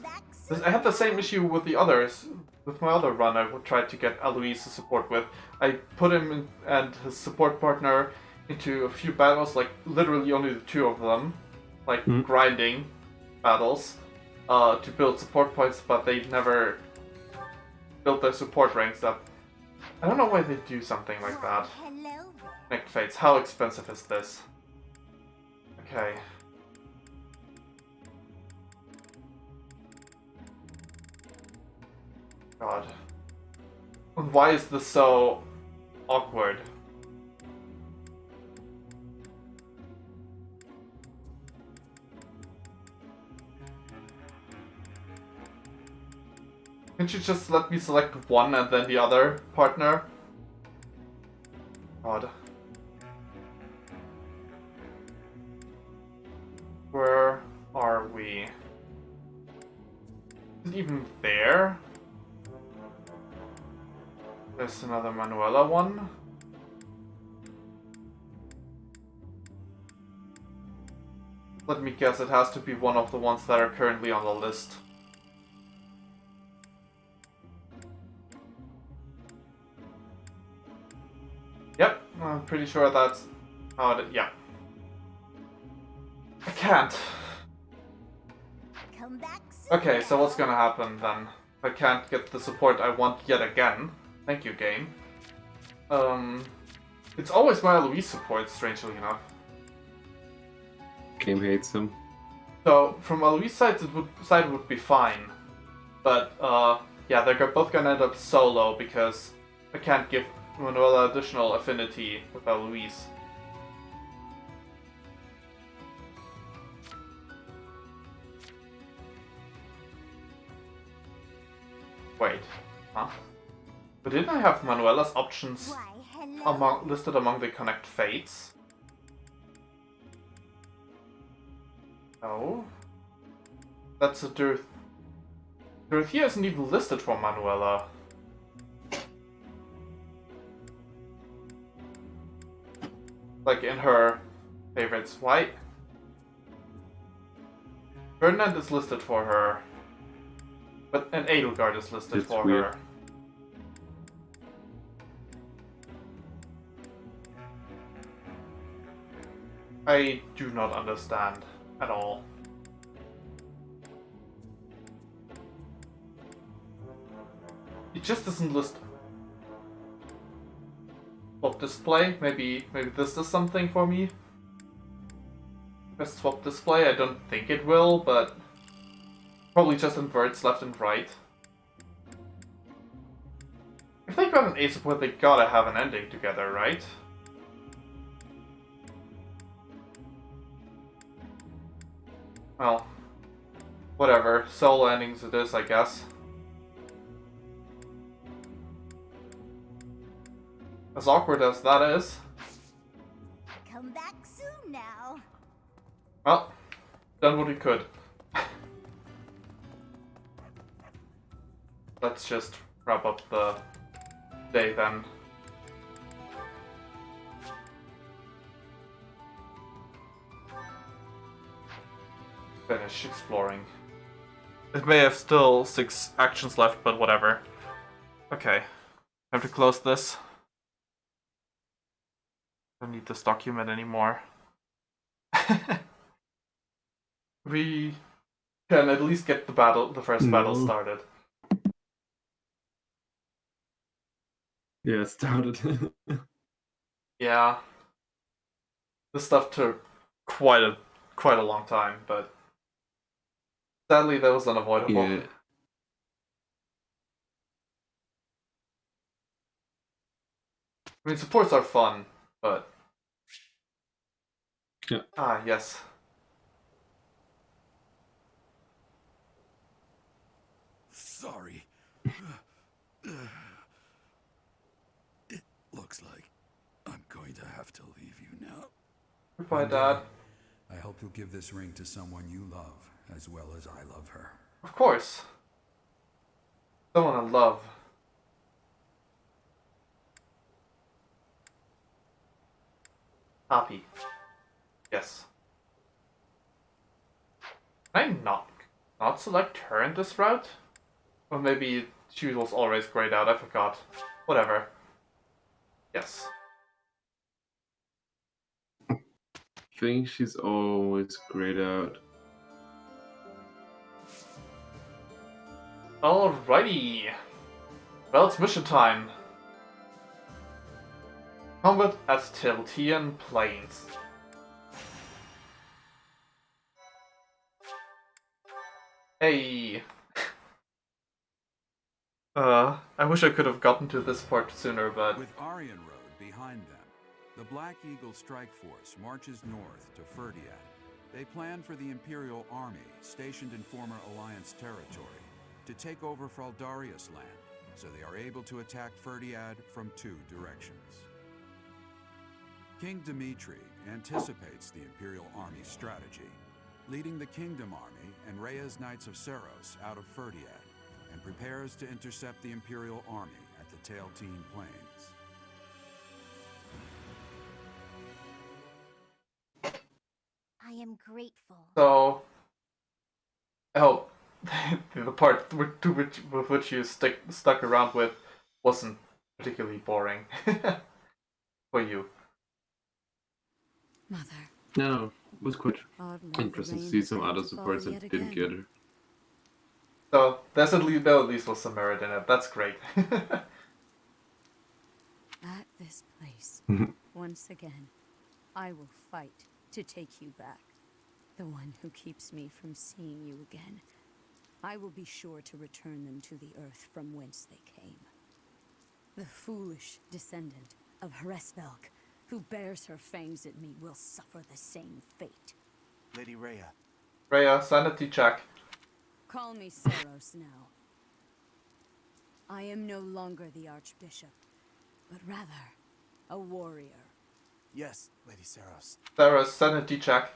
I had the same issue with the others. With my other run, I tried to get Alois to support with. I put him and his support partner into a few battles, like literally only the two of them, like grinding battles, to build support points, but they never built their support ranks up. I don't know why they do something like that. Connect Fates, how expensive is this? Okay. God. And why is this so awkward? Can't you just let me select one and then the other partner? God. Is it even there? There's another Manuela one. Let me guess, it has to be one of the ones that are currently on the list. Yep, I'm pretty sure that's how it... yeah. I can't. Come back soon. Okay, so what's gonna happen then? I can't get the support I want yet again. Thank you, game. It's always my Louise support, strangely enough. Game hates him. So, from Louise's side, it would be fine. But, yeah, they're both gonna end up solo because I can't give Manuela additional affinity with Louise. Wait, huh? But didn't I have Manuela's options listed among the Connect Fates? No. That's a Dorothea isn't even listed for Manuela. Like in her favorites. Why? Ferdinand is listed for her. But an Edelgard is listed for her. I do not understand at all. It just doesn't list swap display. Maybe this does something for me. Press swap display. I don't think it will, but probably just inverts left and right. If they got an A support, they gotta have an ending together, right? Well, whatever. Solo endings it is, I guess. As awkward as that is. Come back soon now. Well, done what we could. Let's just wrap up the day then. Finish exploring. It may have still 6 actions left, but whatever. Okay. Time to close this. Don't need this document anymore. We can at least get the first battle started. Yeah, it started. Yeah. This stuff took quite a long time, but sadly that was unavoidable. Yeah. I mean, supports are fun, but... Yeah. Ah, yes. Sorry. It looks like I'm going to have to leave you now. Goodbye, Dad. I hope you'll give this ring to someone you love, as well as I love her. Of course. Someone I love. Happy. Yes. Can I not select her in this route? Or maybe she was always grayed out, I forgot. Whatever. Yes. I think she's always grayed out. Alrighty. Well, it's mission time. Combat at Tiltian Plains. Hey. I wish I could have gotten to this part sooner, but... With Aryan Road behind them, the Black Eagle Strike Force marches north to Ferdiad. They plan for the Imperial Army, stationed in former Alliance territory, to take over Fraldarius land, so they are able to attack Ferdiad from 2 directions. King Dimitri anticipates the Imperial Army's strategy. leading the Kingdom Army and Rhea's Knights of Seros out of Ferdiad, and prepares to intercept the Imperial Army at the Tailtean Plains. I am grateful. So, oh, the part with which you stuck around with wasn't particularly boring for you. Mother. No, it was quite interesting to see some other supports that didn't get it. So there's at least was some merit in it. That's great. At this place, once again, I will fight to take you back. The one who keeps me from seeing you again. I will be sure to return them to the earth from whence they came. The foolish descendant of Hresvelg, who bears her fangs at me, will suffer the same fate. Lady Rhea. Rhea, sanity check. Call me Seros now. I am no longer the Archbishop, but rather a warrior. Yes, Lady Seros. Seros, sanity check.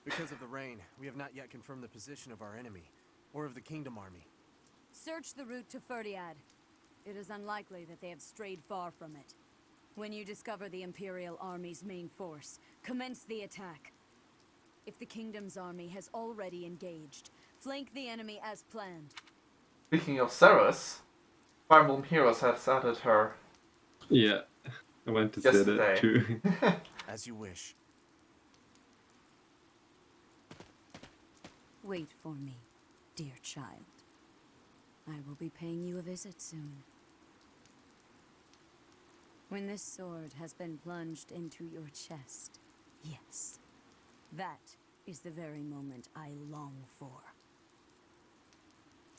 Because of the rain, we have not yet confirmed the position of our enemy, or of the Kingdom Army. Search the route to Ferdiad. It is unlikely that they have strayed far from it. When you discover the Imperial Army's main force, commence the attack. If the Kingdom's army has already engaged, flank the enemy as planned. Speaking of Seros, Fire Emblem Heroes has added her. Yeah, I went to say that too. As you wish. Wait for me, dear child. I will be paying you a visit soon. When this sword has been plunged into your chest, yes, that is the very moment I long for.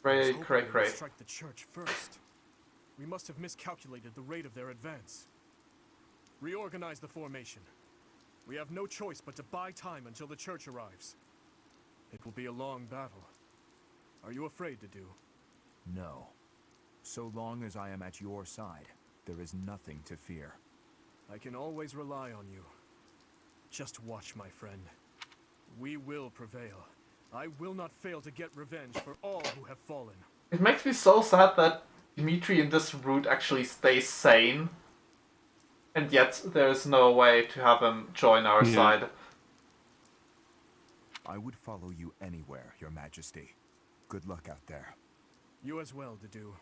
Cray. Strike the church first. We must have miscalculated the rate of their advance. Reorganize the formation. We have no choice but to buy time until the church arrives. It will be a long battle. Are you afraid to do? No. So long as I am at your side, there is nothing to fear. I can always rely on you. Just watch, my friend. We will prevail. I will not fail to get revenge for all who have fallen. It makes me so sad that Dimitri in this route actually stays sane. And yet there is no way to have him join our side. I would follow you anywhere, Your Majesty. Good luck out there. You as well, Dedu.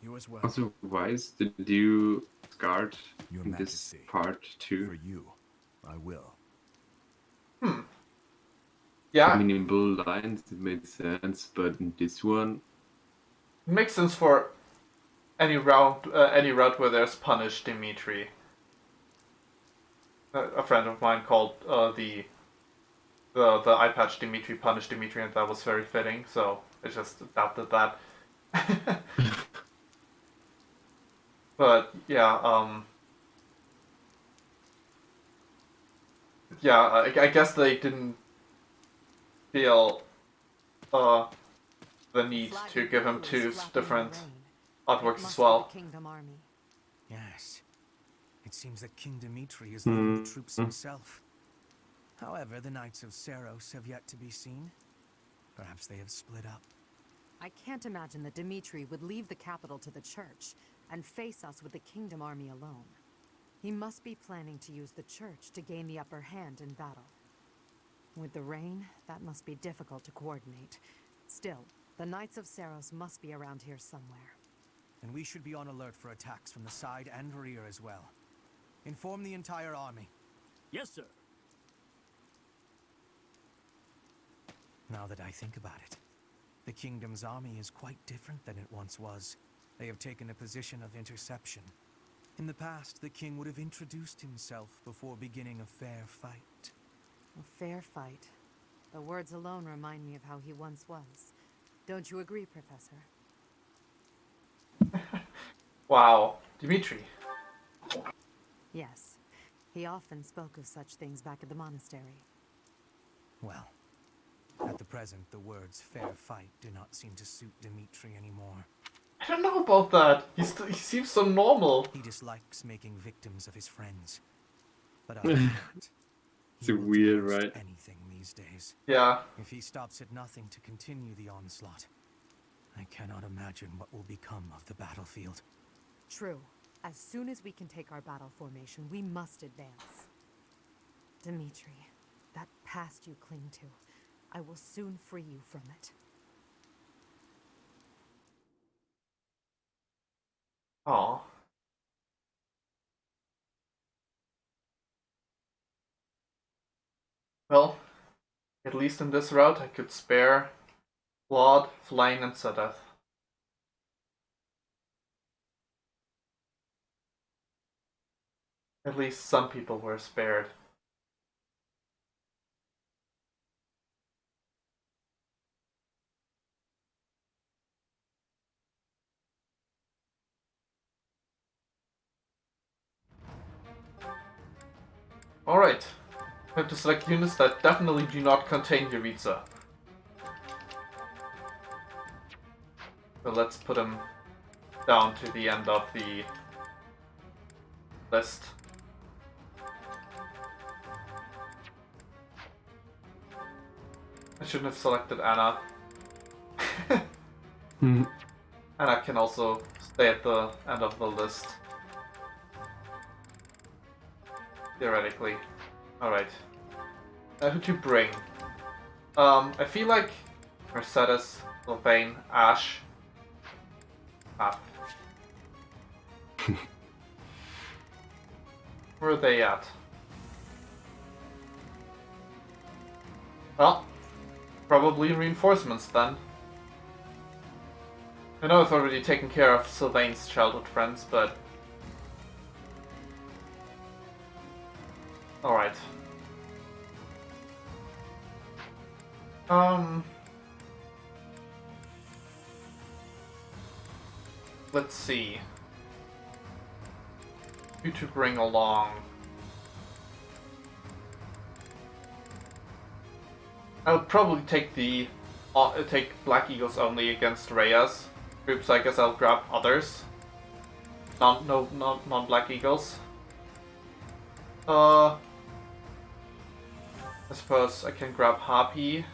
You as well. Also, Wise, did you guard Your in Majesty, this part too? For you, I will. Yeah. I mean, in Bull Lines it made sense, but in this one... It makes sense for any route where there's punished Dimitri. A friend of mine called the eye patch Dimitri punished Dimitri, and that was very fitting, so I just adapted that. But yeah, I guess they didn't feel the need to give him two different artworks as well. Kingdom Army. Yes. It seems that King Dimitri is leading the troops himself. However, the Knights of Seros have yet to be seen. Perhaps they have split up. I can't imagine that Dimitri would leave the capital to the church and face us with the Kingdom Army alone. He must be planning to use the church to gain the upper hand in battle. With the rain, that must be difficult to coordinate. Still, the Knights of Seros must be around here somewhere. And we should be on alert for attacks from the side and rear as well. Inform the entire army. Yes, sir. Now that I think about it, the Kingdom's army is quite different than it once was. They have taken a position of interception. In the past, the king would have introduced himself before beginning a fair fight. A fair fight. The words alone remind me of how he once was. Don't you agree, Professor? Wow, Dimitri. Yes. He often spoke of such things back at the monastery. Well, at the present, the words fair fight do not seem to suit Dimitri anymore. I don't know about that. He seems so normal. He dislikes making victims of his friends. But other than that, It's weird, right? Anything these days. Yeah. If he stops at nothing to continue the onslaught, I cannot imagine what will become of the battlefield. True. As soon as we can take our battle formation, we must advance. Dimitri, that past you cling to, I will soon free you from it. Oh. Well, at least in this route I could spare Claude, Flame, and Sedeth. At least some people were spared. Alright. I have to select units that definitely do not contain Yuritsa. So let's put them down to the end of the list. I shouldn't have selected Anna. Anna can also stay at the end of the list. Theoretically. Alright. Who to bring? I feel like Mercedes, Sylvain, Ash. Where are they at? Well, probably reinforcements then. I know I've already taken care of Sylvain's childhood friends, but... Alright. Let's see. Who to bring along? I'll probably take take Black Eagles only against Reyes groups. I guess I'll grab others. Non-Black Eagles. I suppose I can grab Happy.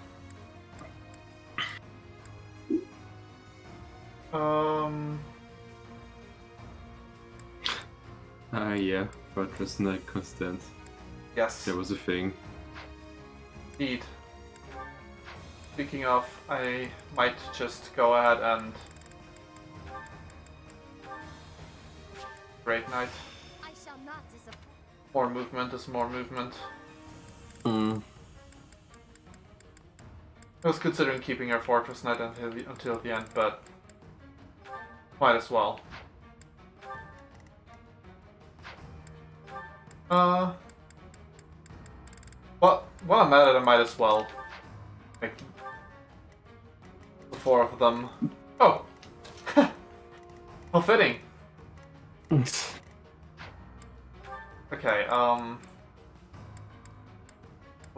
Yeah, Fortress Knight Constance. Yes. There was a thing. Indeed. Speaking of, I might just go ahead and... Great Knight. I shall not disappoint. More movement is more movement. Hmm. I was considering keeping our Fortress Knight until the end, but... Might as well. Well, while I'm at it, I might as well make the four of them. Oh! How fitting! Okay, one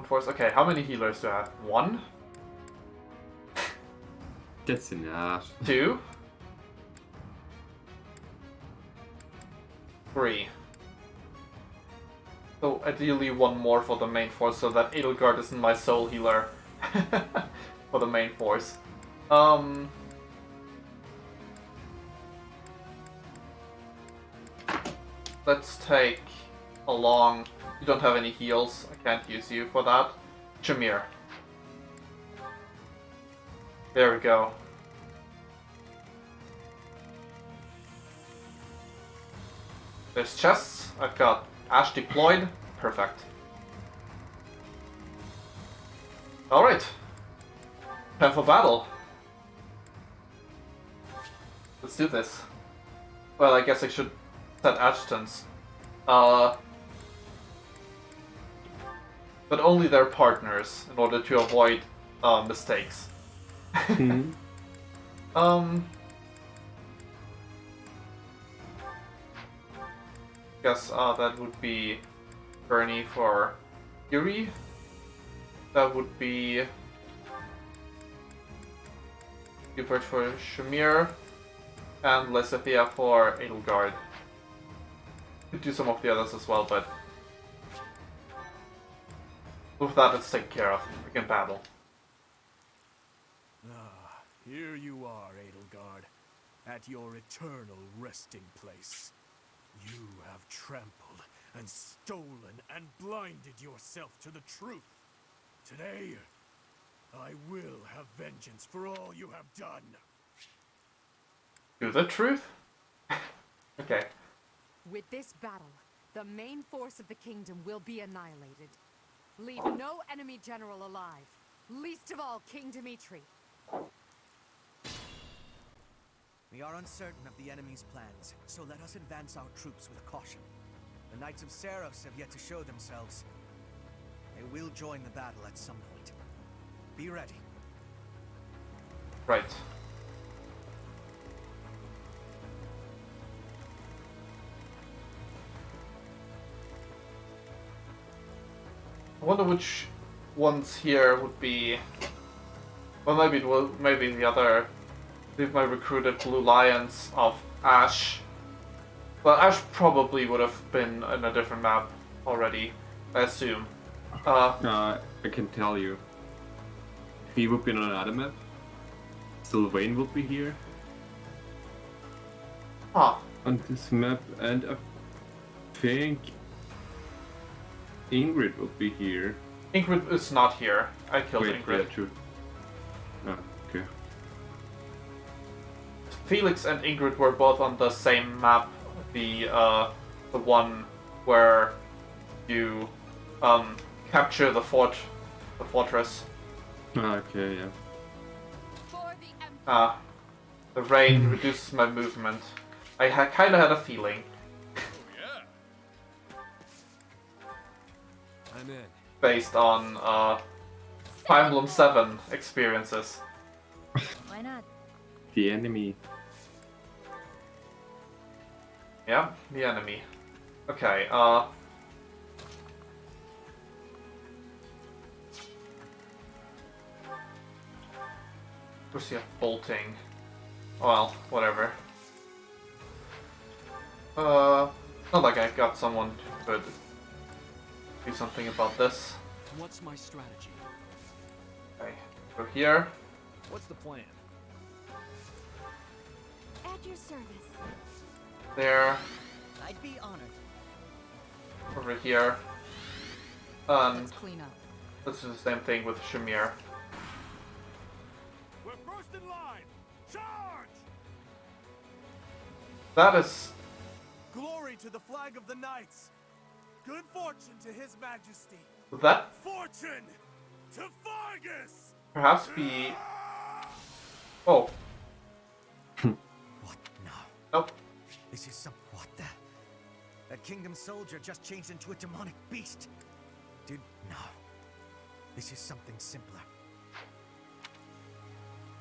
force. Okay, how many healers do I have? One? That's enough. Two? Three. So ideally one more for the main force, so that Edelgard isn't my sole healer for the main force. Let's take along... You don't have any heals, I can't use you for that. Shamir. There we go. There's chests, I've got Ash deployed. Perfect. Alright. Time for battle. Let's do this. Well, I guess I should set adjutants. But only their partners, in order to avoid mistakes. Guess that would be Bernie for Yuri. That would be Hubert for Shamir, and Lesethia for Edelgard. Could do some of the others as well, but With that, it's taken care of. We can battle. Ah, here you are, Edelgard, at your eternal resting place. You have trampled and stolen and blinded yourself to the truth. Today, I will have vengeance for all you have done. To the truth? Okay. With this battle, the main force of the kingdom will be annihilated. Leave no enemy general alive, least of all King Dimitri. We are uncertain of the enemy's plans, so let us advance our troops with caution. The Knights of Seros have yet to show themselves. They will join the battle at some point. Be ready. Right. I wonder which ones here would be. Well, maybe it will. Maybe the other. My recruited Blue Lions of Ash. Well, Ash probably would have been in a different map already, I assume. I can tell you. If he would be on another map, Sylvain would be here. Huh. On this map, and I think Ingrid would be here. Ingrid is not here. I killed Ingrid. Yeah, true. Ah, okay. Felix and Ingrid were both on the same map, the one where you capture the fortress. Ah, okay, yeah. The rain reduces my movement. I kind of had a feeling. I'm in. Based on Fire Emblem 7 experiences. Why not? The enemy. Yeah, the enemy. Okay, where's he bolting? Well, whatever. Not like I got someone who could do something about this. What's my strategy? Okay, go here. What's the plan? At your service. There. I'd be honored. Over here. And Let's clean up. this is the same thing with Shamir. We're first in line! Charge! That is... Glory to the flag of the Knights! Good fortune to His Majesty! Would that Fortune to Vargas! perhaps be... Oh. What now? Nope. This is some... What the... That kingdom soldier just changed into a demonic beast. Did... No. This is something simpler.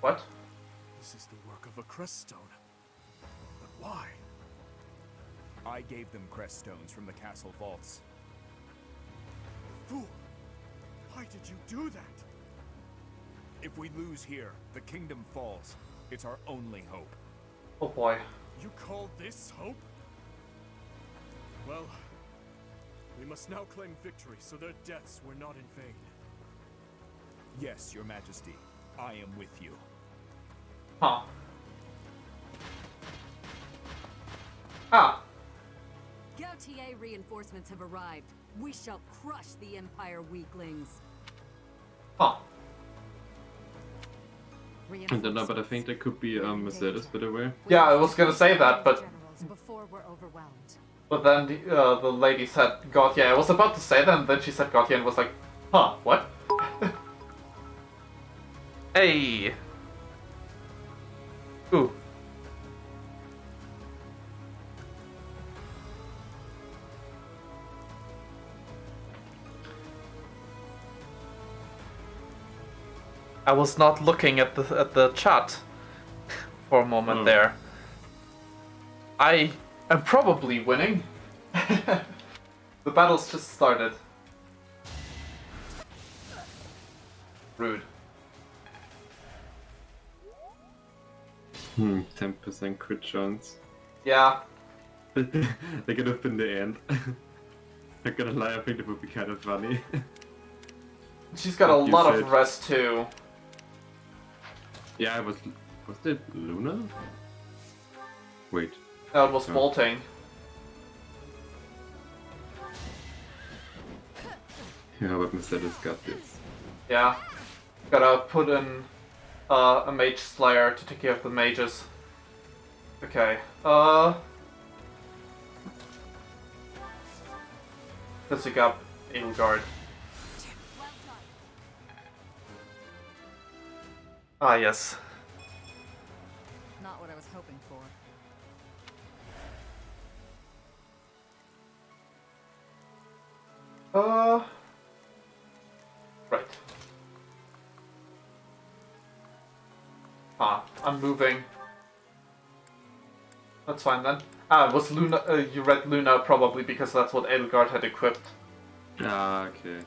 What? This is the work of a crest stone. But why? I gave them crest stones from the castle vaults. Fool! Why did you do that? If we lose here, the kingdom falls. It's our only hope. Oh boy. You call this hope? Well, we must now claim victory so their deaths were not in vain. Yes, Your Majesty. I am with you. Huh. Ah. Gautier reinforcements have arrived. We shall crush the Empire weaklings. Huh. I don't know, but I think there could be Mercedes, by the way. Yeah, I was gonna say that, but... Before we're overwhelmed. But then the lady said Gautier. I was about to say that, and then she said Gautier and was like, huh, what? Hey! Ooh. I was not looking at the chat for a moment there. I am probably winning. The battle's just started. Rude. 10% crit chance. Yeah. That could have been the end. Not gonna lie, I think that would be kind of funny. She's got a Like you lot said. of rest too. Yeah, was it Luna? Wait. No, it was No. Bolting. Yeah, but Mercedes got this. Yeah. Gotta put in a mage slayer to take care of the mages. Okay. Let's pick up Edelgard. Ah, yes. Not what I was hoping for. Right. Ah, I'm moving. That's fine then. Ah, it was Luna. You read Luna probably because that's what Edelgard had equipped. Ah, okay.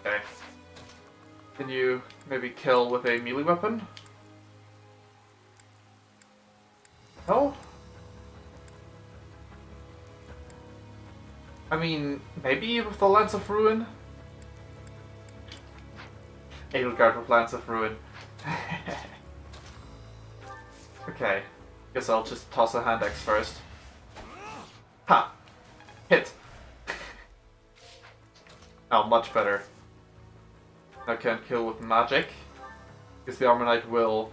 Okay. Can you maybe kill with a melee weapon? No? I mean, maybe with the Lance of Ruin? Edelgard with Lance of Ruin. Okay. Guess I'll just toss a hand axe first. Ha! Hit! Oh, much better. I can kill with magic. Because the Armor Knight will...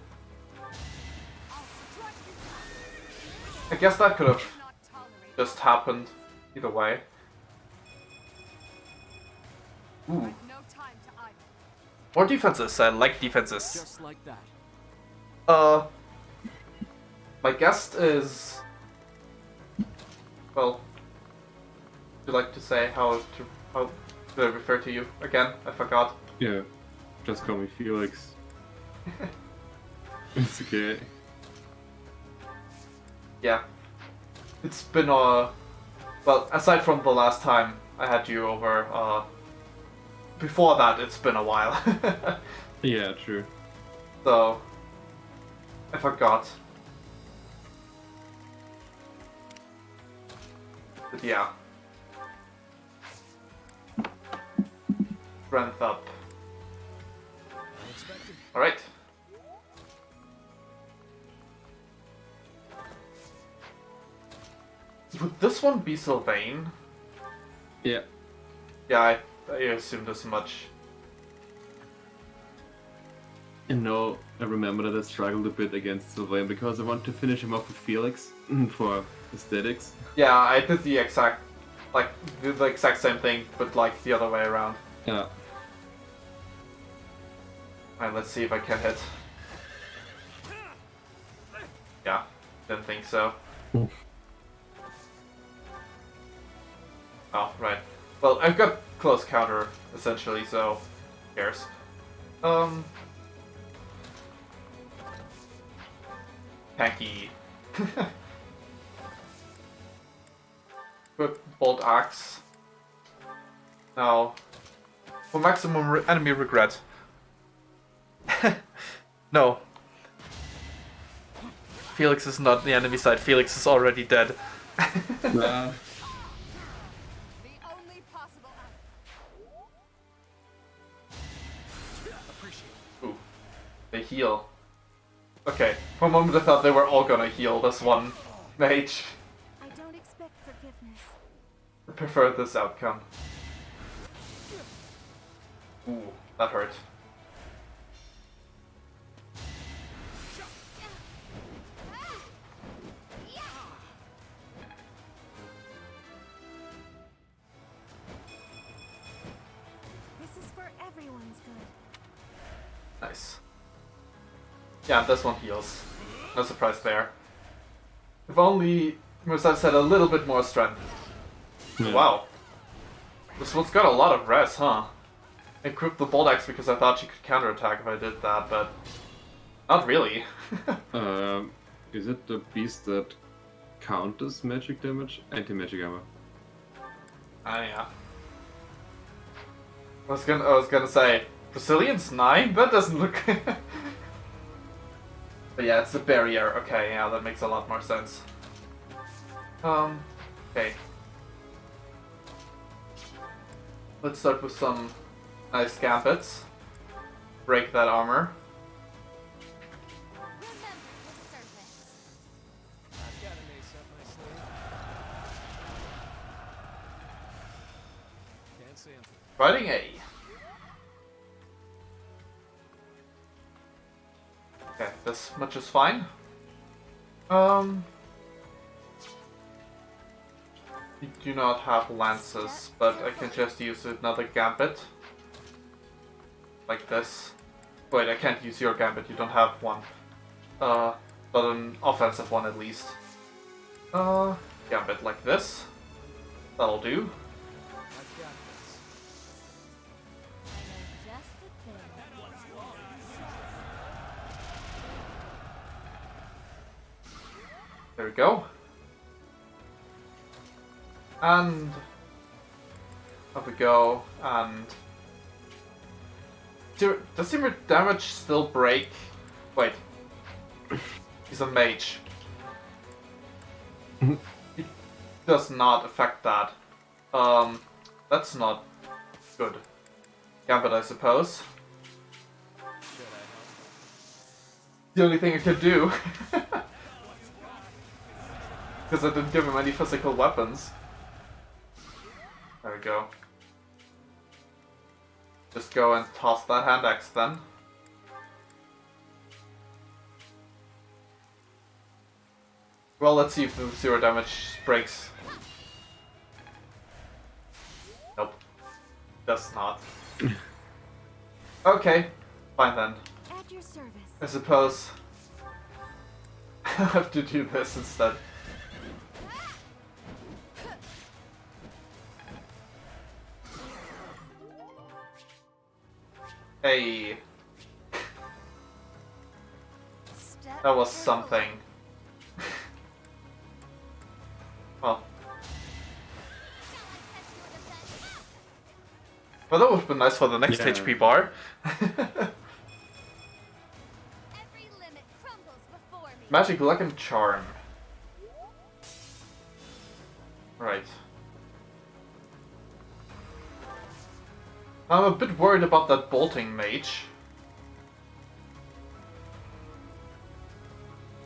I guess that could have just happened. Either way. Ooh. More defenses. I like defenses. Just like that. My guest is... Well... Would you like to say how do I refer to you again? I forgot. Yeah. Just call me Felix. It's okay. Yeah. It's been well, aside from the last time I had you over, before that it's been a while. Yeah, true. So... I forgot. But yeah. Strength up. Alright. Would this one be Sylvain? Yeah. Yeah, I assumed as much. And now I remember that I struggled a bit against Sylvain because I want to finish him off with Felix for aesthetics. Yeah, I did the exact same thing, but like the other way around. Yeah. Alright, let's see if I can hit. Yeah, didn't think so. Oh, right. Well, I've got close counter, essentially, so who cares? Tanky. Good bolt axe. Now, for maximum enemy regret. No. Felix is not the enemy side. Felix is already dead. Nah. Ooh. They heal. Okay, for a moment I thought they were all gonna heal this one mage. I don't expect forgiveness. I prefer this outcome. Ooh, that hurt. This is for everyone's good. Nice. Yeah, this one heals. No surprise there. If only Mercedes had a little bit more strength. Yeah. Wow. This one's got a lot of res, huh? I equipped the bolt axe because I thought she could counterattack if I did that, but not really. Is it the beast that counters magic damage? Anti-magic armor. Ah, yeah. I was gonna say Brazilian's 9? That doesn't look. But yeah, it's the barrier. Okay, yeah, that makes a lot more sense. Okay. Let's start with some Nice gambits. Break that armor. I've got an ace up my sleeve. Can't say I'm Fighting A. Okay, this much is fine. We do not have lances, but I can just use another gambit. Like this. Wait, I can't use your gambit, you don't have one. But an offensive one at least. Gambit like this. That'll do. There we go. And up we go, and does your damage still break? Wait, he's a mage. It does not affect that. That's not good. Gambit, I suppose. The only thing I could do. Because I didn't give him any physical weapons. There we go. Just go and toss that hand axe then. Well, let's see if the 0 damage breaks. Nope. Does not. Okay, fine then. At your service. I suppose I have to do this instead. Hey. That was something. Well, that would have been nice for the next HP bar. Magic Luck and Charm. Right. I'm a bit worried about that bolting mage.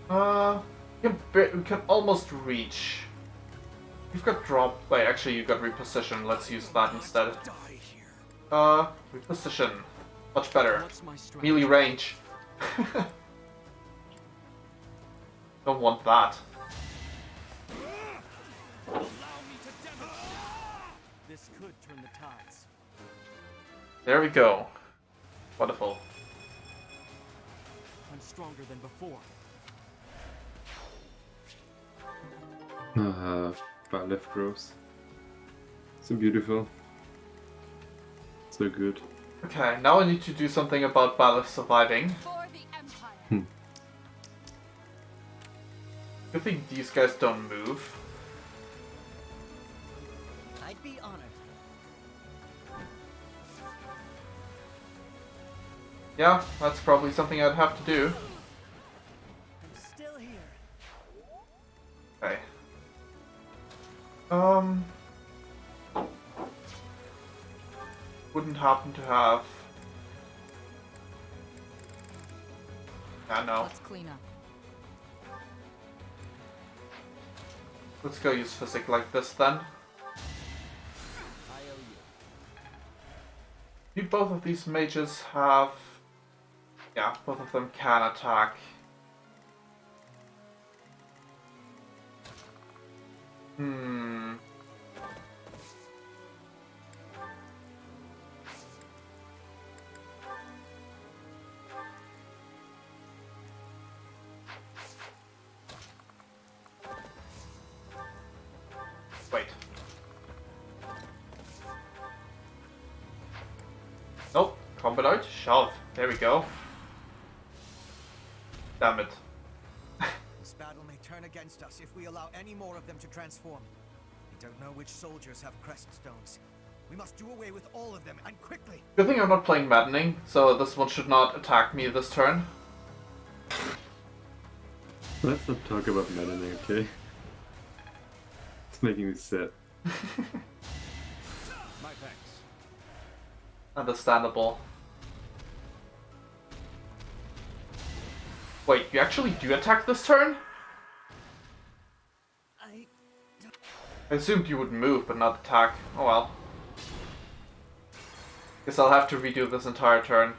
You can almost reach. You've got drop. Wait, actually, you got reposition. Let's use that instead. Reposition. Much better. Melee range. Don't want that. This could turn the tides. There we go. Wonderful. I'm stronger than before. Left grows. So beautiful. So good. Okay, now I need to do something about Balor surviving. Good thing these guys don't move. I'd be honored. Yeah, that's probably something I'd have to do. I'm still here. Okay. Wouldn't happen to have. I know. Let's clean up. Let's go use physic like this then. Do both of these mages have... Yeah, both of them can attack. Wait. Nope. Combat out. Shove. There we go. Damn it. This battle may turn against us if we allow any more of them to transform. We don't know which soldiers have crest stones. We must do away with all of them, and quickly! Good thing I'm not playing maddening, so this one should not attack me this turn. Let's not talk about maddening, okay? It's making me sad. My thanks. Understandable. Wait, you actually do attack this turn? I assumed you would move, but not attack. Oh well. Guess I'll have to redo this entire turn.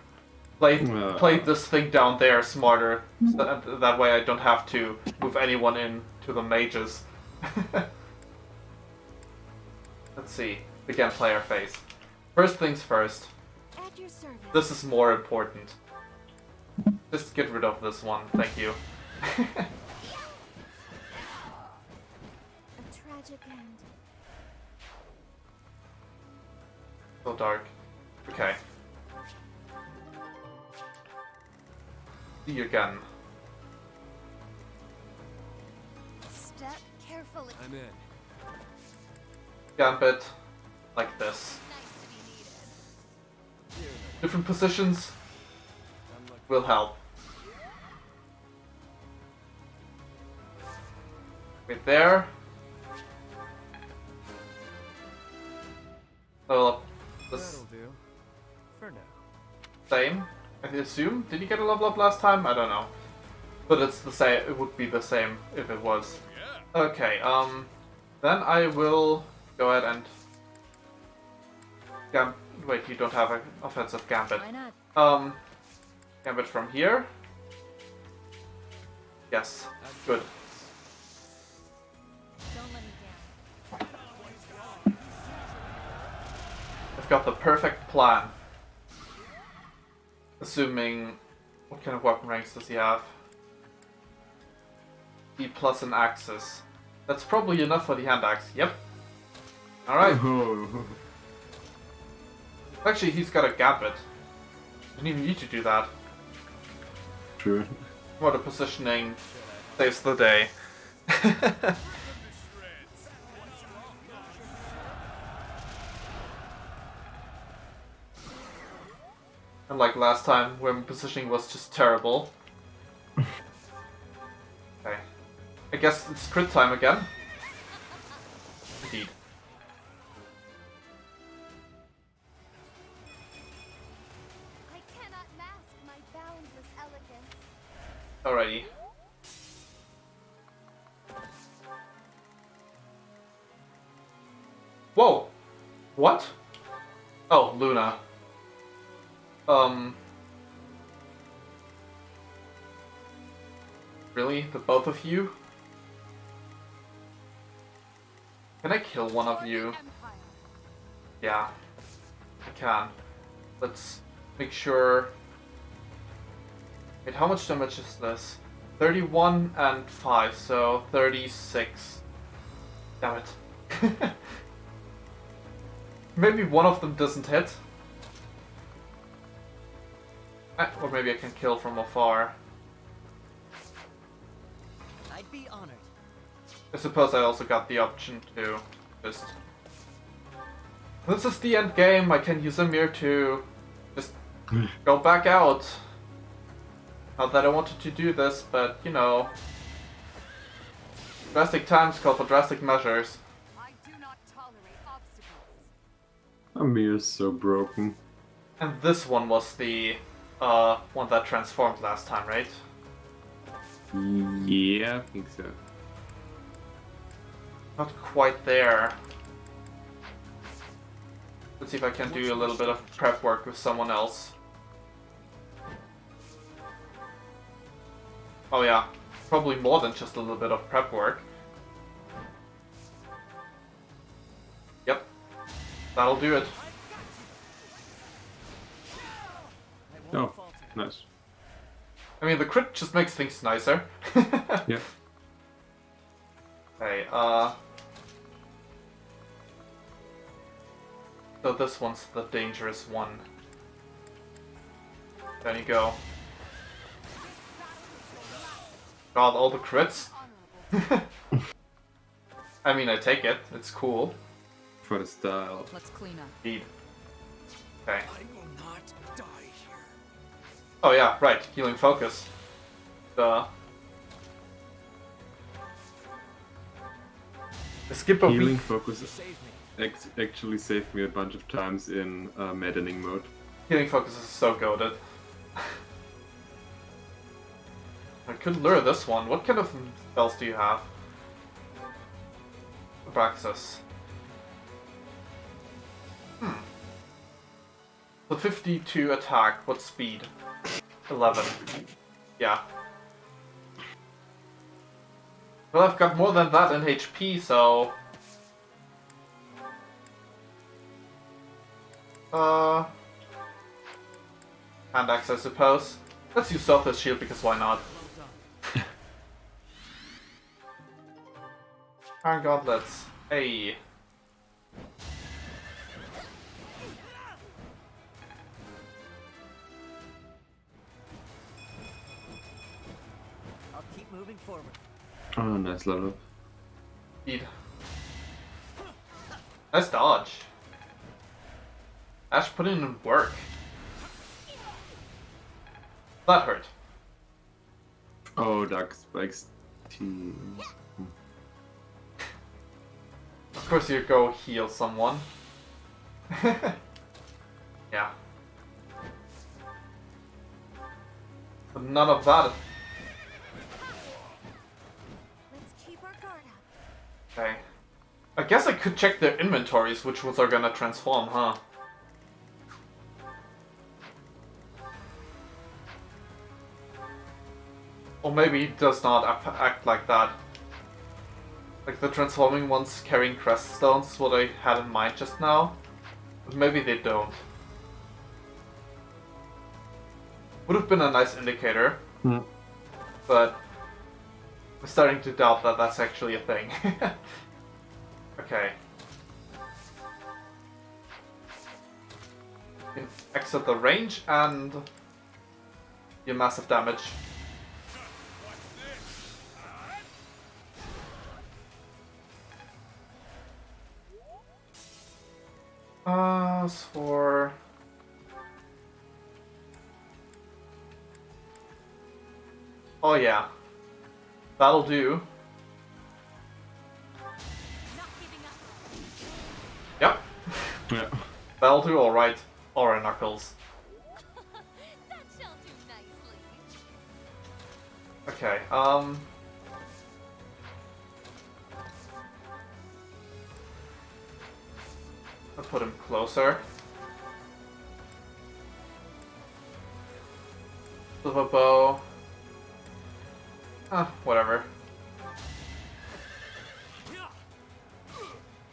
Play this thing down there smarter, so that way I don't have to move anyone in to the mages. Let's see. Begin player phase. First things first. At your service. This is more important. Just get rid of this one, thank you. A tragic end. So dark. Okay. See you again. Step carefully. I'm in. Gambit. Like this. Different positions will help. Right there. Level up this. That'll do. For now. Same, I assume. Did you get a level up last time? I don't know. But it's the same. It would be the same if it was. Okay. Then I will go ahead and. Wait, you don't have an offensive gambit. Why not? Gambit from here. Yes. Good. Don't let me down. I've got the perfect plan. Assuming... What kind of weapon ranks does he have? D plus an axis. That's probably enough for the hand axe. Yep. Alright. Actually, he's got a gambit. Didn't even need to do that. True. What a positioning saves the day. Unlike last time, where my positioning was just terrible. Okay. I guess it's crit time again. Indeed. I cannot mask my boundless elegance. Alrighty. Whoa! What? Oh, Luna. Really? The both of you? Can I kill one of you? Yeah. I can. Let's make sure... Wait, how much damage is this? 31 and 5, so 36. Damn it. Maybe one of them doesn't hit. Or maybe I can kill from afar. I'd be honored. I suppose I also got the option to just... This is the end game, I can use Amir to just go back out. Not that I wanted to do this, but you know... Drastic times call for drastic measures. I do not tolerate obstacles. Amir is so broken. And this one was the one that transformed last time, right? Yeah, I think so. Not quite there. Let's see if I can do a little bit of prep work with someone else. Oh yeah, probably more than just a little bit of prep work. Yep, that'll do it. Oh, nice. I mean, the crit just makes things nicer. Yeah. Okay, so this one's the dangerous one. There you go. God, all the crits? I mean, I take it. It's cool. For the style. Let's clean up. Indeed. Okay. I will not die here. Oh yeah, right. Healing focus. Duh. Skip a Healing week. focus actually saved me a bunch of times in maddening mode. Healing focus is so goated. I could lure this one. What kind of spells do you have? Abraxas. So 52 attack. What speed? 11. Yeah. Well, I've got more than that in HP, so... Hand axe, I suppose. Let's use Selfless Shield, because why not? Iron Gauntlets. Hey. I'll keep moving forward. Oh, nice level up. Speed. Nice dodge. Ash put in work. That hurt. Oh, Dark Spikes team. Of course you go heal someone. Yeah. But none of that. Let's keep our guard up. Okay. I guess I could check their inventories, which ones are gonna transform, huh? Or maybe it does not act like that. Like the transforming ones carrying crest stones, what I had in mind just now. But maybe they don't. Would have been a nice indicator. But I'm starting to doubt that that's actually a thing. Okay. You can exit the range and deal massive damage. As for... Oh yeah. That'll do. Yep. Yeah. That'll do alright. Aura Knuckles. That shall do nicely. Okay, I'll put him closer. Silver bow. Whatever.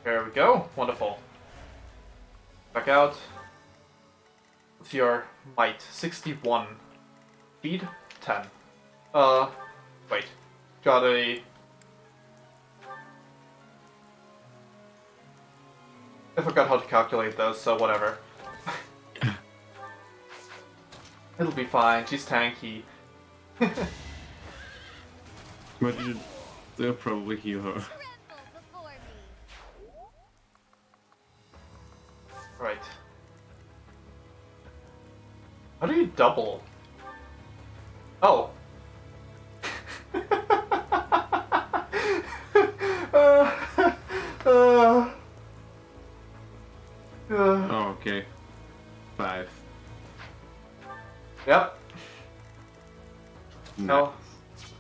There we go. Wonderful. Back out. What's your might? 61. Speed? 10. Wait. Got a... I forgot how to calculate those, so whatever. It'll be fine, she's tanky. But they'll probably heal her. Right. How do you double? Oh. Oh, okay. 5. Yep. No.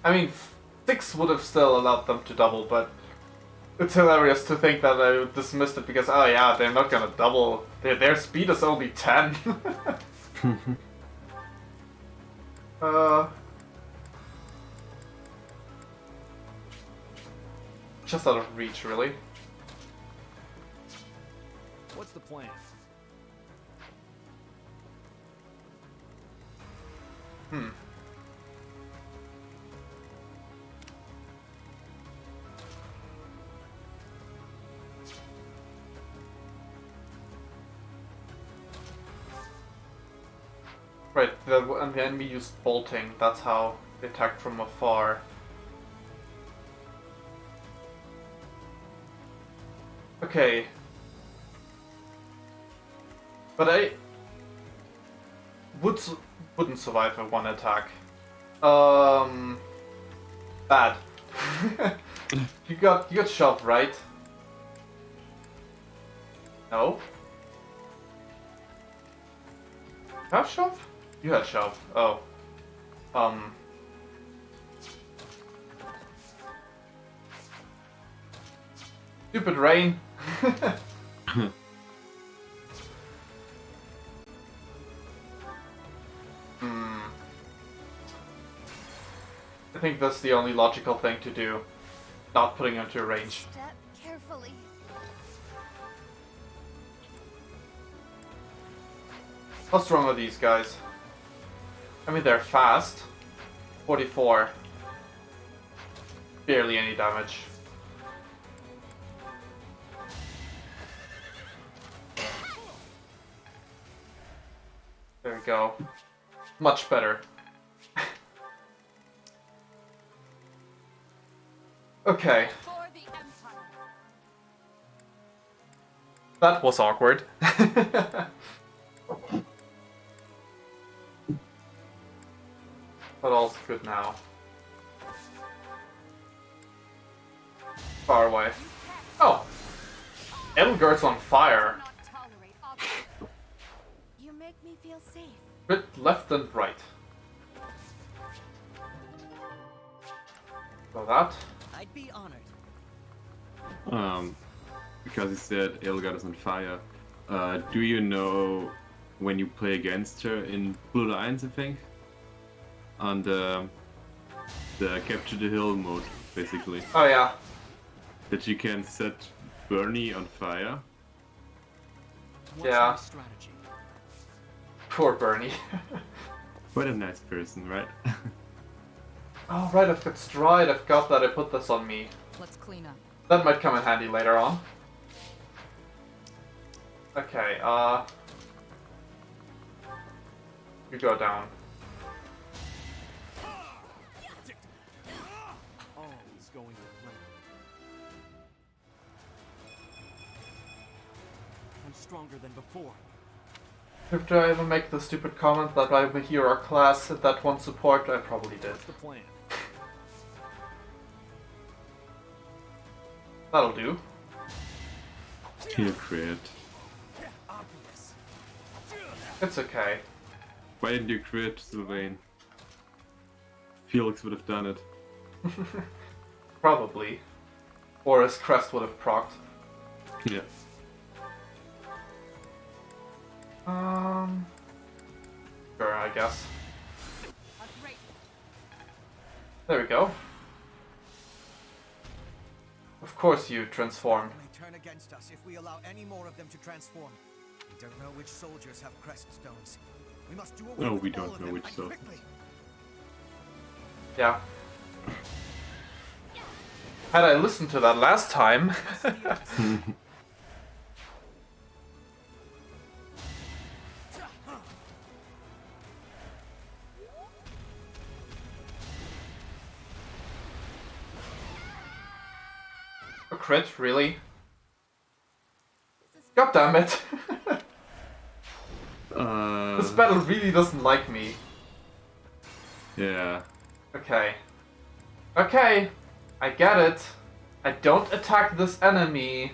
I mean, 6 would have still allowed them to double, but it's hilarious to think that I dismissed it because, oh yeah, they're not gonna double. Their speed is only 10. Just out of reach, really. What's the plan? Right, and the enemy used bolting, that's how they attacked from afar. Okay. But I wouldn't survive a one attack. Bad. You got shoved, right? No? Have shove? You had shove. Oh. Stupid rain. I think that's the only logical thing to do. Not putting him to a range. Step carefully. How strong are these guys? I mean, they're fast. 44. Barely any damage. There we go. Much better. Okay. That was awkward. But all's good now. Far away. Oh! Edelgard's on fire. You make me feel safe. Bit left and right. So that. I'd be honored. Because you said Edelgard is on fire. Do you know when you play against her in Blue Lions, I think? On the Capture the Hill mode, basically. Oh yeah. That you can set Bernie on fire. Yeah. Poor Bernie. What a nice person, right? Oh right, I've got Stride. I forgot that I put this on me. Let's clean up. That might come in handy later on. Okay, you go down. Always going to plan. I'm stronger than before. Did I ever make the stupid comment that I'm a hero class at that one support? I probably did. That's the plan. That'll do. Heal crit. It's okay. Why didn't you crit, Sylvain? Felix would have done it. Probably. Or his crest would have procced. Yeah. Sure, I guess. There we go. Of course you transformed. They turn against us if we allow any more of them to transform. We don't know which soldiers have crest stones. We must do away No, with we all don't of know them, which and so. quickly. Yeah. Had I listened to that last time... A crit, really? God damn it! This battle really doesn't like me. Yeah. Okay. Okay! I get it. I don't attack this enemy.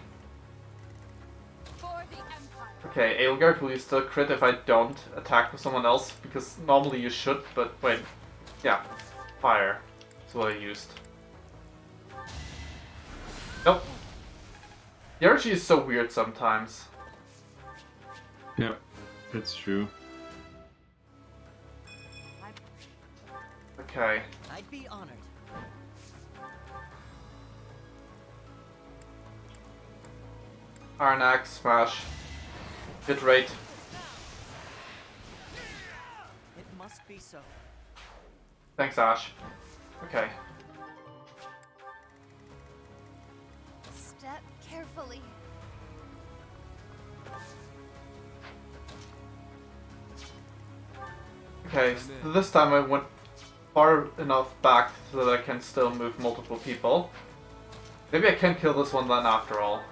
Okay, Aelgard, will you still crit if I don't attack with someone else? Because normally you should, but wait. Yeah. Fire. That's what I used. Nope. The RG is so weird sometimes. Yeah, that's true. Okay. I'd be honored. Iron Axe, smash. Hit rate. It must be so. Thanks, Ash. Okay. Step carefully. Okay, so this time I went far enough back so that I can still move multiple people. Maybe I can kill this one then after all.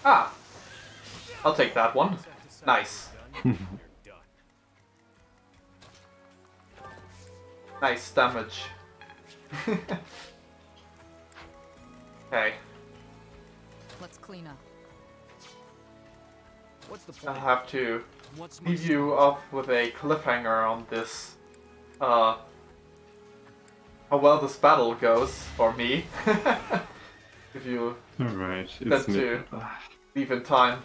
Ah! I'll take that one. Nice. Nice damage. Okay. Let's clean up. What's the I point? have to What's my leave you off with a cliffhanger on this. How well this battle goes for me. If you Alright, tend it's to leave in time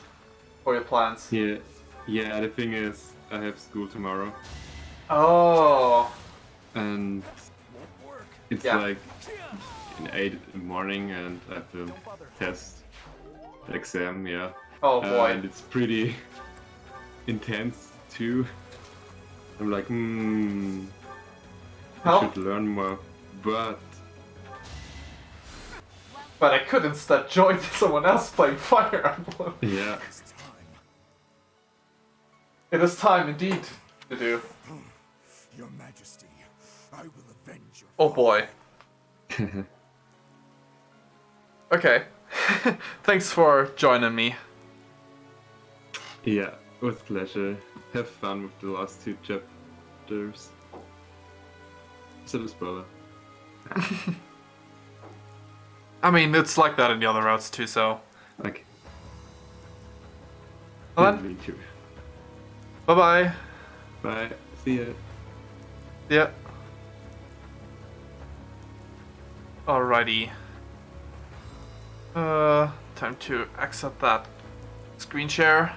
for your plans. Yeah, yeah. The thing is, I have school tomorrow, Oh. and it's Yeah. like in 8 in the morning, and I have a test, exam. Yeah. Oh boy. And it's pretty intense too. I'm like, I How? should learn more, but I could instead join someone else playing Fire Emblem. yeah. It is time indeed to do. Your Majesty, I will avenge your Oh boy. Okay. Thanks for joining me. Yeah, with pleasure. Have fun with the last 2 chapters. So the spoiler. I mean, it's like that in the other routes too, so. Okay. Well then. Me too. Bye-bye. Bye. See ya. Yeah. Alrighty. Time to exit that screen share.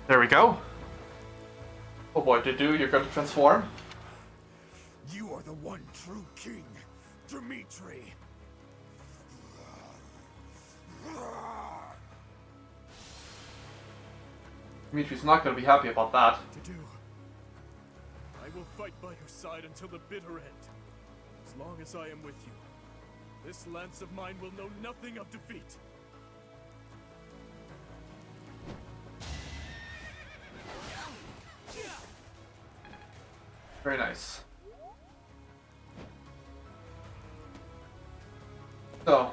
There we go. Oh boy, Dudu, you're going to transform? You are the one true king, Dimitri. Dimitri's not going to be happy about that. To do. I will fight by your side until the bitter end. As long as I am with you, this lance of mine will know nothing of defeat. Very nice. So.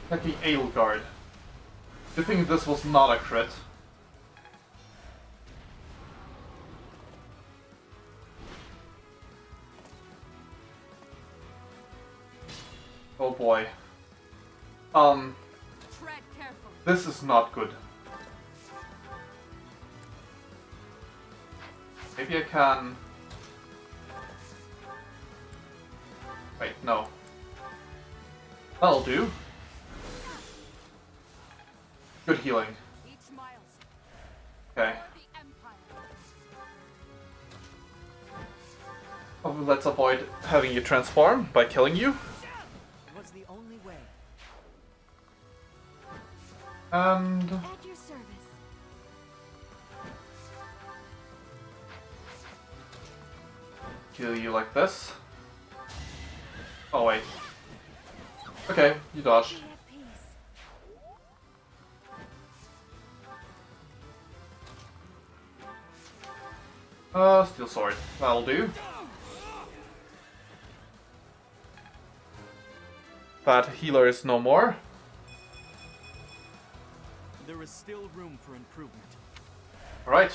Attacking Edelgard. Do you think this was not a crit? Oh boy. Tread carefully. This is not good. Maybe I can... Wait, no. That'll do. Good healing. Okay. Oh, let's avoid having you transform by killing you. It was the only way. And... At your service. Kill you like this. Oh wait. Okay, you dodged. Steel sword. That'll do. That healer is no more. There is still room for improvement. Alright.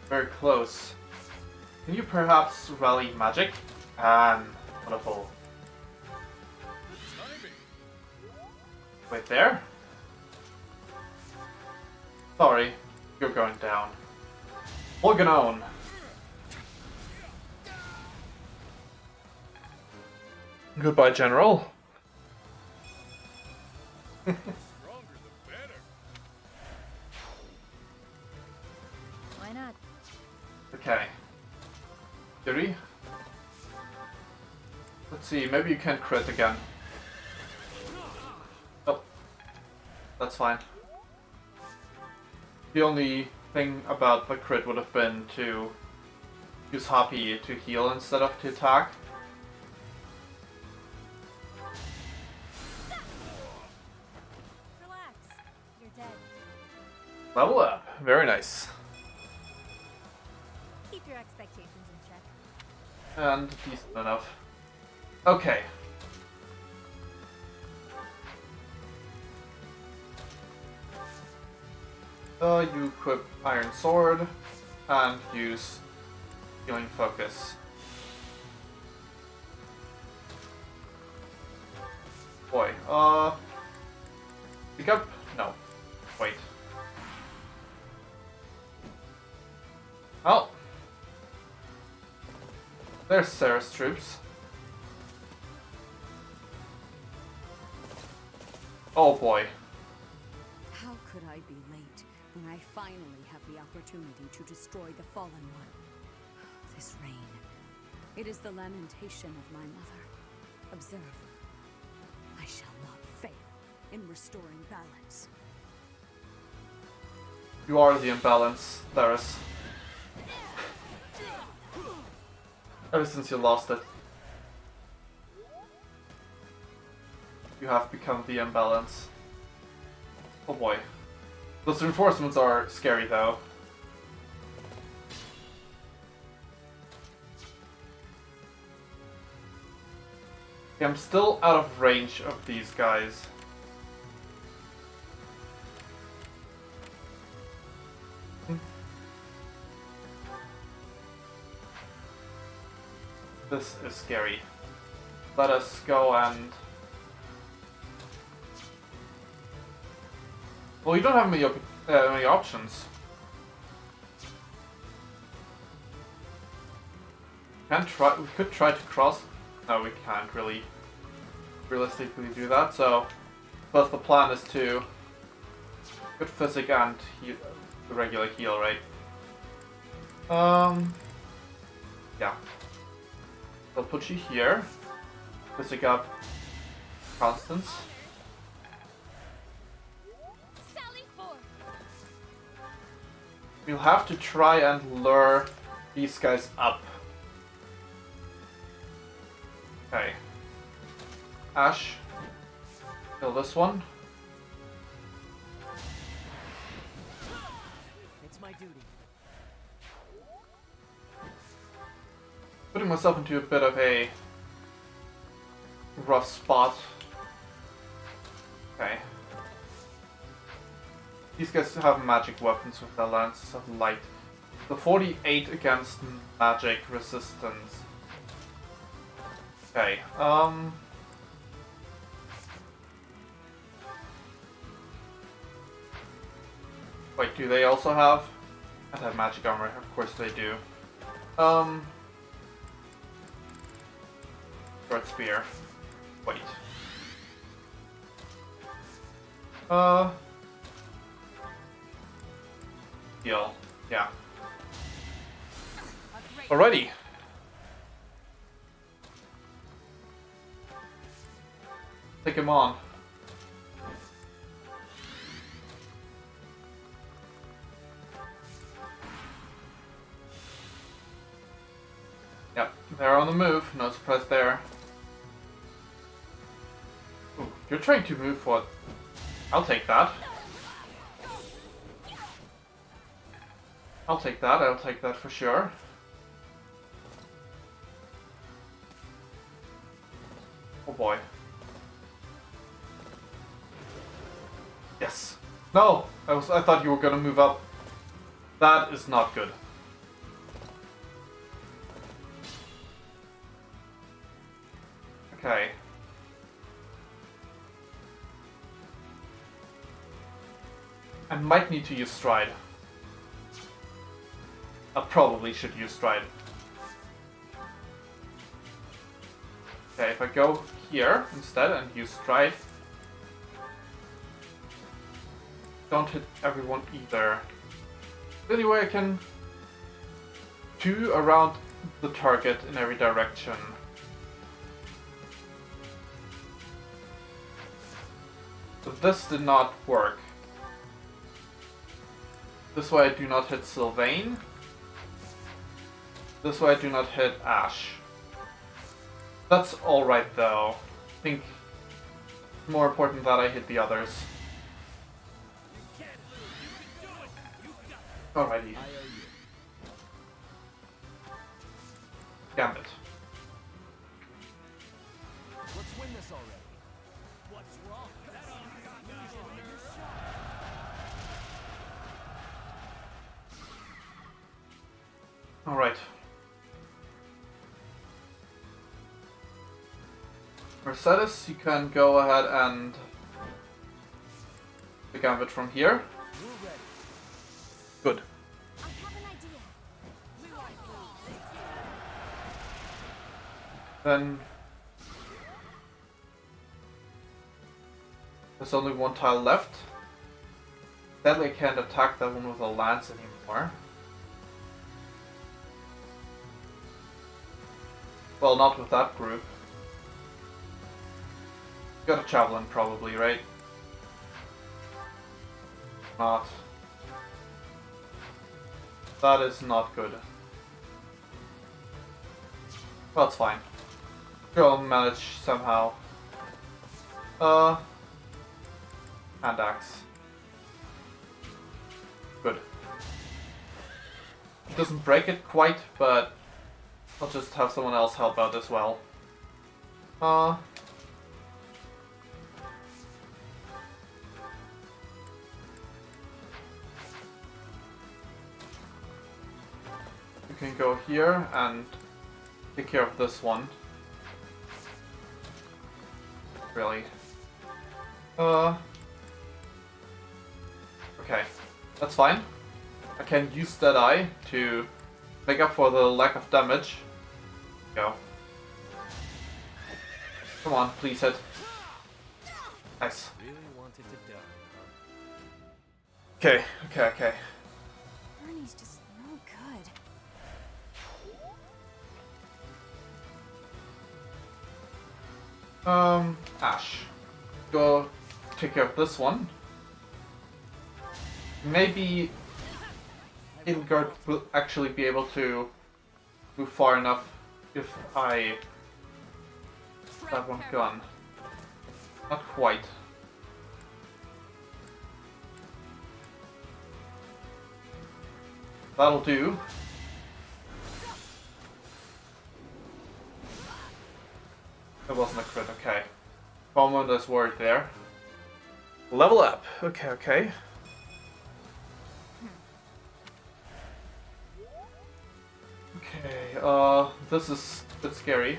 Very close. Can you perhaps rally magic? And wonderful. Wait there? Sorry, you're going down. Organon! Goodbye, General. Why not? Okay. Yuri? Let's see, maybe you can crit again. Oh. That's fine. The only thing about the crit would have been to use Happy to heal instead of to attack. Relax. You're dead. Level up. Very nice. Keep your expectations in check. And decent enough. Okay. You equip Iron Sword and use Healing Focus. Boy, pick up? No. Wait. Oh! There's Sarah's troops. Oh boy. How could I be late when I finally have the opportunity to destroy the Fallen One? This rain, it is the lamentation of my mother. Observe. I shall not fail in restoring balance. You are the imbalance, Darius. Ever since you lost it, you have become the imbalance. Oh boy. Those reinforcements are scary though. Okay, I'm still out of range of these guys. This is scary. Let us go and... Well, you don't have many options. We could try to cross. No, we can't really realistically do that. So, plus the plan is to good physic and the regular heal, right? Yeah. I'll put you here. Physic up. Constance. We'll have to try and lure these guys up. Okay. Ash. Kill this one. It's my duty. Putting myself into a bit of a rough spot. Okay. These guys have magic weapons with their lances of light. The 48 against magic resistance. Okay, wait, do they also have anti-magic armor? Of course they do. Short spear. Wait. Heal. Yeah. Alrighty. Take him on. Yep, they're on the move. No surprise there. Ooh, you're trying to move what? I'll take that. I'll take that for sure. Oh boy. Yes. No! I thought you were gonna move up. That is not good. Okay. I might need to use stride. I probably should use stride. Okay, if I go here instead and use stride, don't hit everyone either. The only way I can do around the target in every direction. But this did not work. This way I do not hit Sylvain. This way I do not hit Ash. That's alright though. I think it's more important that I hit the others. Alrighty. Gambit. Let's win this already. What's wrong? Alright. Mercedes, you can go ahead and the gambit from here. Good. Then there's only one tile left. Sadly, I can't attack that one with a lance anymore. Well, not with that group. Got a javelin probably, right? Not. That is not good. Well, it's fine. We'll manage somehow. Hand axe. Good. It doesn't break it quite, but I'll just have someone else help out as well. You can go here and take care of this one. Really. Okay. That's fine. I can use that eye to make up for the lack of damage. Go. Come on, please hit. Nice. Really wanted to die. Okay. Bernie's just no good. Ash. Go take care of this one. Maybe Ingard will actually be able to move far enough if I have one gun. Not quite. That'll do. It wasn't a crit, okay. Commander's word there. Level up. Okay. Okay, this is a bit scary.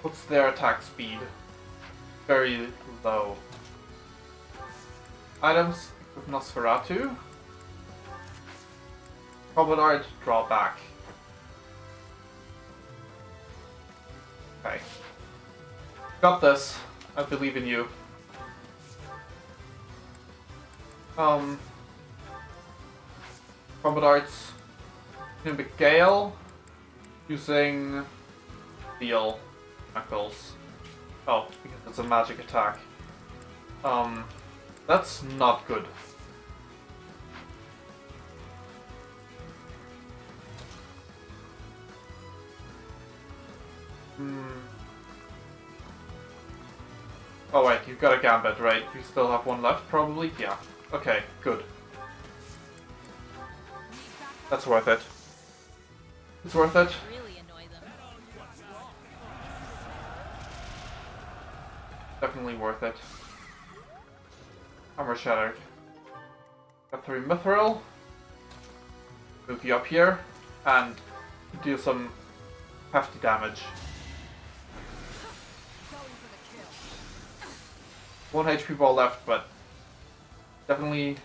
What's their attack speed? Very low. Items with Nosferatu. Combat art, draw back. Okay. Got this. I believe in you. Combat arts. Nimbic Gale. Using Steel Knuckles. Oh, because it's a magic attack. That's not good. Oh wait, you've got a gambit, right? You still have one left, probably? Yeah. Okay, good. That's worth it. It's worth it. Definitely worth it. Armor shattered. Got 3 mithril. Move you up here and do some hefty damage. 1 HP ball left, but definitely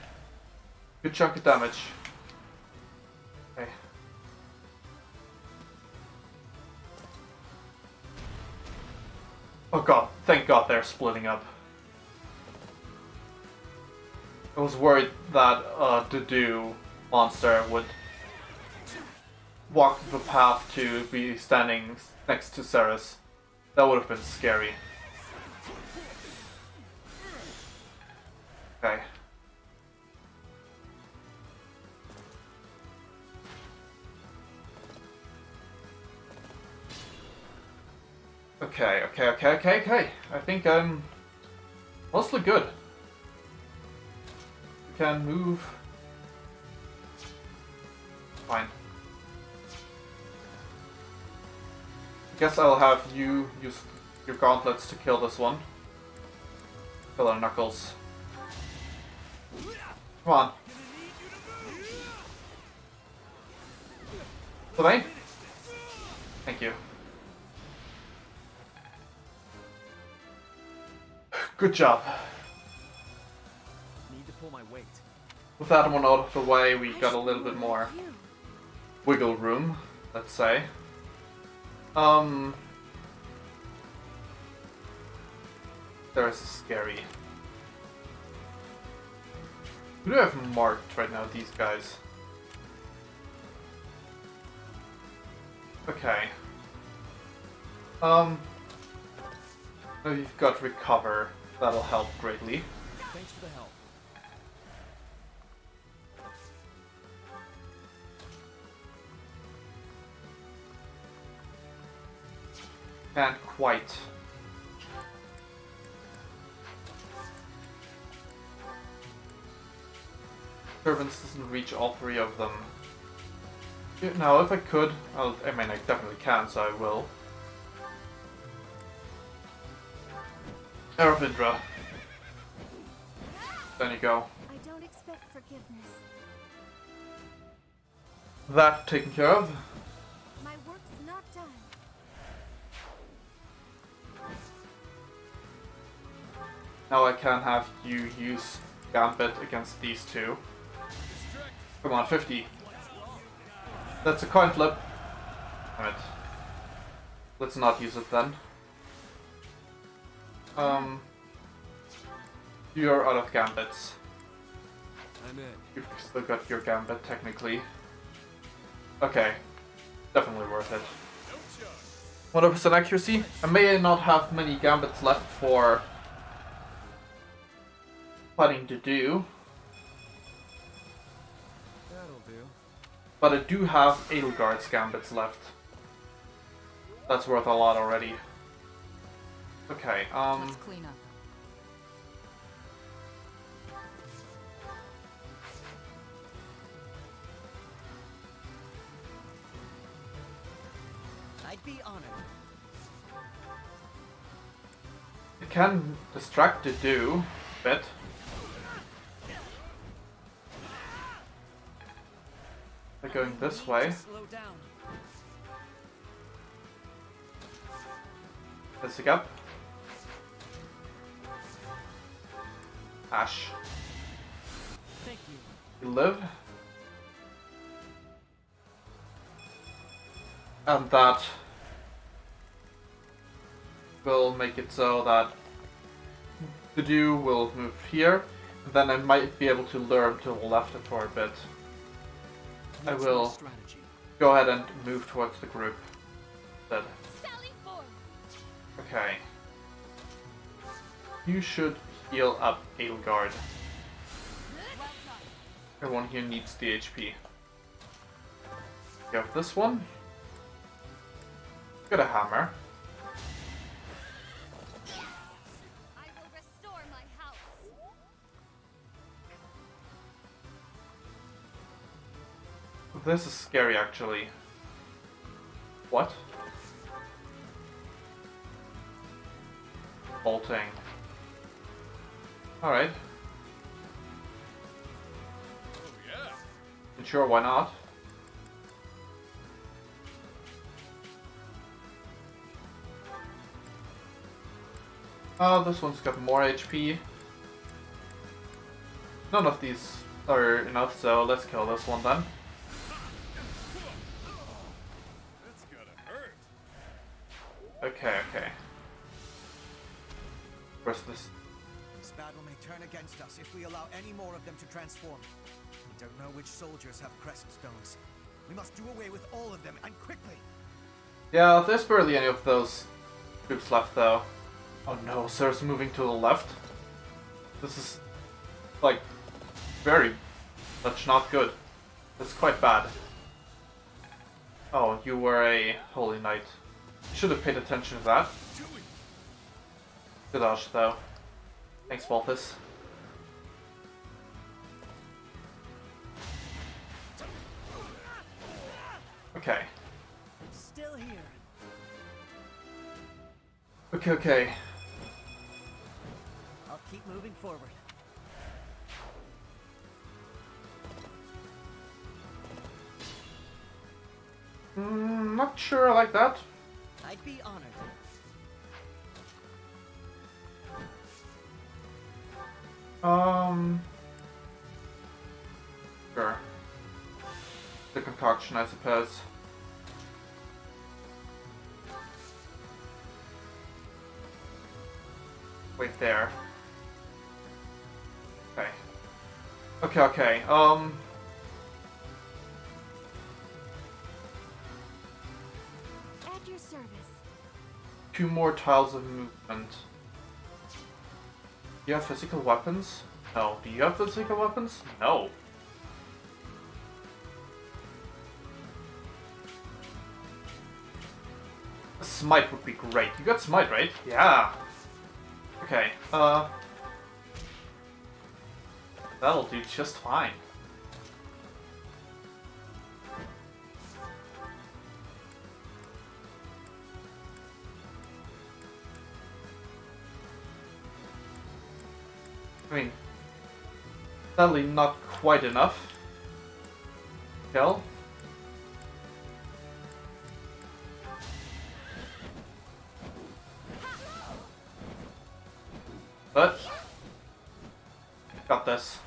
good chunk of damage. Okay. Oh god, thank god they're splitting up. I was worried that Dudu monster would walk the path to be standing next to Ceres. That would have been scary. Okay. Okay. I think I'm mostly good. We can move. Fine. I guess I'll have you use your gauntlets to kill this one. Kill our Knuckles. Come on. Delay? Thank you. Good job. Need to pull my weight. With that one out of the way, we got a little bit more wiggle room, let's say. There's scary. Who do I have marked right now, these guys? Okay. Now you've got recover. That'll help greatly. Thanks for the help. Can't quite. Servants doesn't reach all three of them. Now, if I could, I mean, I definitely can, so I will. Aravindra. There you go. I don't expect forgiveness. That taken care of. My work's not done. Now I can have you use Gambit against these two. Come on, 50. That's a coin flip. Damn it. Let's not use it then. You're out of gambits. I'm in. You've still got your gambit, technically. Okay. Definitely worth it. 100% accuracy. I may not have many gambits left for planning to do. That'll do. But I do have Edelgard's gambits left. That's worth a lot already. Okay, Let's clean up. I'd be honored. it can distract to do a bit. By going this way. Slow down. Let's pick up. Ash. Thank you. You live. And that will make it so that the dew will move here. And then I might be able to lure him to the left for a bit. I will go ahead and move towards the group. Instead. Okay. You should heal up Edelgard. Everyone here needs the HP. You have this one. Got a hammer. I will restore my house. This is scary, actually. What? Bolting. Alright. Oh yeah. And sure, why not? Oh, this one's got more HP. None of these are enough, so let's kill this one then. That's gotta hurt. Okay, okay. Where's this? This battle may turn against us if we allow any more of them to transform. We don't know which soldiers have crest stones. We must do away with all of them, and quickly! Yeah, there's barely any of those troops left though. Oh no, Sir's moving to the left. This is, like, very much not good. That's quite bad. Oh, you were a Holy Knight. You should have paid attention to that. Good dodge though. Thanks, Balthus. Okay. Still here. Okay, okay. I'll keep moving forward. Not sure I like that. I'd be honored. Sure. The concoction, I suppose. Wait there. Okay. Okay. At your service. 2 more tiles of movement. Do you have physical weapons? No. Do you have physical weapons? No. A smite would be great. You got smite, right? Yeah. Okay, that'll do just fine. I mean, sadly not quite enough. Kill. But got this.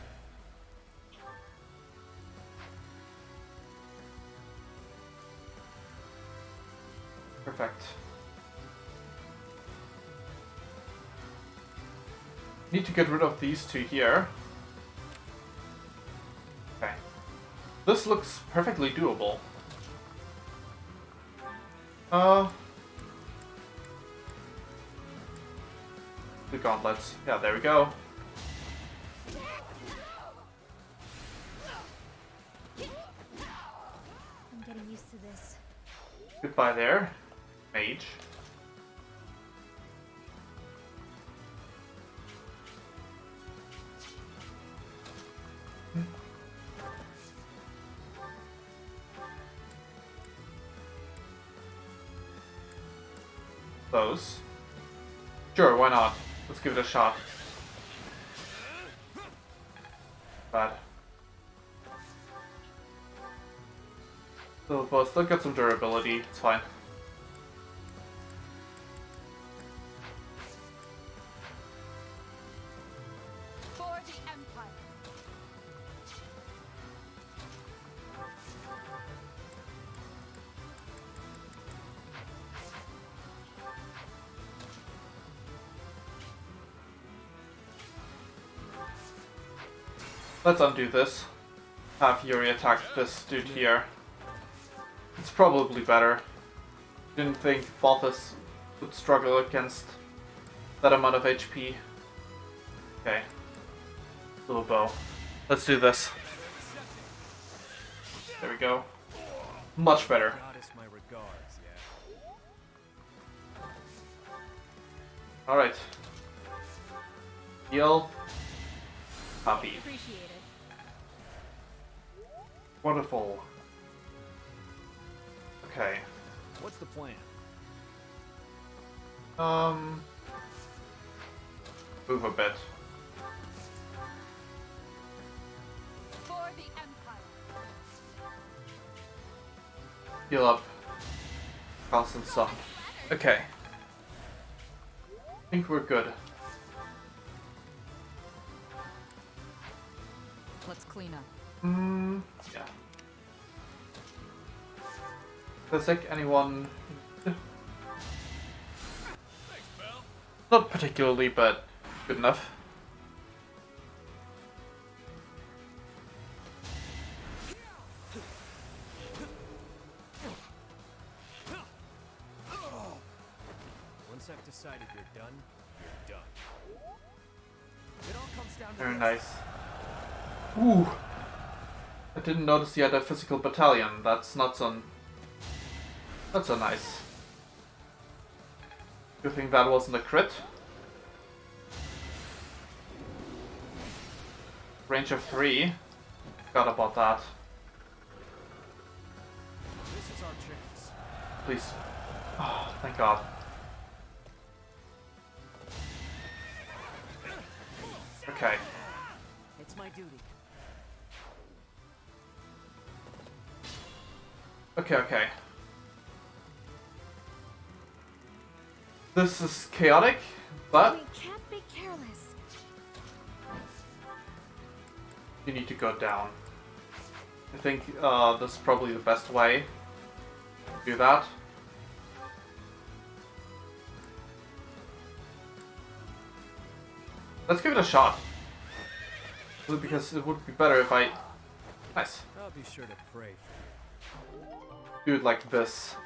Perfect. Need to get rid of these 2 here. Okay. This looks perfectly doable. The gauntlets. Yeah, there we go. I'm getting used to this. Goodbye there, mage. Those. Sure, why not? Let's give it a shot. Bad. So, but still got some durability, it's fine. For the Empire. Let's undo this. Have Yuri attack this dude here. It's probably better. Didn't think Balthus would struggle against that amount of HP. Okay. Little bow. Let's do this. There we go. Much better. Goddess, my regards, yeah. Alright. Heal. Copy. Appreciate it. Wonderful. Okay. What's the plan? Move a bit. For the Empire. Heal up. Constant stop. Okay. I think we're good. Let's clean up. Yeah. Physic, anyone? Not particularly, but good enough. Once I've decided you're done, you're done. It all comes down to Very this. nice. Ooh! I didn't notice he had a physical battalion. That's not so... That's so nice. Good thing that wasn't a crit. Range of 3. Forgot about that. This is our chance. Please. Oh, thank God. Okay. It's my duty. Okay. This is chaotic, but We can't be careless. you need to go down. I think this is probably the best way to do that. Let's give it a shot. Because it would be better if I... Nice. I'll be sure to pray for you. Do it like this.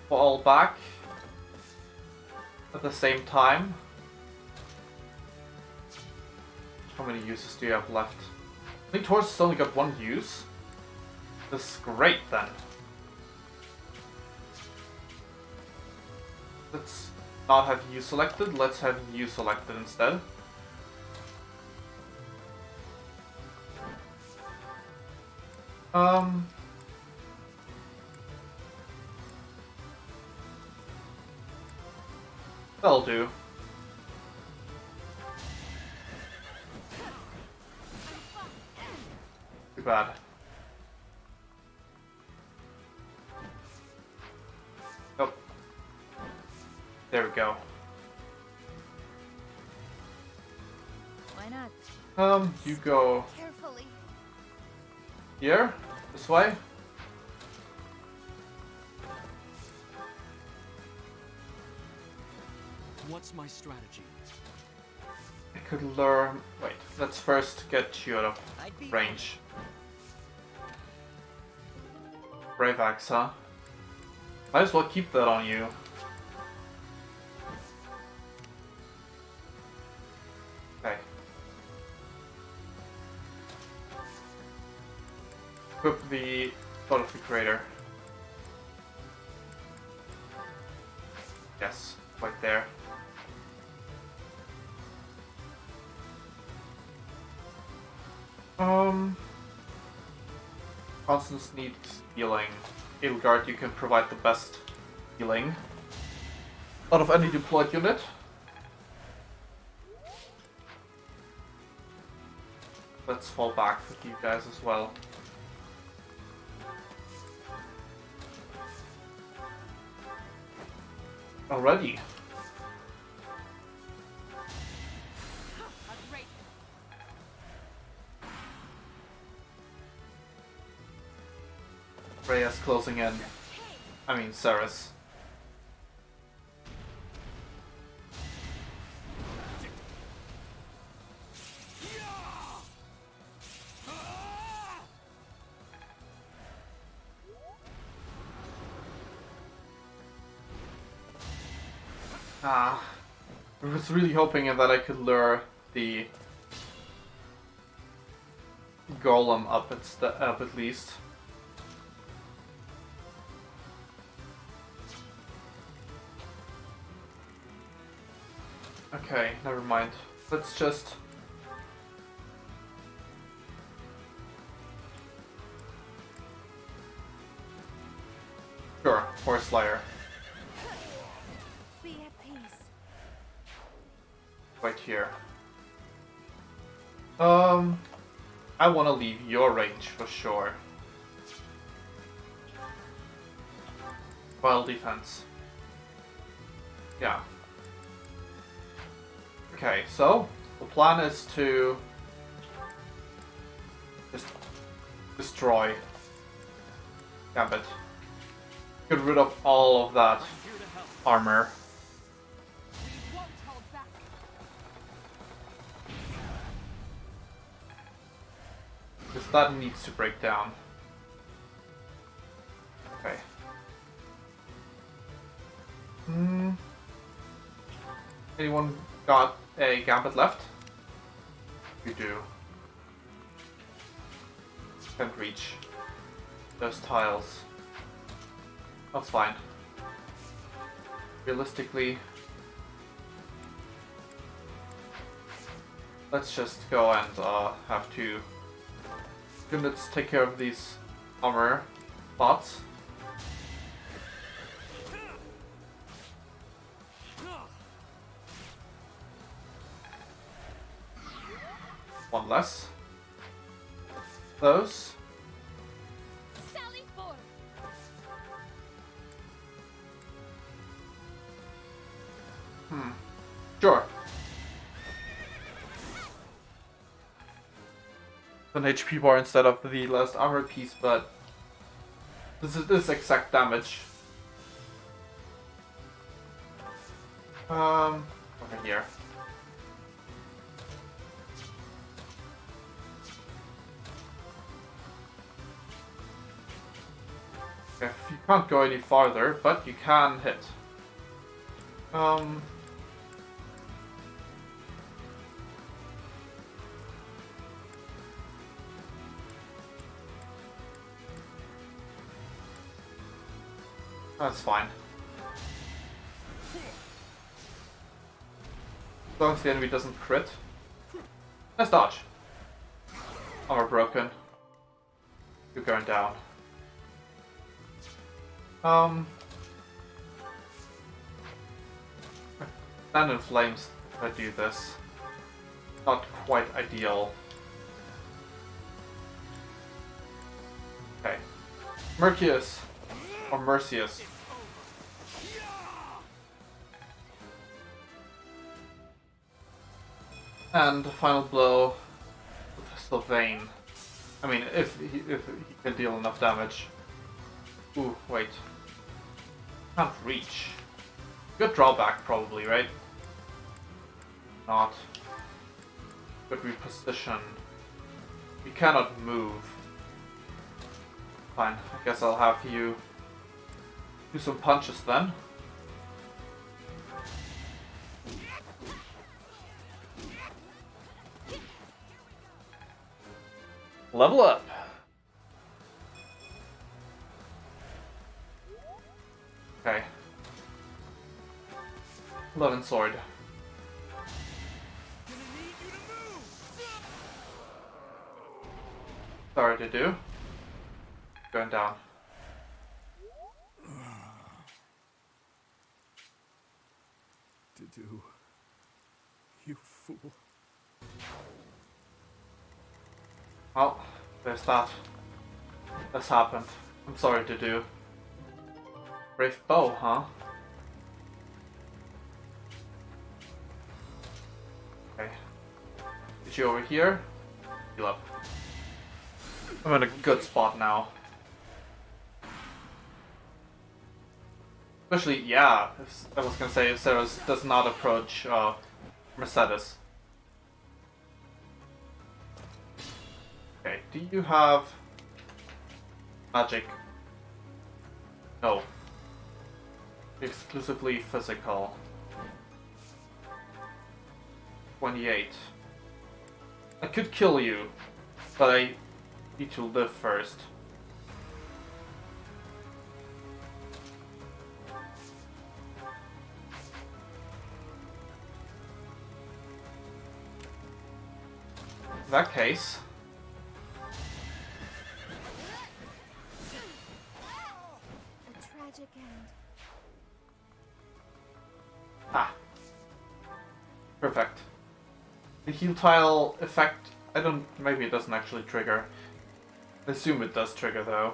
Fall back. At the same time. How many uses do you have left? I think Taurus has only got one use. This is great then. Let's not have you selected, let's have you selected instead. That'll do. Too bad. Oh. There we go. Why not? You go Carefully. here, this way. What's my strategy? I could lure... Wait, let's first get you out of range. Brave Axe, huh? Might as well keep that on you. Okay. Equip the Sword of the Creator. Yes, right there. Constance needs healing. Edelgard, you can provide the best healing out of any deployed unit. Let's fall back with you guys as well. Already. Rhea's closing in. I mean, Ceres. I was really hoping that I could lure the golem up at least. Okay, never mind. Let's just... Sure, Horse Slayer. Be at peace. Right here. I want to leave your range for sure. While defense. Yeah. Okay, so the plan is to just destroy Gambit. Get rid of all of that armor. Because that needs to break down. Okay. Anyone got a Gambit left? You do. Can't reach those tiles. That's fine. Realistically, let's just go and have two units take care of these armor bots. One less. Those. Sally forth. Sure. An HP bar instead of the last armor piece, but this exact damage. Over here. Okay, you can't go any farther, but you can hit. That's fine. As long as the enemy doesn't crit. Let's dodge. Armor broken. You're going down. Stand in flames if I do this. Not quite ideal. Okay. Mercius. Or Mercius. And the final blow with Sylvain. I mean, if he can deal enough damage. Ooh, wait. Can't reach. Good drawback, probably, right? Not. Good reposition. You cannot move. Fine, I guess I'll have you do some punches then. Level up! Okay. 11 sword. Sorry to do. Going down. To do. You fool. Well, there's that. That's happened. I'm sorry to do. Brave bow, huh? Okay. Get you over here. Heal up. I'm in a good spot now. Especially, yeah, I was gonna say if Ceres does not approach Mercedes. Okay, do you have magic? No. Exclusively physical. 28. I could kill you, but I need to live first. In that case, A tragic end. perfect. The heal tile effect, maybe it doesn't actually trigger. I assume it does trigger though.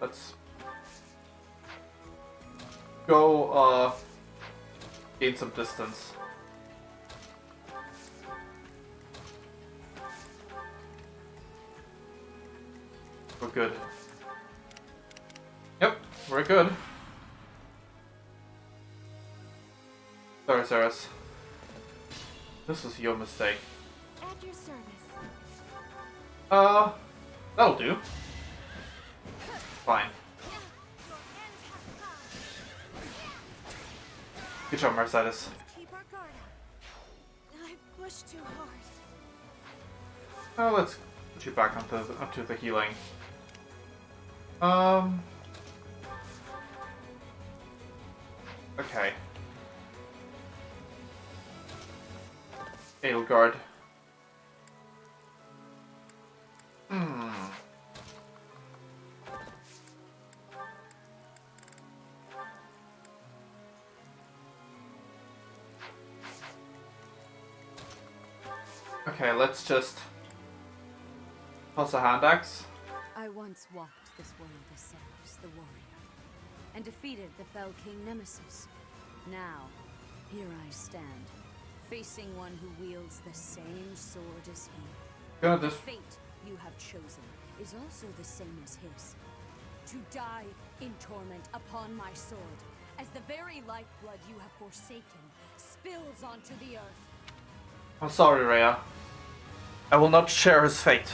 Let's go, gain some distance. We're good. Yep, we're good. Sorry, Ceres. This was your mistake. At your service. That'll do. Fine. Good job, Mercedes. Keep our guard up. I pushed too hard. Oh, let's put you back onto the healing. Okay. Edelgard. Okay, let's just toss a hand axe. I once walked this world as Ceres, the warrior. and defeated the Fell King Nemesis. Now, here I stand, facing one who wields the same sword as he. Gonna The just fate you have chosen is also the same as his. To die in torment upon my sword, as the very lifeblood you have forsaken spills onto the earth. I'm sorry, Rhea. I will not share his fate.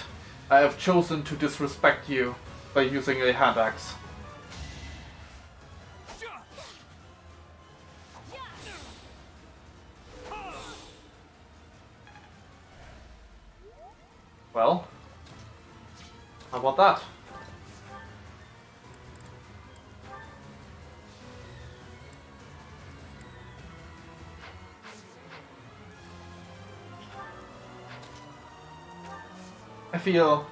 I have chosen to disrespect you by using a hand axe. Well, how about that? I feel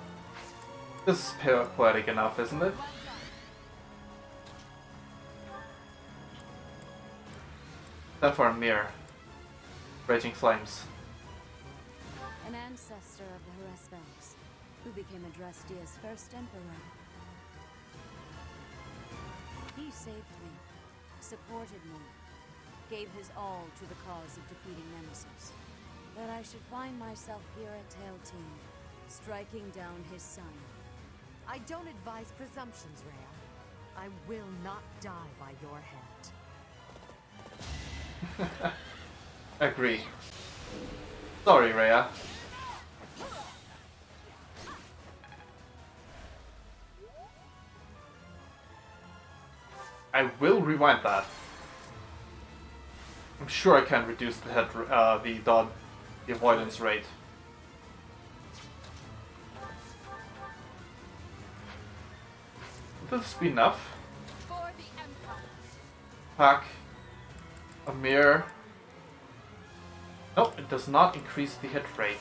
this is poetic enough, isn't it? Then for a mirror. Raging flames. An ancestor of the Harassvelgs, who became Adrastia's first emperor. He saved me, supported me, gave his all to the cause of defeating Nemesis. That I should find myself here at Tailteam, striking down his son. I don't advise presumptions, Rhea. I will not die by your hand. Agree. Sorry, Rhea. I will rewind that. I'm sure I can reduce the the avoidance rate. Would this be enough? For the Empire. Pack. A mirror. Nope, it does not increase the hit rate.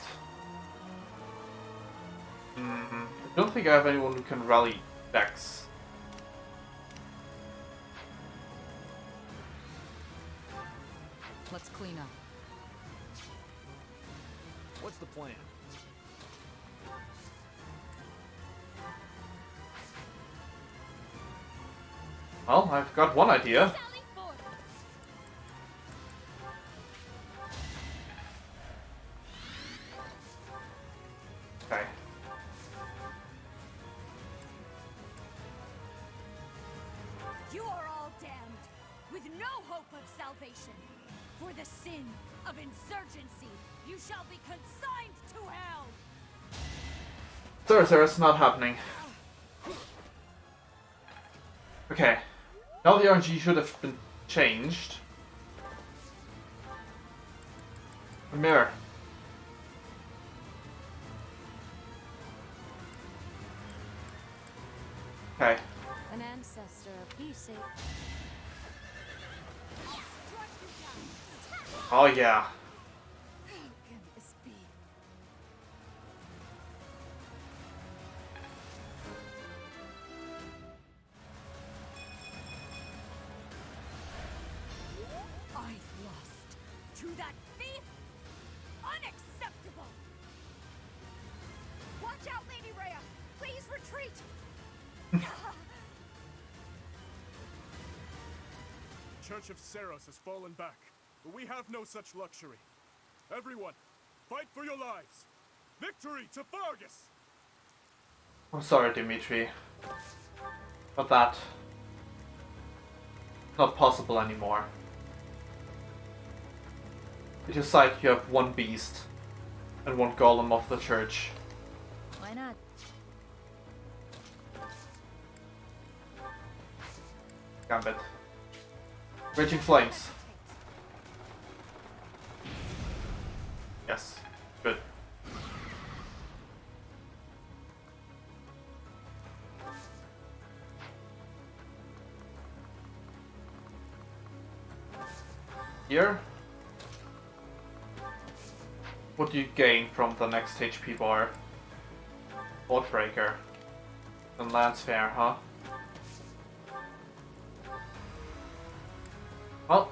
I don't think I have anyone who can rally Dex. Let's clean up. What's the plan? Well, I've got one idea. Okay. You are all damned, with no hope of salvation. For the sin of insurgency, you shall be consigned to hell! Sir, it's not happening. Okay. Now the RNG should have been changed. A mirror. Okay. An ancestor of peace. Oh yeah. How can this be? I lost to that thief? Unacceptable! Watch out, Lady Rhea! Please retreat! Church of Seros has fallen back, but we have no such luxury. Everyone, fight for your lives! Victory to Fargus! I'm sorry, Dimitri. But that... not possible anymore. At your side you have one beast and one golem of the church. Why not? Gambit. Raging flames. Yes. Good. Here. What do you gain from the next HP bar? Boatbreaker. And Lance-Fair, huh? Well,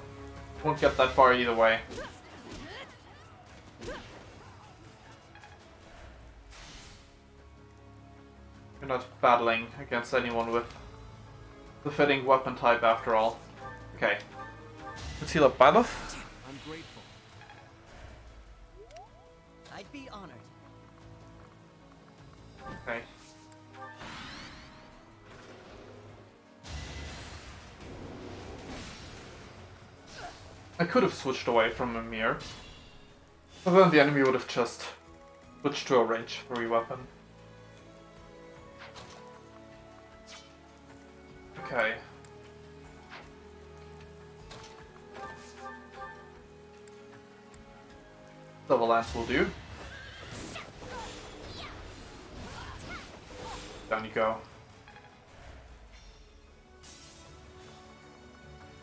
won't get that far either way. You're not battling against anyone with the fitting weapon type after all. Okay. Let's heal up Byleth. I'm grateful. I'd be honored. Okay. I could have switched away from Mimir, but then the enemy would have just switched to a range 3 weapon. Okay. Double lance will do. Down you go.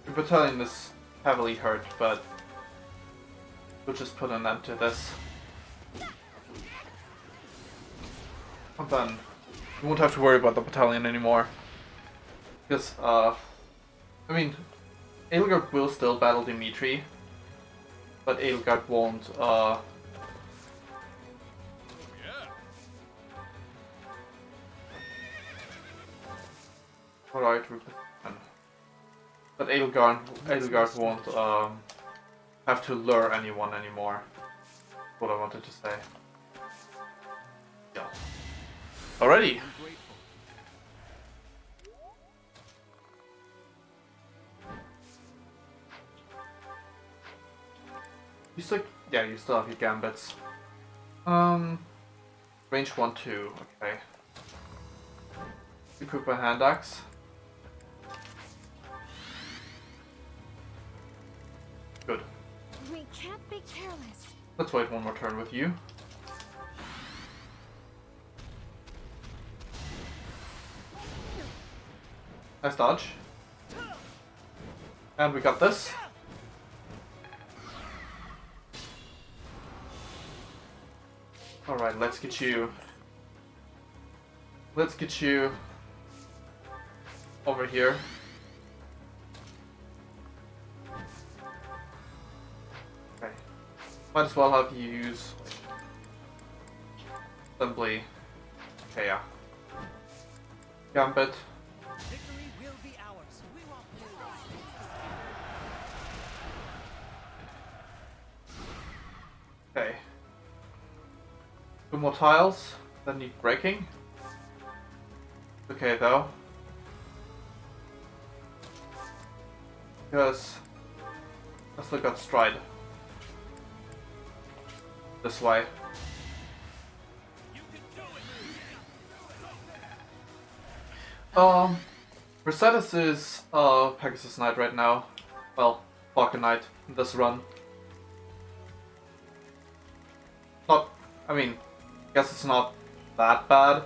Your battalion is heavily hurt, but we'll just put an end to this. And then you won't have to worry about the battalion anymore. Because, I mean, Edelgard will still battle Dimitri, but Edelgard won't, Alright, but Edelgard won't, have to lure anyone anymore. That's what I wanted to say. Yeah. Alrighty! You still, yeah, you still have your gambits. Range 1, 2, okay. Equip a hand axe. Good. We can't be careless. Let's wait one more turn with you. Nice dodge. And we got this. Alright, let's get you. Let's get you over here. Okay. Might as well have you use assembly. Okay, yeah. Gambit. Victory will be ours. We won't lose. Okay. 2 more tiles that need breaking. Okay though. Because I still got stride. This way. Mercedes is Pegasus Knight right now. Well, Falcon Knight in this run. Not, I mean, guess it's not that bad.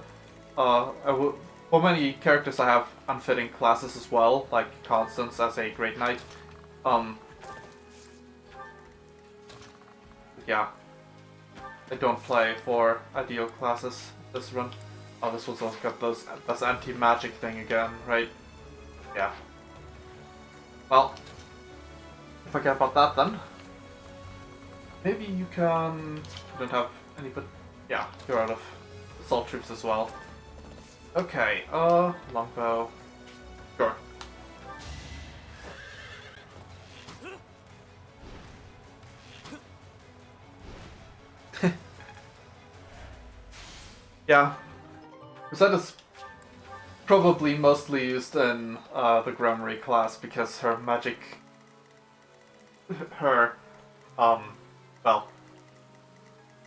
For many characters I have unfitting classes as well, like Constance as a Great Knight. Yeah. I don't play for ideal classes this run. Oh, this one's also got this anti-magic thing again, right? Yeah. Well, forget about that then. Maybe you can... You don't have any, but yeah, you're out of assault troops as well. Okay, longbow. Sure. Yeah. That is probably mostly used in the Gramarye class because her magic... her, well...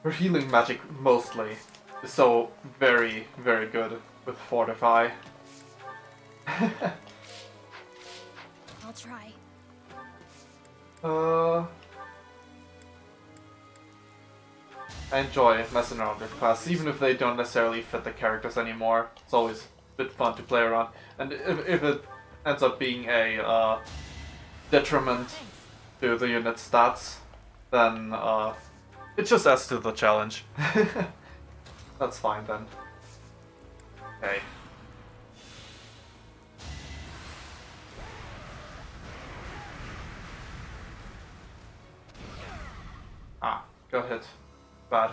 her healing magic mostly is so very, very good with Fortify. I'll try. I enjoy messing around with classes, even if they don't necessarily fit the characters anymore. It's always a bit fun to play around. And if it ends up being a detriment to the unit stats, then it just adds to the challenge. That's fine then. Okay. Go ahead. Bad.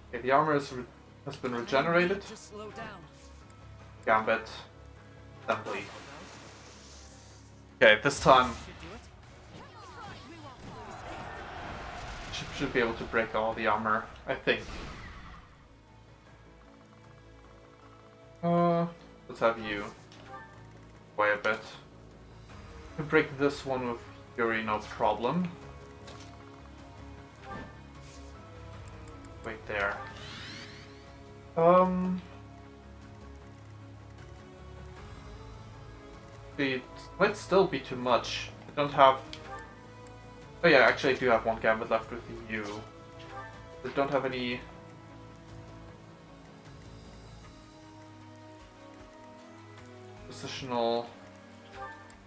Okay, the armor has been regenerated. Just slow down. Gambit. assembly. Okay, this time should be able to break all the armor, I think. Let's have you weigh a bit. You can break this one with Fury, no problem. Wait there. It might still be too much. I don't have... Oh yeah, actually I do have one gambit left with you. I don't have any... Positional...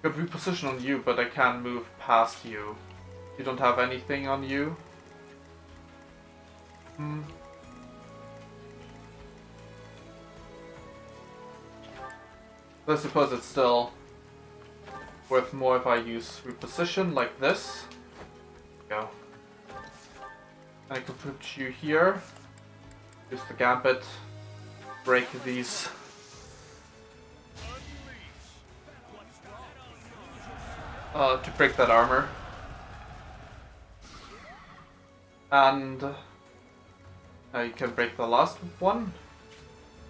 Could reposition on you, but I can't move past you. You don't have anything on you? I suppose it's still worth more if I use reposition like this. Go. And I can put you here. Use the gambit. Break these. To break that armor. And you can break the last one.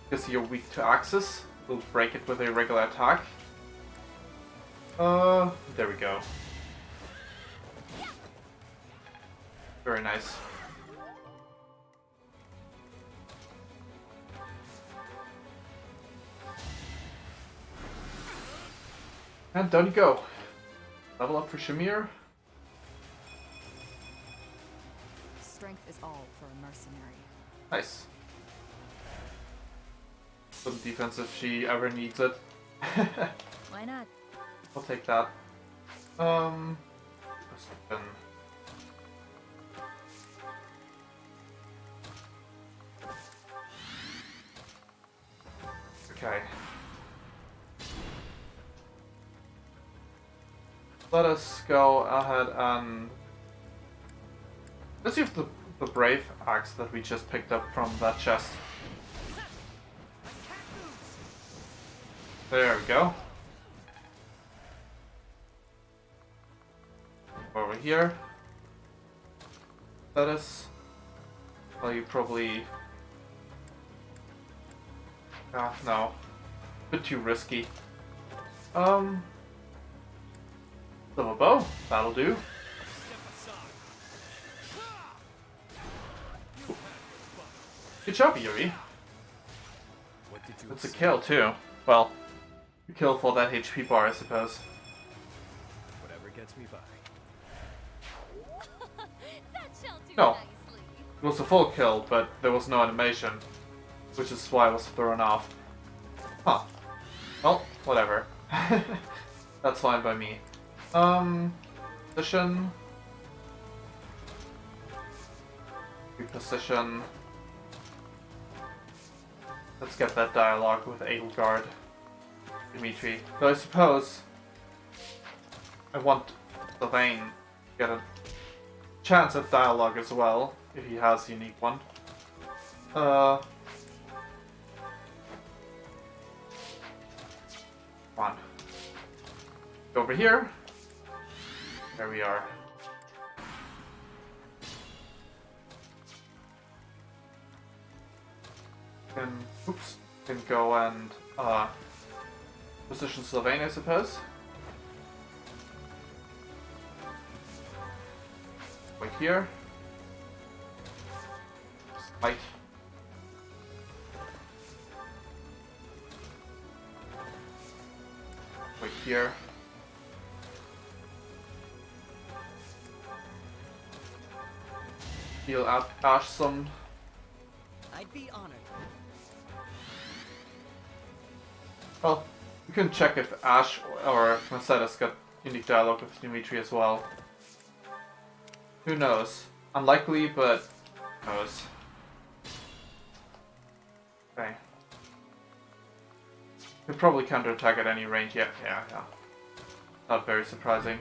Because you're weak to Axis. We'll break it with a regular attack. There we go. Very nice. And down you go. Level up for Shamir. Strength is all for a mercenary. Nice. Some defense if she ever needs it. Why not? I'll take that. Okay. Let us go ahead and let's use the brave axe that we just picked up from that chest. There we go. Over here. Let us. Well, you probably. Ah, no. A bit too risky. Silver bow. That'll do. Good job, Yuri. It's a kill too. Well, a kill for that HP bar, I suppose. Whatever gets me by. No, it was a full kill, but there was no animation, which is why I was thrown off. Huh. Well, whatever. That's fine by me. Position. Reposition. Let's get that dialogue with Edelgard. Dimitri. Though I suppose I want Sylvain to get a chance at dialogue as well, if he has a unique one. Come on. Go over here. There we are. Can go and position Sylvain, I suppose. Wait here. Smite. Wait here. Heal out Ash some. I'd be honored. Well, you can check if Ash or Mercedes got unique dialogue with Dimitri as well. Who knows? Unlikely, but who knows? Okay. Could probably counterattack at any range. Yeah. Not very surprising.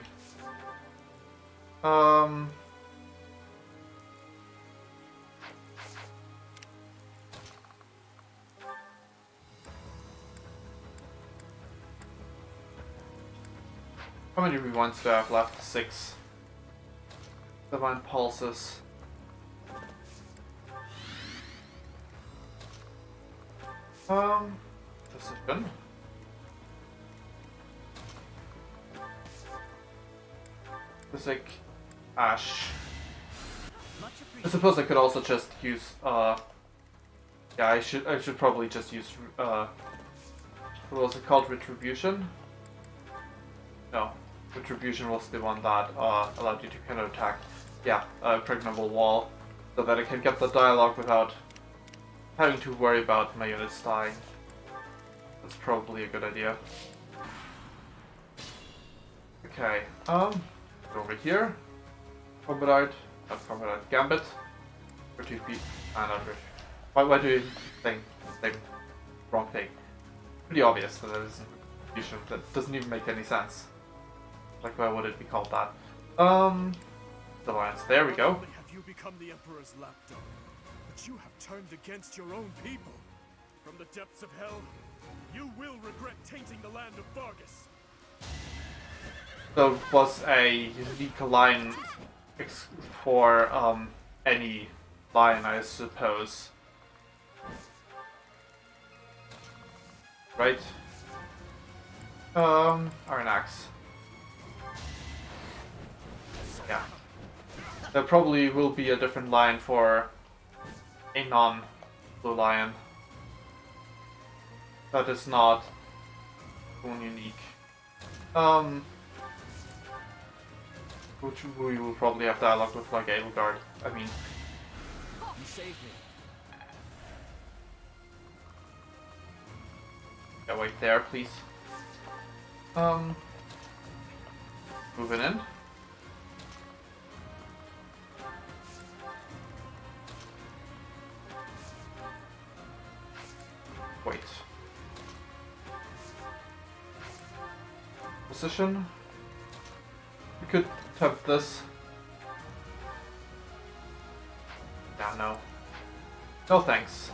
How many rewinds do I have left? 6. Divine Pulses. Precision. Physic. Ash. I suppose I could also just use, yeah, I should probably just use, what was it called? Retribution? No. Retribution was the one that, allowed you to kind of attack, yeah, Impregnable Wall, so that I can get the dialogue without having to worry about my units dying. That's probably a good idea. Okay, over here. Combinite, not Combinite, Gambit. For 2P, and under. Why do you think the wrong thing? Pretty obvious that it isn't retribution. That doesn't even make any sense. Like, why would it be called that? Alliance. There we go. Not only have you become the Emperor's lapdog, but you have turned against your own people. From the depths of hell, you will regret tainting the land of Vargas. There was a unique line for any line, I suppose. Right? Iron Axe. Yeah. There probably will be a different line for a non-blue lion. That is not one unique. Which we will probably have dialogue with, like Edelgard. I mean, You saved me. yeah, wait there, please. Moving in. Wait. Position. We could have this. Yeah, no. No thanks.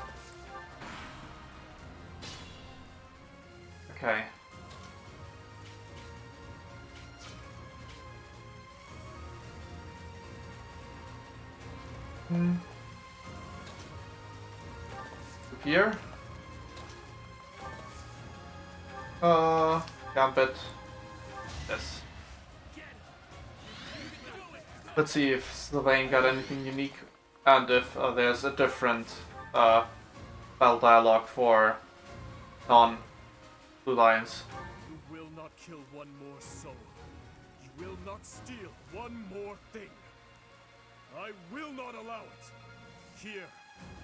Okay. Here. Gambit. This. Let's see if Sylvain got anything unique, and if there's a different battle dialogue for non-blue lions. You will not kill one more soul. You will not steal one more thing. I will not allow it. Here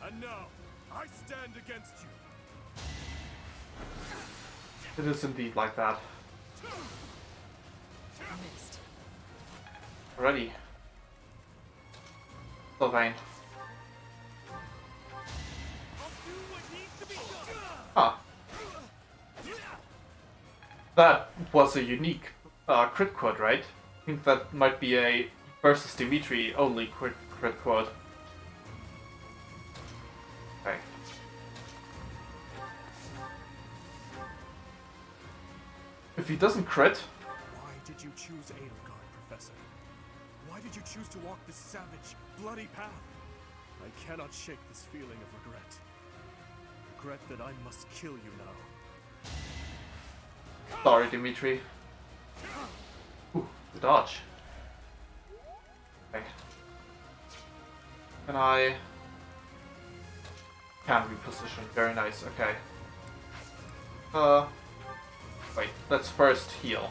and now, I stand against you. It is indeed like that. Missed. Ready. Sylvain. Huh. That was a unique crit quote, right? I think that might be a versus Dimitri only crit quote. Okay. If he doesn't crit... Why did you choose Edelgard, Professor? Why did you choose to walk this savage, bloody path? I cannot shake this feeling of regret. Regret that I must kill you now. Sorry, Dimitri. Ooh, the dodge. Okay. Can reposition. Very nice, okay. Wait, let's first heal.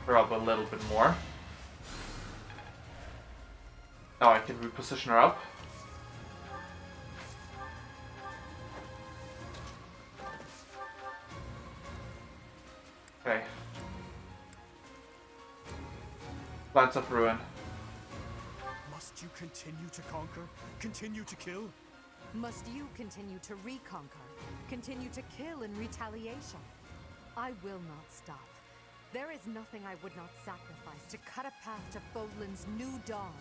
Her up a little bit more. Now I can reposition her up. Okay. Lance of Ruin. Must you continue to conquer? Continue to kill? Must you continue to reconquer? Continue to kill in retaliation? I will not stop. There is nothing I would not sacrifice to cut a path to Fodlan's new dawn.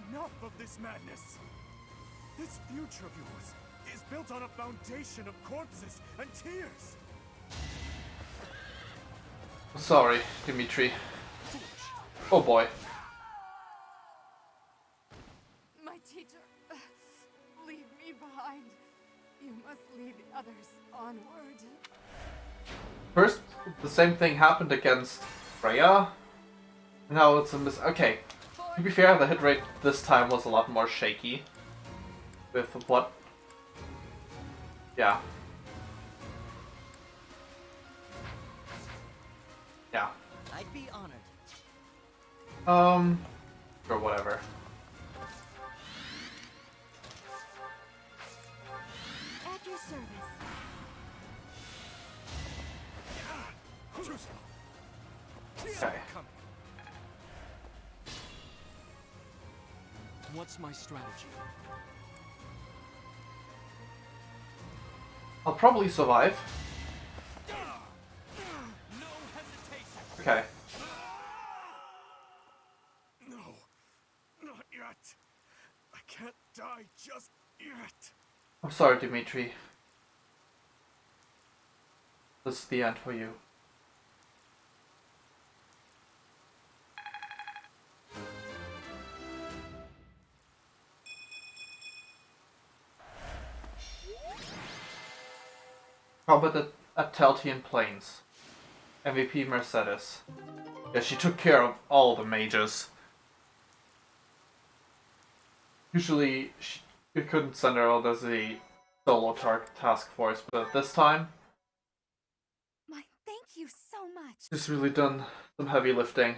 Enough of this madness! This future of yours is built on a foundation of corpses and tears! Sorry, Dimitri. Oh boy. My teacher, leave me behind. You must lead the others onward. First, the same thing happened against Freya. Now it's a okay. To be fair, the hit rate this time was a lot more shaky. With what? Yeah. Yeah. I'd be honored. Or whatever. At your service. Okay. What's my strategy? I'll probably survive. Okay. No, not yet. I can't die just yet. I'm sorry, Dimitri. This is the end for you. Combat at Taltian Plains. MVP Mercedes. Yeah, she took care of all the mages. Usually, you couldn't send her out as a solo task force, but this time, My thank you so much. she's really done some heavy lifting.